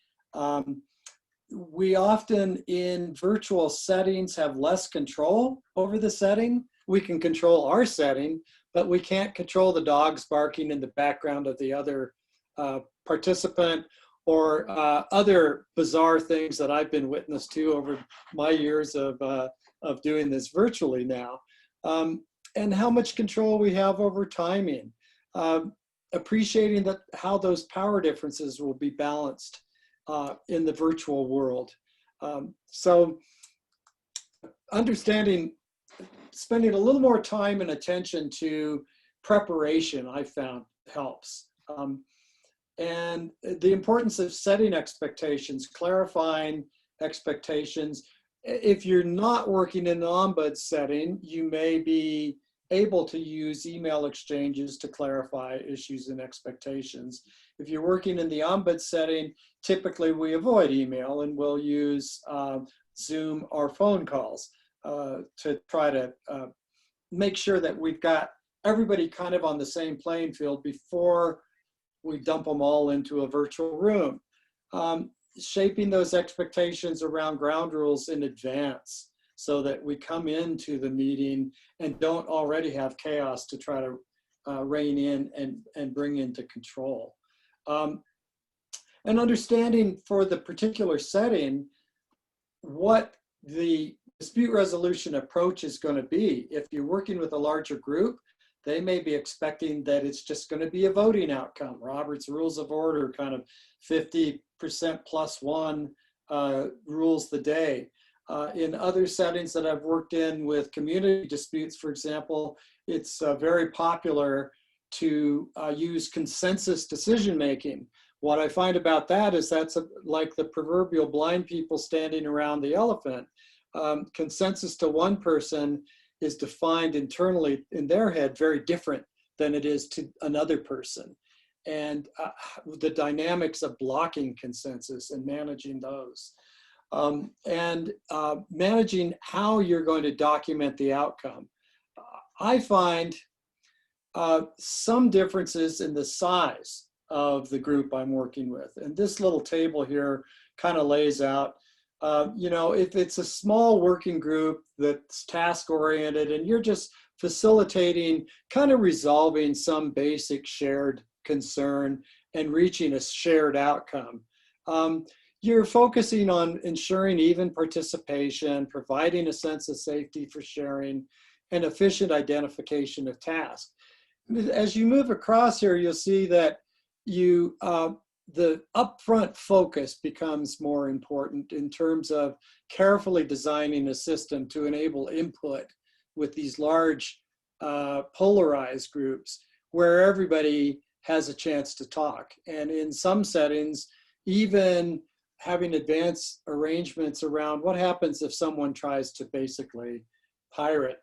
We often in virtual settings have less control over the setting. We can control our setting, but we can't control the dogs barking in the background of the other participant or other bizarre things that I've been witness to over my years of doing this virtually now. And how much control we have over timing. Appreciating that how those power differences will be balanced in the virtual world. So understanding, spending a little more time and attention to preparation, I found helps. And the importance of setting expectations, clarifying expectations. If you're not working in an ombuds setting, you may be able to use email exchanges to clarify issues and expectations. If you're working in the ombuds setting, typically we avoid email and we'll use Zoom or phone calls to try to make sure that we've got everybody kind of on the same playing field before we dump them all into a virtual room. Shaping those expectations around ground rules in advance so that we come into the meeting and don't already have chaos to try to rein in and bring into control. And understanding for the particular setting what the dispute resolution approach is going to be. If you're working with a larger group, they may be expecting that it's just going to be a voting outcome. Robert's Rules of Order, kind of 50% plus one rules the day. In other settings that I've worked in with community disputes, for example, it's very popular to use consensus decision-making. What I find about that is that's like the proverbial blind people standing around the elephant. Consensus to one person is defined internally in their head very different than it is to another person. And the dynamics of blocking consensus and managing those. And managing how you're going to document the outcome. I find some differences in the size of the group I'm working with. And this little table here kind of lays out, you know, if it's a small working group that's task oriented and you're just facilitating, kind of resolving some basic shared concern and reaching a shared outcome. You're focusing on ensuring even participation, providing a sense of safety for sharing, and efficient identification of tasks. As you move across here, you'll see that the upfront focus becomes more important in terms of carefully designing a system to enable input with these large polarized groups where everybody has a chance to talk. And in some settings, even having advanced arrangements around what happens if someone tries to basically pirate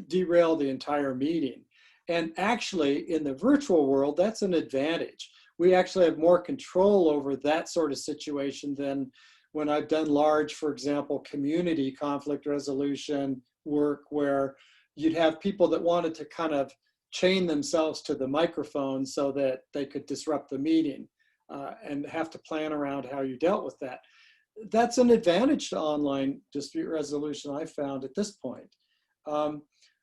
derail the entire meeting. And actually in the virtual world, that's an advantage. We actually have more control over that sort of situation than when I've done large, for example, community conflict resolution work where you'd have people that wanted to kind of chain themselves to the microphone so that they could disrupt the meeting and have to plan around how you dealt with that. That's an advantage to online dispute resolution I found at this point.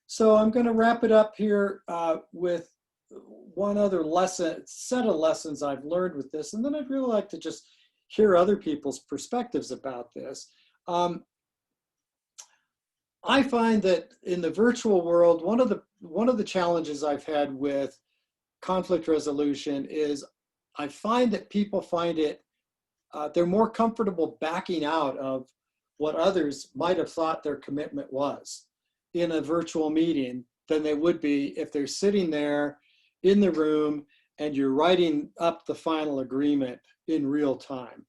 So I'm going to wrap it up here with one other set of lessons I've learned with this, and then I'd really like to just hear other people's perspectives about this. I find that in the virtual world, one of the challenges I've had with conflict resolution is I find that people find it, they're more comfortable backing out of what others might have thought their commitment was in a virtual meeting than they would be if they're sitting there in the room and you're writing up the final agreement in real time.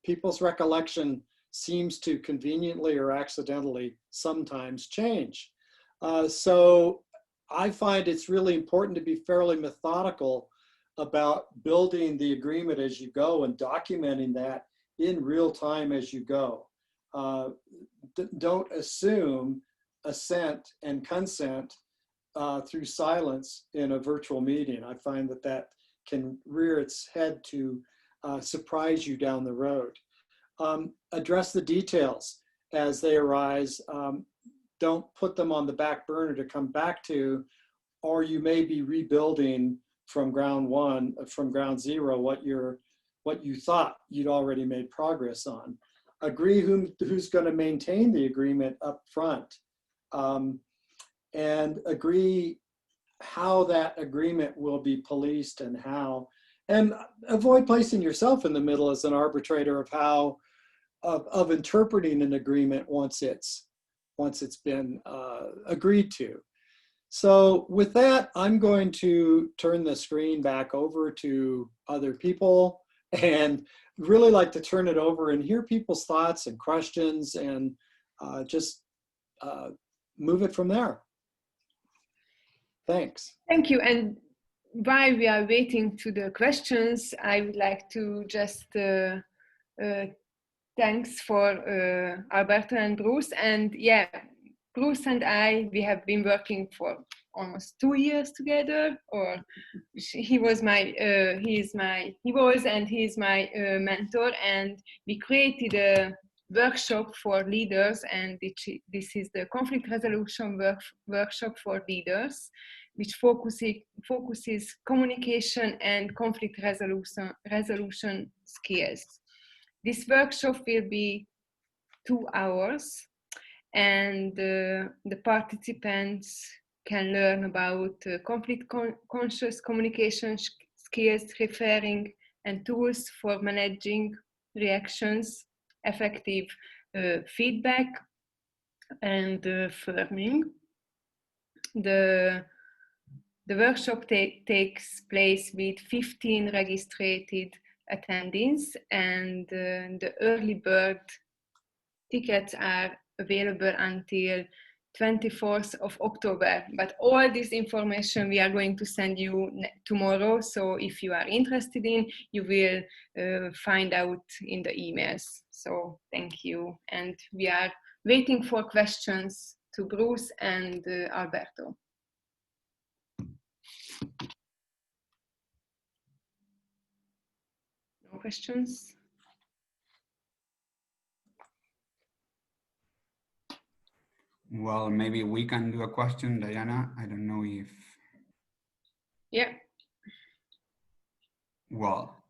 People's recollection seems to conveniently or accidentally sometimes change. So I find it's really important to be fairly methodical about building the agreement as you go and documenting that in real time as you go. Don't assume assent and consent through silence in a virtual meeting. I find that that can rear its head to surprise you down the road. Address the details as they arise. Don't put them on the back burner to come back to, or you may be rebuilding from ground zero what you thought you'd already made progress on. Agree who's going to maintain the agreement up front, and agree how that agreement will be policed and how, and avoid placing yourself in the middle as an arbitrator of how of interpreting an agreement once it's been agreed to. So with that, I'm going to turn the screen back over to other people and really like to turn it over and hear people's thoughts and questions and just move it from there. Thanks. Thank you. And while we are waiting to the questions, I would like to just thanks for Alberto and Bruce. And yeah, Bruce and I, we have been working for almost 2 years together, or he was my mentor, and we created a workshop for leaders, and this is the conflict resolution workshop for leaders, which focuses communication and conflict resolution skills. This workshop will be 2 hours, and the participants can learn about conflict-conscious communication skills, referring and tools for managing reactions, effective feedback, and firming. The workshop takes place with 15 registered attendees, and the early bird tickets are available until 24th of October. But all this information we are going to send you tomorrow. So if you are interested in, you will find out in the emails. So thank you. And we are waiting for questions to Bruce and Alberto. No questions? Well, maybe we can do a question, Diana. I don't know if... Yeah. Well,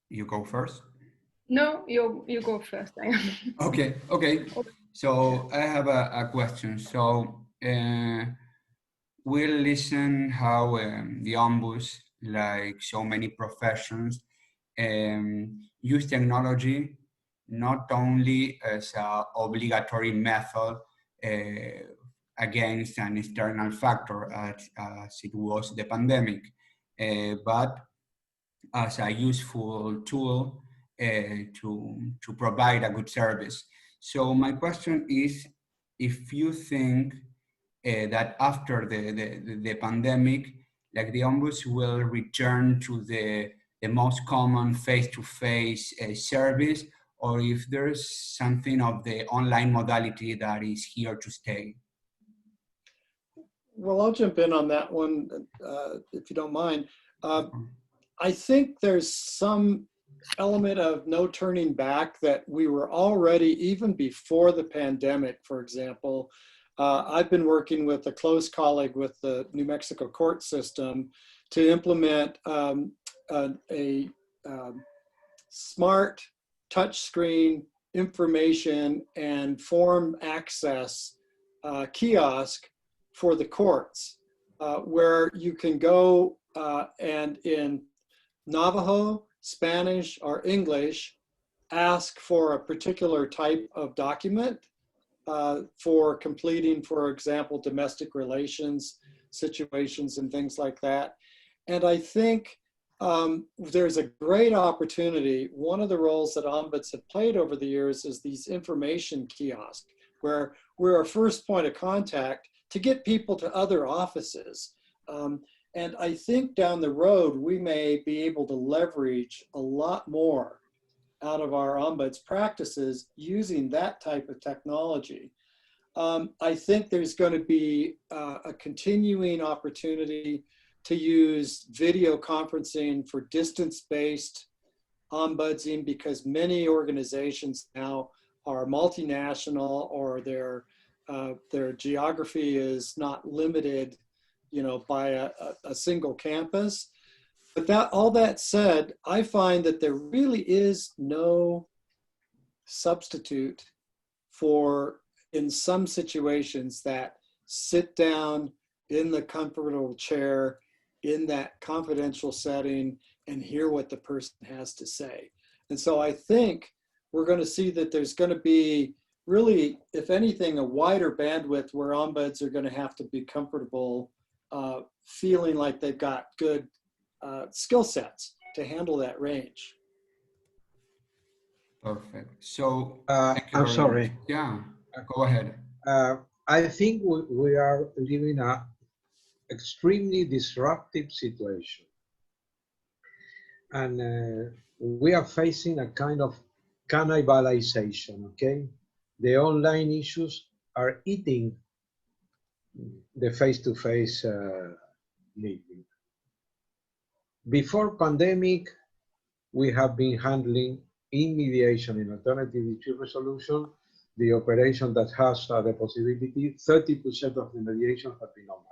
you go first. No, you go first. Okay. So I have a question. So we'll listen how the Ombuds, like so many professions, use technology not only as an obligatory method against an external factor, as it was the pandemic, but as a useful tool to provide a good service. So my question is, if you think that after the pandemic, like the Ombuds will return to the most common face-to-face service, or if there's something of the online modality that is here to stay? Well, I'll jump in on that one, if you don't mind. I think there's some element of no turning back that we were already, even before the pandemic, for example. I've been working with a close colleague with the New Mexico court system to implement a smart touchscreen information and form access kiosk for the courts, where you can go and in Navajo, Spanish, or English, ask for a particular type of document for completing, for example, domestic relations situations and things like that. And I think there's a great opportunity. One of the roles that Ombuds have played over the years is these information kiosks, where we're a first point of contact to get people to other offices. And I think down the road, we may be able to leverage a lot more out of our Ombuds practices using that type of technology. I think there's going to be a continuing opportunity to use video conferencing for distance-based ombudsing, because many organizations now are multinational, or their geography is not limited, by a single campus. But all that said, I find that there really is no substitute for, in some situations, that sit down in the comfortable chair in that confidential setting and hear what the person has to say. And so I think we're going to see that there's going to be really, if anything, a wider bandwidth where ombuds are going to have to be comfortable feeling like they've got good skill sets to handle that range. Perfect. So I'm sorry. Yeah, go ahead. I think we are living an extremely disruptive situation. And we are facing a kind of cannibalization, okay? The online issues are eating the face-to-face meeting. Before pandemic, we have been handling in mediation, in alternative dispute resolution, the operation that has the possibility, 30% of the mediation have been online.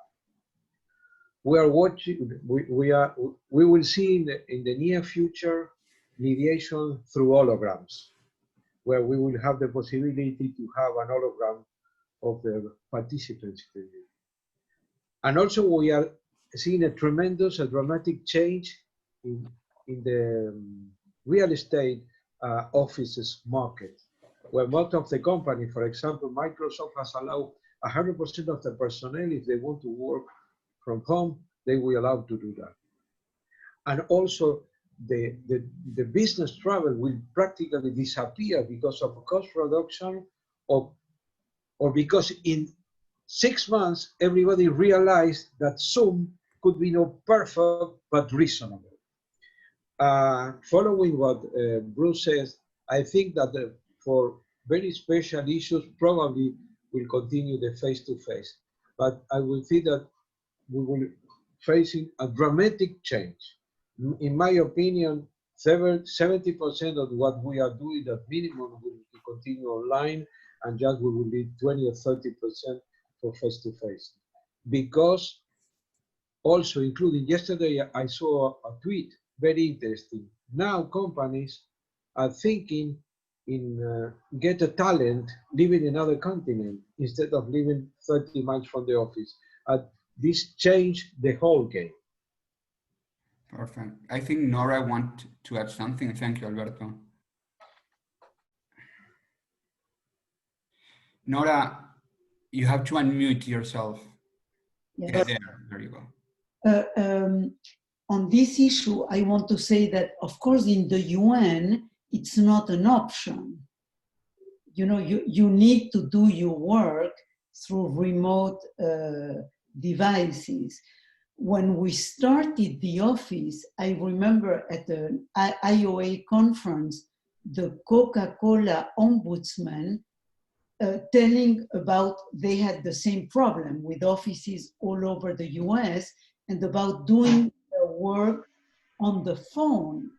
We are watching, we will see in the near future mediation through holograms, where we will have the possibility to have an hologram of the participants. And also we are seeing a dramatic change in the real estate offices market, where most of the company, for example, Microsoft has allowed 100% of the personnel, if they want to work from home, they will allow to do that. And also the business travel will practically disappear because of cost reduction, or because in 6 months, everybody realized that Zoom could be not perfect, but reasonable. Following what Bruce says, I think that for very special issues, probably will continue the face-to-face. But I will see that we will facing a dramatic change. In my opinion, 70% of what we are doing at minimum will continue online, and just we will need 20 or 30% for face-to-face. Because also including yesterday, I saw a tweet, very interesting. Now companies are thinking in get a talent living in another continent instead of living 30 miles from the office. This changed the whole game. Perfect. I think Nora want to add something. Thank you, Alberto. Nora, you have to unmute yourself. Yes. Yeah, there you go. On this issue, I want to say that, of course, in the UN, it's not an option. You know, you need to do your work through remote devices. When we started the office, I remember at the IOA conference, the Coca-Cola ombudsman telling about they had the same problem with offices all over the US and about doing work on the phone.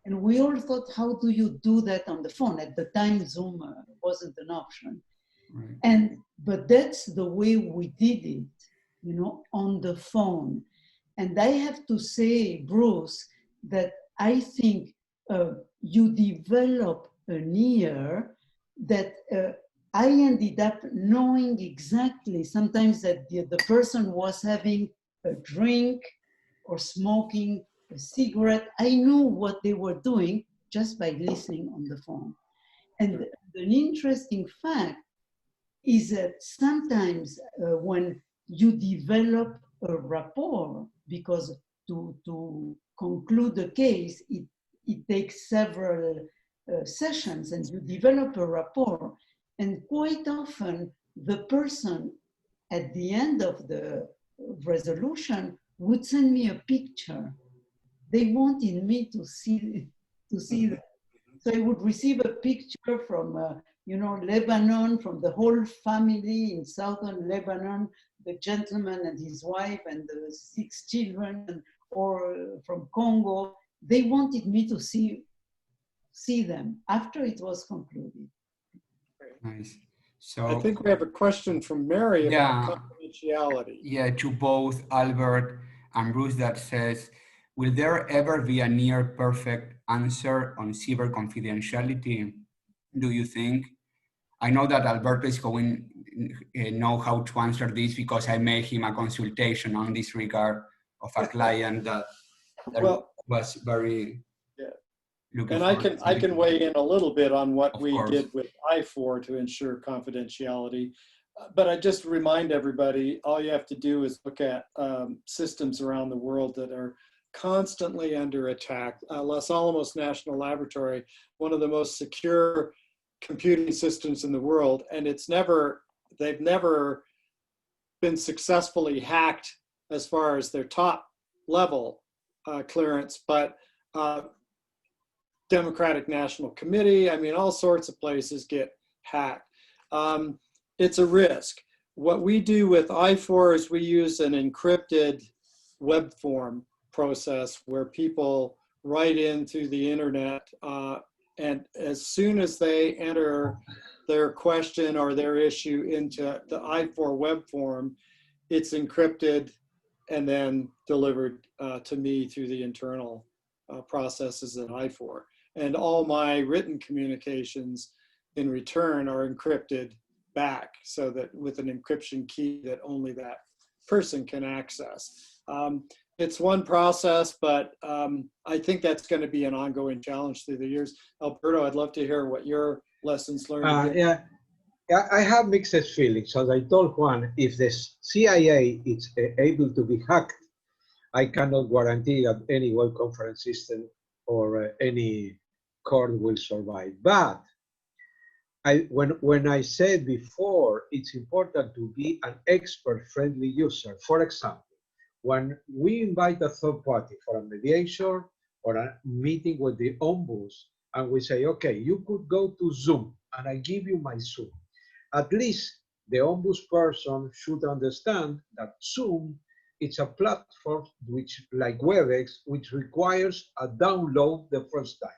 And we all thought, how do you do that on the phone? At the time, Zoom wasn't an option. Right. But that's the way we did it, you know, on the phone. And I have to say, Bruce, that I think you develop an ear that I ended up knowing exactly sometimes that the person was having a drink or smoking a cigarette. I knew what they were doing just by listening on the phone. And an interesting fact is that sometimes when you develop a rapport, because to conclude a case, it takes several sessions and you develop a rapport. And quite often the person at the end of the resolution would send me a picture. They wanted me to see them. So I would receive a picture from, you know, Lebanon, from the whole family in southern Lebanon, the gentleman and his wife and the 6 children, or from Congo. They wanted me to see them after it was concluded. Nice. So I think we have a question from Mary about confidentiality. Yeah, to both Albert and Bruce that says, will there ever be a near perfect answer on cyber confidentiality, do you think? I know that Alberto is going to know how to answer this because I made him a consultation on this regard of a client that was very looking forward. And I can weigh in a little bit on what we did with I4 to ensure confidentiality. But I just remind everybody, all you have to do is look at systems around the world that are constantly under attack. Los Alamos National Laboratory, one of the most secure computing systems in the world, and they've never been successfully hacked as far as their top level clearance, but Democratic National Committee, I mean, all sorts of places get hacked. It's a risk. What we do with I4 is we use an encrypted web form process where people write into the internet and as soon as they enter their question or their issue into the I4 web form, it's encrypted and then delivered to me through the internal processes at I4. And all my written communications in return are encrypted back so that with an encryption key that only that person can access. It's one process, but I think that's going to be an ongoing challenge through the years. Alberto, I'd love to hear what your lessons learned. Yeah, I have mixed feelings. As I told Juan, if the CIA is able to be hacked, I cannot guarantee that any web conference system or any court will survive. But when I said before, it's important to be an expert-friendly user. For example, when we invite a third party for a mediation or a meeting with the ombuds, and we say, okay, you could go to Zoom and I give you my Zoom. At least the ombudsperson should understand that Zoom it's a platform which, like WebEx, which requires a download the first time.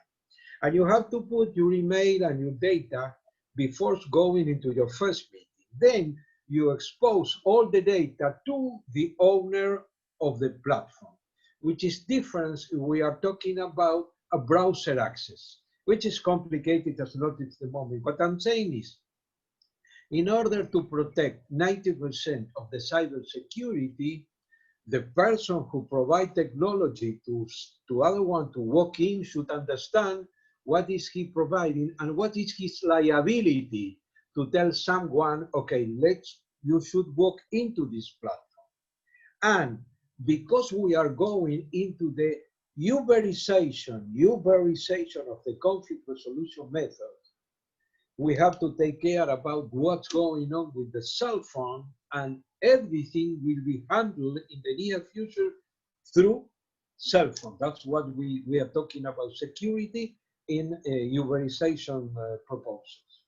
And you have to put your email and your data before going into your first meeting. Then you expose all the data to the owner of the platform, which is different. We are talking about a browser access, which is complicated as not at the moment. What I'm saying is, in order to protect 90% of the cybersecurity, the person who provides technology to other one to walk in should understand what is he providing and what is his liability to tell someone, okay, you should walk into this platform. And because we are going into the Uberization of the conflict resolution method, we have to take care about what's going on with the cell phone, and everything will be handled in the near future through cell phone. That's what we are talking about, security in Uberization proposals.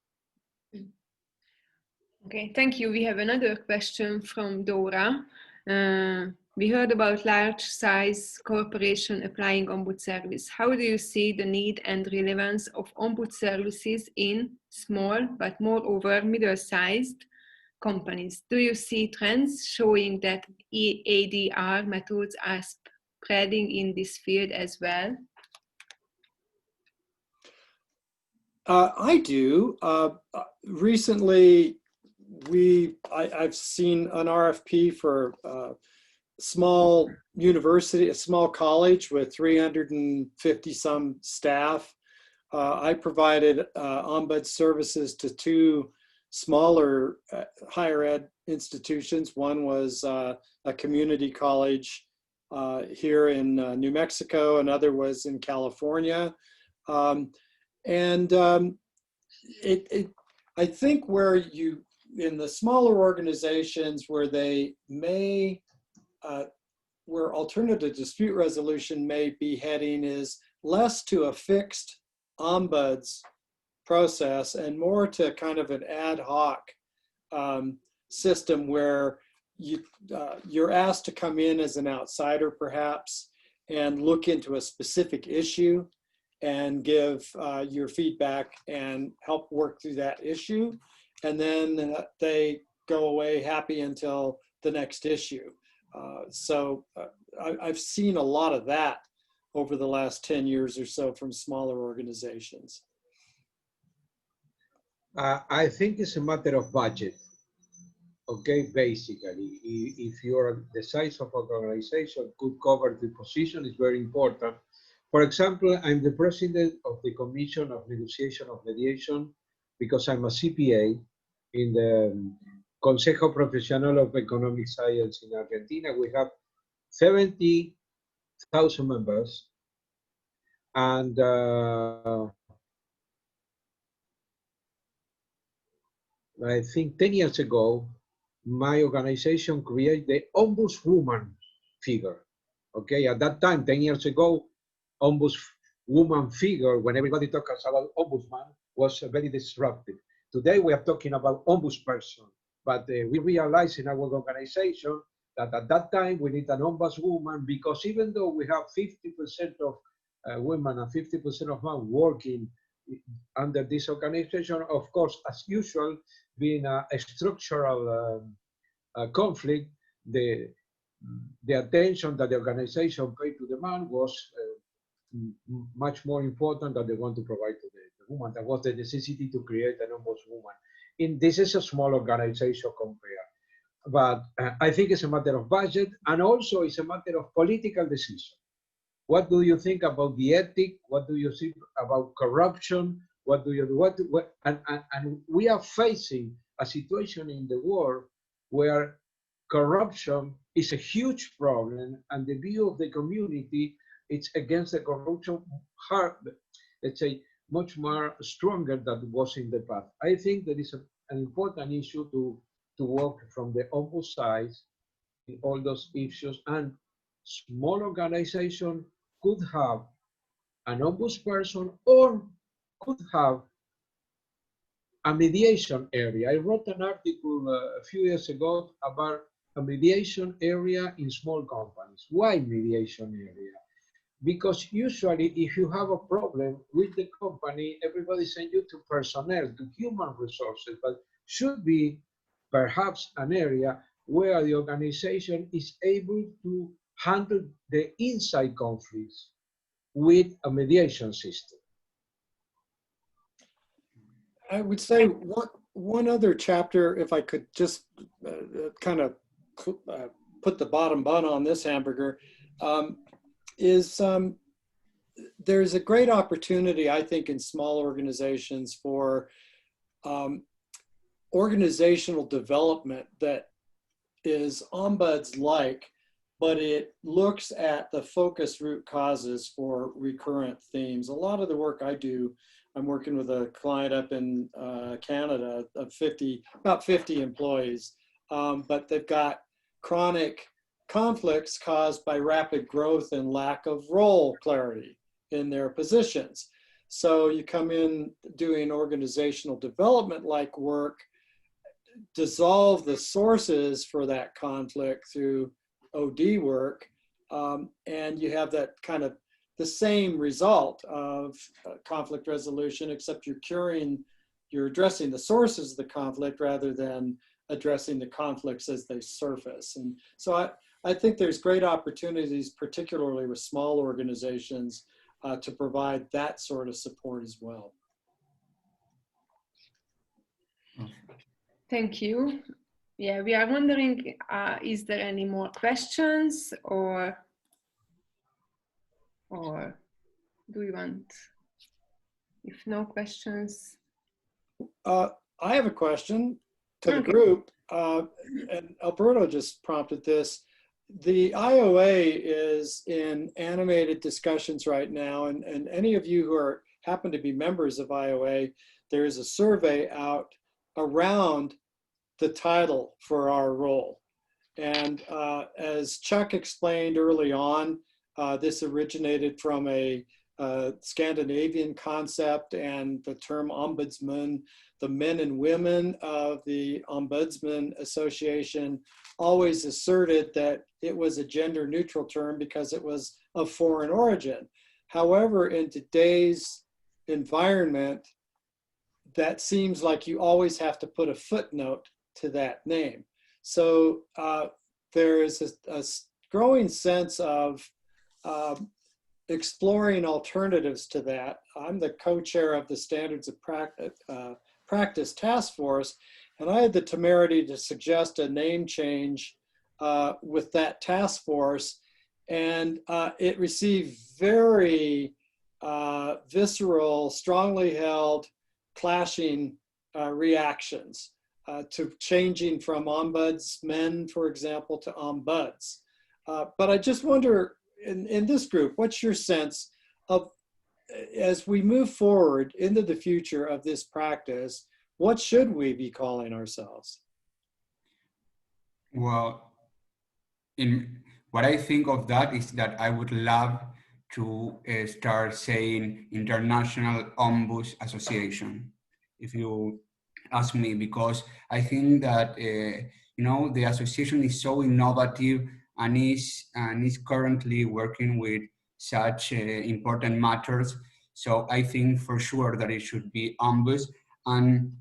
Okay, thank you. We have another question from Dora. We heard about large size corporation applying Ombud service. How do you see the need and relevance of Ombud services in small, but moreover middle-sized companies? Do you see trends showing that ADR methods are spreading in this field as well? I do. Recently, I've seen an RFP for small university, a small college with 350 some staff. I provided Ombuds services to two smaller higher ed institutions. One was a community college here in New Mexico. Another was in California. I think where in the smaller organizations where they may, where alternative dispute resolution may be heading is less to a fixed ombuds process and more to kind of an ad hoc system where you're asked to come in as an outsider perhaps and look into a specific issue and give your feedback and help work through that issue. And then they go away happy until the next issue. I've seen a lot of that over the last 10 years or so from smaller organizations. I think it's a matter of budget. Okay, basically, if the size of an organization could cover the position is very important. For example, I'm the president of the Commission of Negotiation of Mediation because I'm a CPA in the Consejo Profesional of Economic Science in Argentina. We have 70,000 members, and I think 10 years ago, my organization created the Ombudswoman figure. Okay, at that time, 10 years ago, Ombudswoman figure, when everybody talks about ombudsman, was very disruptive. Today, we are talking about ombudsperson, but we realized in our organization that at that time, we need an ombudswoman because even though we have 50% of women and 50% of men working under this organization, of course, as usual, being a structural conflict, the attention that the organization paid to the man was much more important than they want to provide to the woman. That was the necessity to create an ombudswoman. This is a small organization compared, but I think it's a matter of budget, and also it's a matter of political decision. What do you think about the ethic? What do you think about corruption? What do you do? And we are facing a situation in the world where corruption is a huge problem, and the view of the community it's against the corruption hard, let's say, much more stronger than it was in the past. I think that is an important issue to work from the ombuds side in all those issues, and small organization could have an ombudsperson or could have a mediation area. I wrote an article a few years ago about a mediation area in small companies. Why mediation area? Because usually if you have a problem with the company, everybody sends you to personnel, to human resources, but should be perhaps an area where the organization is able to handle the inside conflicts with a mediation system. I would say one other chapter, if I could just kind of put the bottom bun on this hamburger, is there's a great opportunity, I think, in small organizations for organizational development that is ombuds-like, but it looks at the focus root causes for recurrent themes. A lot of the work I do, I'm working with a client up in Canada of about 50 employees, but they've got chronic conflicts caused by rapid growth and lack of role clarity in their positions. So you come in doing organizational development like work, dissolve the sources for that conflict through OD work, and you have that kind of the same result of conflict resolution, except you're addressing the sources of the conflict rather than addressing the conflicts as they surface. And so I think there's great opportunities, particularly with small organizations, to provide that sort of support as well. Thank you. Yeah, we are wondering, is there any more questions or do you want, if no questions? I have a question to the group, and Alberto just prompted this. The IOA is in animated discussions right now, and any of you who happen to be members of IOA, there is a survey out around the title for our role. And as Chuck explained early on, this originated from a Scandinavian concept, and the term ombudsman, the men and women of the Ombudsman Association always asserted that it was a gender neutral term because it was of foreign origin. However, in today's environment, that seems like you always have to put a footnote to that name. So there is a growing sense of exploring alternatives to that. I'm the co-chair of the Standards of Practice Task Force, and I had the temerity to suggest a name change with that task force, and it received very visceral, strongly held, clashing reactions to changing from ombudsmen, for example, to ombuds. But I just wonder, in this group, what's your sense of, as we move forward into the future of this practice, what should we be calling ourselves? Well, what I think of that is that I would love to start saying International Ombuds Association, if you ask me, because I think that the association is so innovative and is currently working with such important matters. So I think for sure that it should be Ombuds. And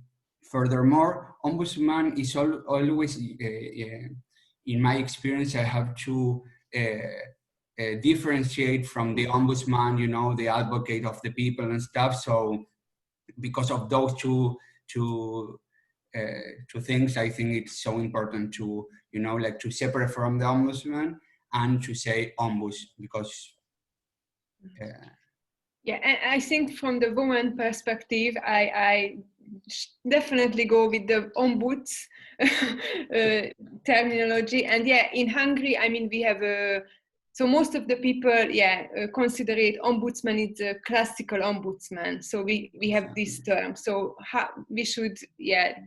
furthermore, Ombudsman is always, in my experience, I have to differentiate from the Ombudsman, the advocate of the people and stuff. So because of those two things, I think it's so important to, to separate from the Ombudsman and to say Ombuds, because yeah, and I think from the woman perspective, I definitely go with the ombuds terminology. And yeah, in Hungary, I mean, we have so most of the people, consider it ombudsman is a classical ombudsman. So we have this term. So we should,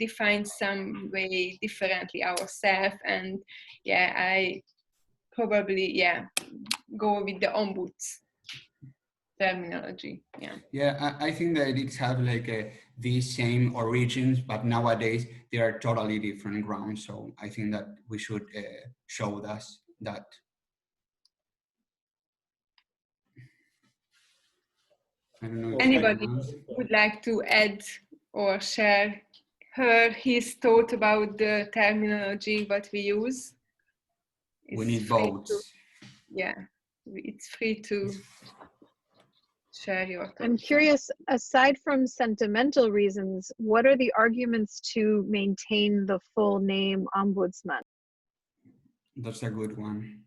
define some way differently ourselves. And I probably, go with the ombuds terminology. I think that it have like these same origins, but nowadays they are totally different grounds. So I think that we should show us that. I don't know if Anybody would like to add or share his thought about the terminology what we use? We need votes. Yeah, it's free to share your thoughts. I'm curious, aside from sentimental reasons, what are the arguments to maintain the full name Ombudsman? That's a good one.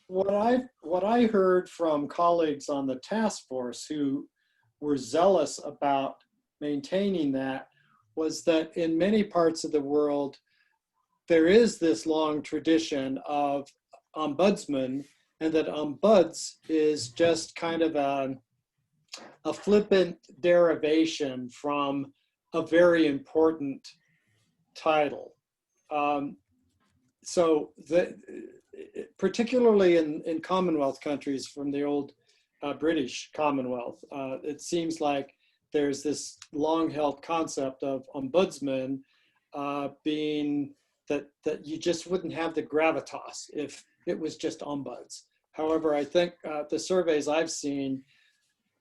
What I heard from colleagues on the task force who were zealous about maintaining that was that in many parts of the world, there is this long tradition of ombudsman, and that ombuds is just kind of a flippant derivation from a very important title. Particularly in Commonwealth countries from the old British Commonwealth, it seems like there's this long-held concept of ombudsman being that you just wouldn't have the gravitas if it was just ombuds. However, I think the surveys I've seen,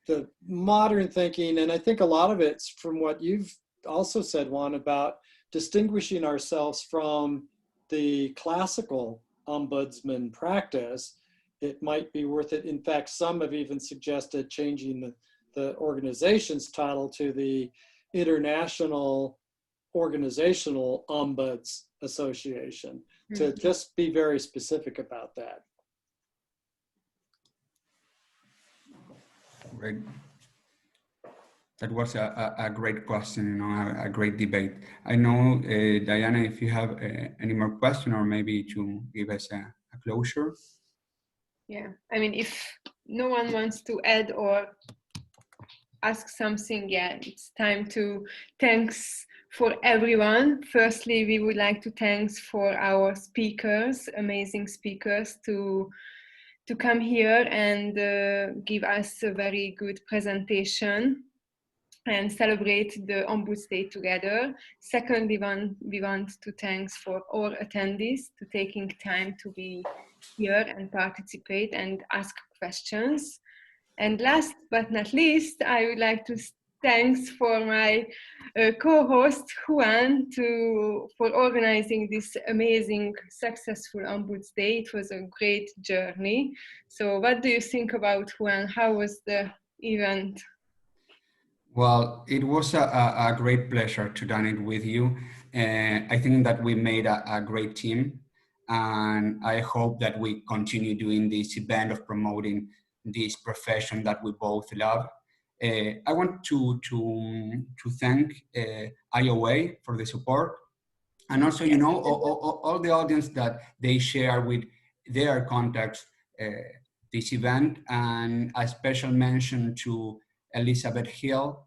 the modern thinking, and I think a lot of it's from what you've also said, Juan, about distinguishing ourselves from the classical ombudsman practice, it might be worth it. In fact, some have even suggested changing the organization's title to the International Organizational Ombuds Association, to just be very specific about that. Great. That was a great question, a great debate. I know, Diana, if you have any more question or maybe to give us a closure. Yeah, I mean, if no one wants to add or ask something, yeah, it's time to thanks for everyone. Firstly, we would like to thanks for our speakers, amazing speakers, to come here and give us a very good presentation and celebrate the Ombuds Day together. Secondly, we want to thanks for all attendees to taking time to be here and participate and ask questions. And last but not least, I would like to thanks for my co-host Juan for organizing this amazing, successful Ombuds Day. It was a great journey. So what do you think about, Juan? How was the event? Well, it was a great pleasure to do it with you. I think that we made a great team, and I hope that we continue doing this event of promoting this profession that we both love. I want to thank IOA for the support, and also, you know, all the audience that they share with their contacts this event, and a special mention to Elizabeth Hill,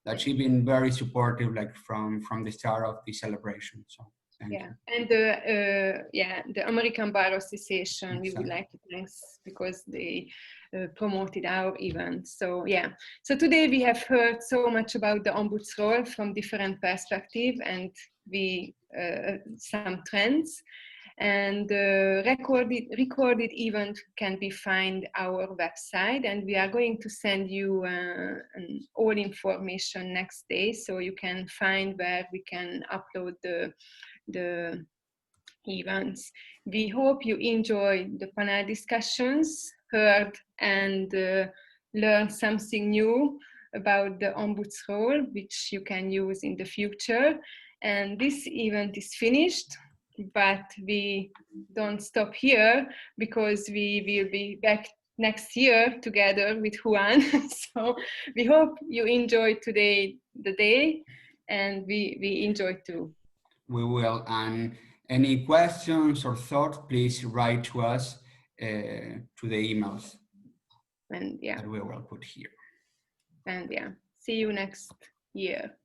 that she's been very supportive, like from the start of the celebration. So thank you. And the American Bar Association, we would like to thanks because they promoted our event. So yeah, so today we have heard so much about the Ombuds role from different perspectives, and some trends. And the recorded event can be found our website, and we are going to send you all information next day, so you can find where we can upload the events. We hope you enjoy the panel discussions, heard and learned something new about the Ombuds role, which you can use in the future. And this event is finished, but we don't stop here, because we will be back next year together with Juan. So we hope you enjoyed today the day, and we enjoyed too. We will. And any questions or thoughts, please write to us to the emails and that we will put here. And yeah, see you next year.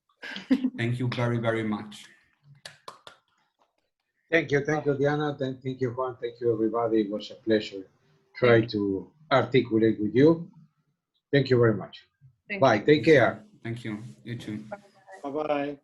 Thank you very, very much. Thank you, Diana. Thank you, Juan. Thank you, everybody. It was a pleasure try to articulate with you. Thank you very much. Bye. Take care. Thank you. You too. Bye. Bye-bye.